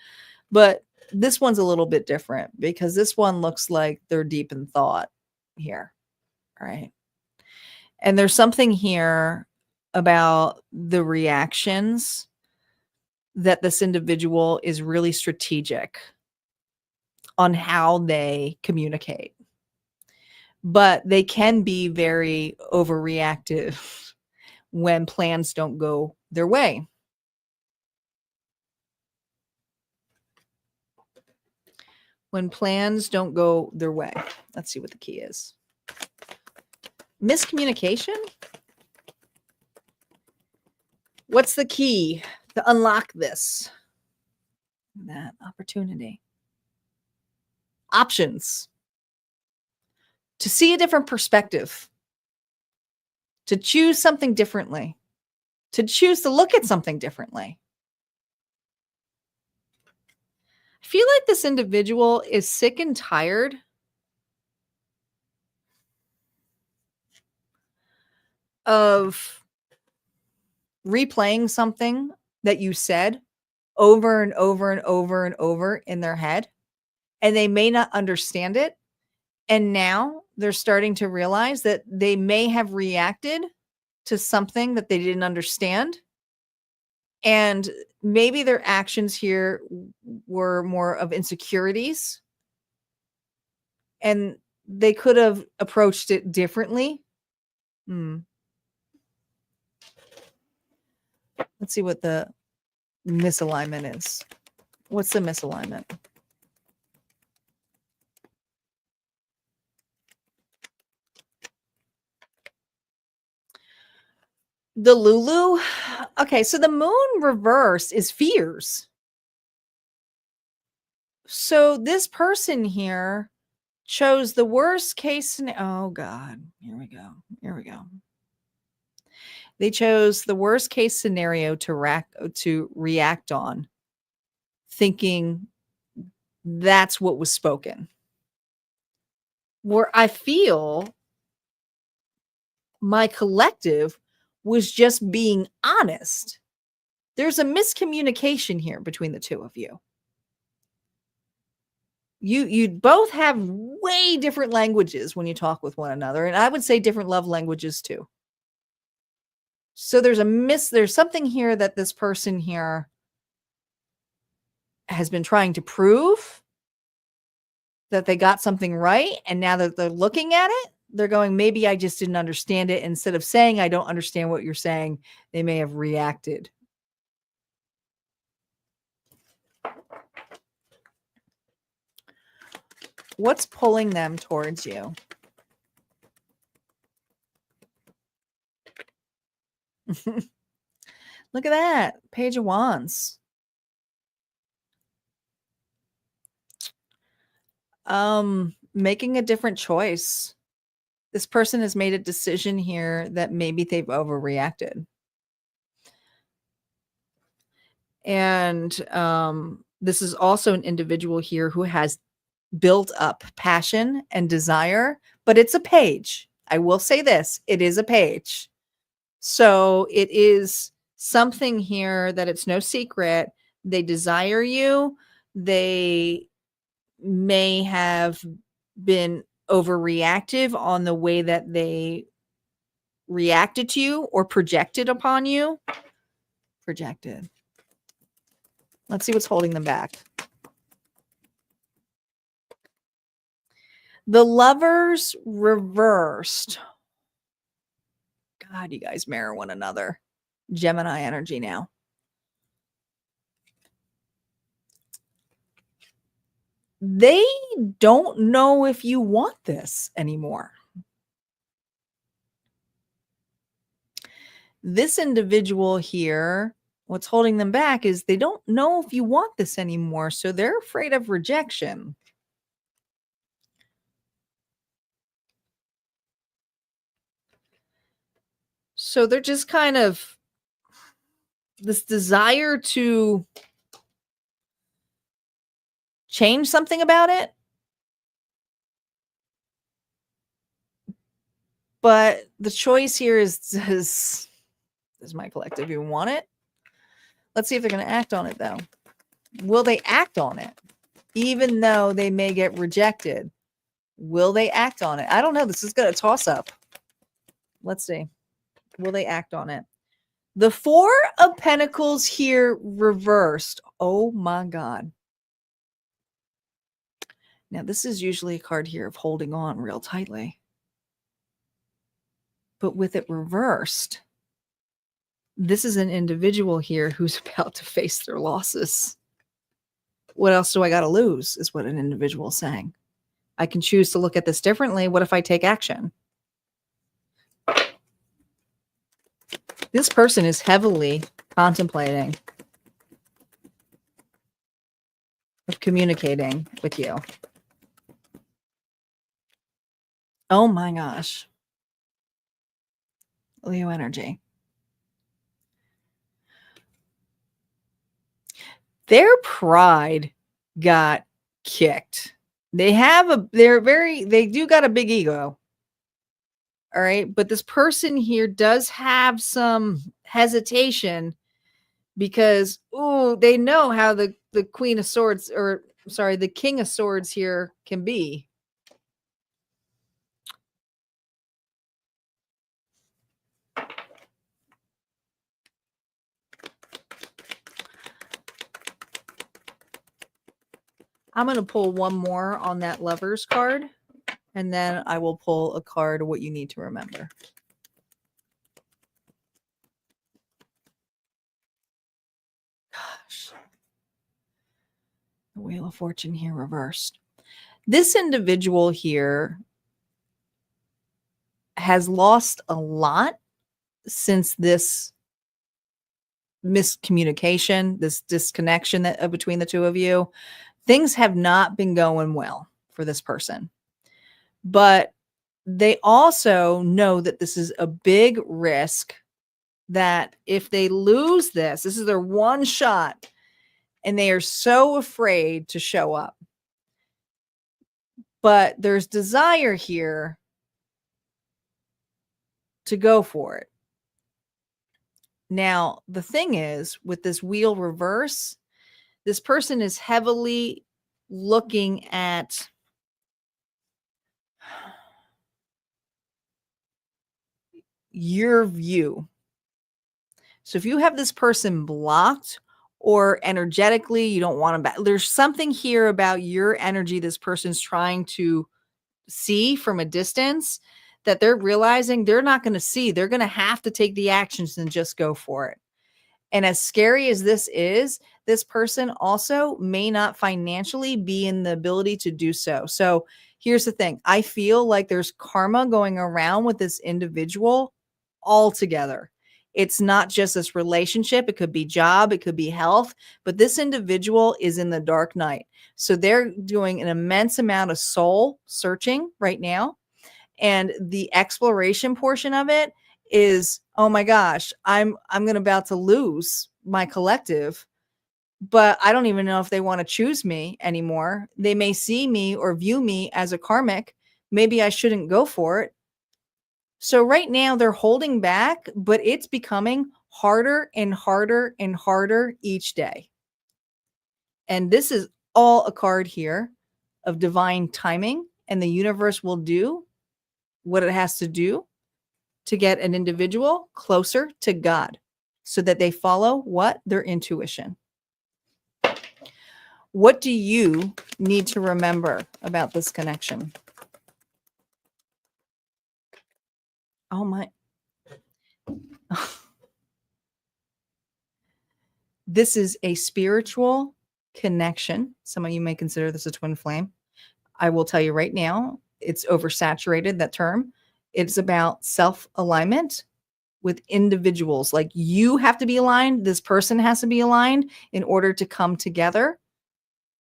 But this one's a little bit different because this one looks like they're deep in thought here. All right. And there's something here about the reactions that this individual is really strategic on how they communicate. But they can be very overreactive when plans don't go their way. When plans don't go their way. Let's see what the key is. Miscommunication? What's the key to unlock this? That opportunity. Options. To see a different perspective. To choose something differently. To choose to look at something differently. I feel like this individual is sick and tired of replaying something that you said over and over and over and over in their head, and they may not understand it. And now they're starting to realize that they may have reacted to something that they didn't understand. And maybe their actions here were more of insecurities. And they could have approached it differently Let's see what the misalignment is. What's the misalignment? The Lulu. Okay, so the moon reverse is fears. So this person here chose the worst case scenario. Oh God, here we go. Here we go. They chose the worst case scenario to react on, thinking that's what was spoken. Where I feel my collective was just being honest. There's a miscommunication here between the two of you. You both have way different languages when you talk with one another, and I would say different love languages too. So there's something here that this person here has been trying to prove that they got something right, and now that they're looking at it, they're going, maybe I just didn't understand it. Instead of saying I don't understand what you're saying, they may have reacted. What's pulling them towards you? Look at that. Page of Wands. Making a different choice. This person has made a decision here that maybe they've overreacted. And this is also an individual here who has built up passion and desire, but it's a page. I will say this, it is a page. So it is something here that it's no secret. They desire you. They may have been overreactive on the way that they reacted to you or projected upon you. Projected. Let's see what's holding them back. The Lovers reversed. God, you guys mirror one another. Gemini energy now. They don't know if you want this anymore. This individual here, what's holding them back is they don't know if you want this anymore. So they're afraid of rejection. So they're just kind of this desire to change something about it. But the choice here is, does my collective even want it? Let's see if they're going to act on it, though. Will they act on it? Even though they may get rejected, will they act on it? I don't know. This is going to toss up. Let's see. Will they act on it? The Four of Pentacles here reversed. Oh my God. Now, this is usually a card here of holding on real tightly. But with it reversed, this is an individual here who's about to face their losses. What else do I got to lose is what an individual is saying. I can choose to look at this differently. What if I take action? This person is heavily contemplating of communicating with you. Oh my gosh. Leo energy. Their pride got kicked. They do got a big ego. All right. But this person here does have some hesitation because, they know how the Queen of Swords, or sorry, the King of Swords here can be. I'm going to pull one more on that Lovers card, and then I will pull a card, what you need to remember. gosh. The Wheel of Fortune here reversed. This individual here has lost a lot since this miscommunication, this disconnection that between the two of you. Things have not been going well for this person. But they also know that this is a big risk, that if they lose this, this is their one shot, and they are so afraid to show up. But there's desire here to go for it. Now, the thing is, with this wheel reverse, this person is heavily looking at your view. So if you have this person blocked, or energetically you don't want them back, there's something here about your energy this person's trying to see from a distance that they're realizing they're not going to see. They're going to have to take the actions and just go for it. And as scary as this is, this person also may not financially be in the ability to do so. So here's the thing. I feel like there's karma going around with this individual altogether. It's not just this relationship. It could be job. It could be health. But this individual is in the dark night. So they're doing an immense amount of soul searching right now. And the exploration portion of it is, oh my gosh, I'm about to lose my collective, but I don't even know if they want to choose me anymore. They may see me or view me as a karmic. Maybe I shouldn't go for it. So right now they're holding back, but it's becoming harder and harder and harder each day. And this is all a card here of divine timing, and the universe will do what it has to do to get an individual closer to God so that they follow what? Their intuition. What do you need to remember about this connection? Oh my. This is a spiritual connection. Some of you may consider this a twin flame. I will tell you right now, it's oversaturated, that term. It's about self-alignment with individuals. Like, you have to be aligned. This person has to be aligned in order to come together,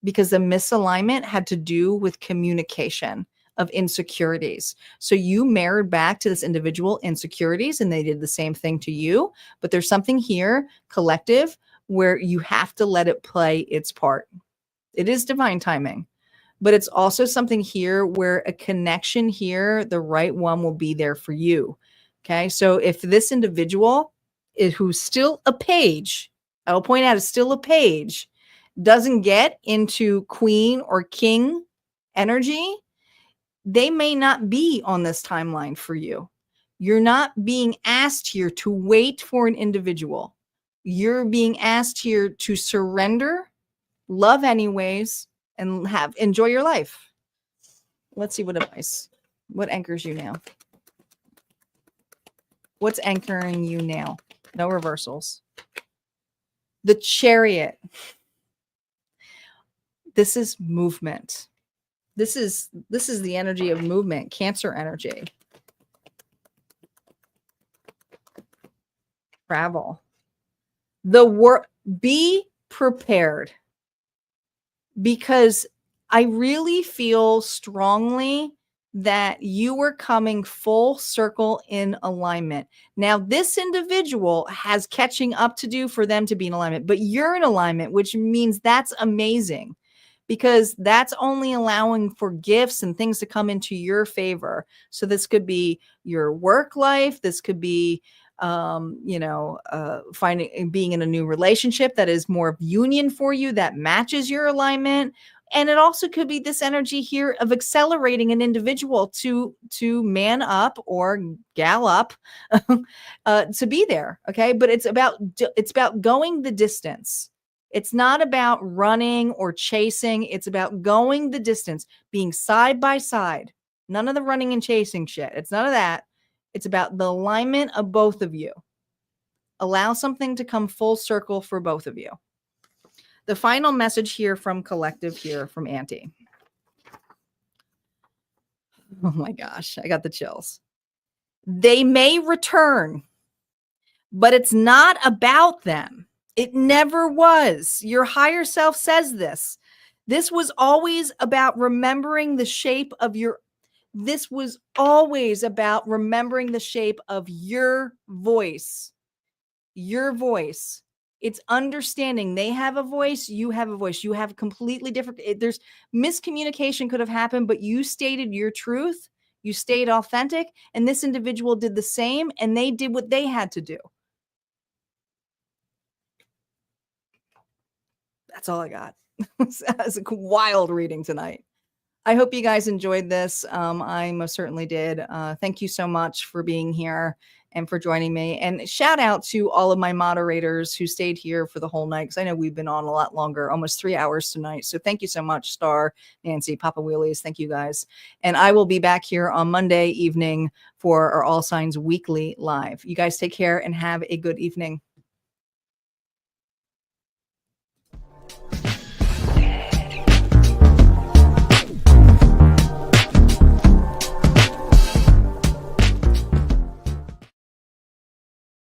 because the misalignment had to do with communication of insecurities. So you mirrored back to this individual insecurities, and they did the same thing to you. But there's something here, collective, where you have to let it play its part. It is divine timing. But it's also something here where a connection here, the right one will be there for you. Okay. So if this individual who's still a page, I will point out is still a page, doesn't get into queen or king energy, they may not be on this timeline for you. You're not being asked here to wait for an individual. You're being asked here to surrender, love anyways, and enjoy your life. Let's see what advice. What anchors you now? What's anchoring you now? No reversals. The Chariot. This is movement. This is the energy of movement, Cancer energy. Travel. Be prepared. Because I really feel strongly that you are coming full circle in alignment. Now, this individual has catching up to do for them to be in alignment, but you're in alignment, which means that's amazing, because that's only allowing for gifts and things to come into your favor. So this could be your work life. This could be being in a new relationship that is more of union for you, that matches your alignment. And it also could be this energy here of accelerating an individual to man up or gal up to be there. Okay. But it's about going the distance. It's not about running or chasing. It's about going the distance, being side by side. None of the running and chasing shit. It's none of that. It's about the alignment of both of you. Allow something to come full circle for both of you. The final message here from collective here from Auntie. Oh my gosh, I got the chills. They may return, but it's not about them. It never was. Your higher self says this. This was always about remembering the shape of your This was always about remembering the shape of your voice. Your voice. It's understanding they have a voice, you have a voice. You have completely different. There's miscommunication could have happened, but you stated your truth. You stayed authentic, and this individual did the same, and they did what they had to do. That's all I got. That's a wild reading tonight. I hope you guys enjoyed this. I most certainly did. Thank you so much for being here and for joining me. And shout out to all of my moderators who stayed here for the whole night, because I know we've been on a lot longer, almost 3 hours tonight. So thank you so much, Star, Nancy, Papa Wheelies. Thank you guys. And I will be back here on Monday evening for our All Signs Weekly Live. You guys take care and have a good evening.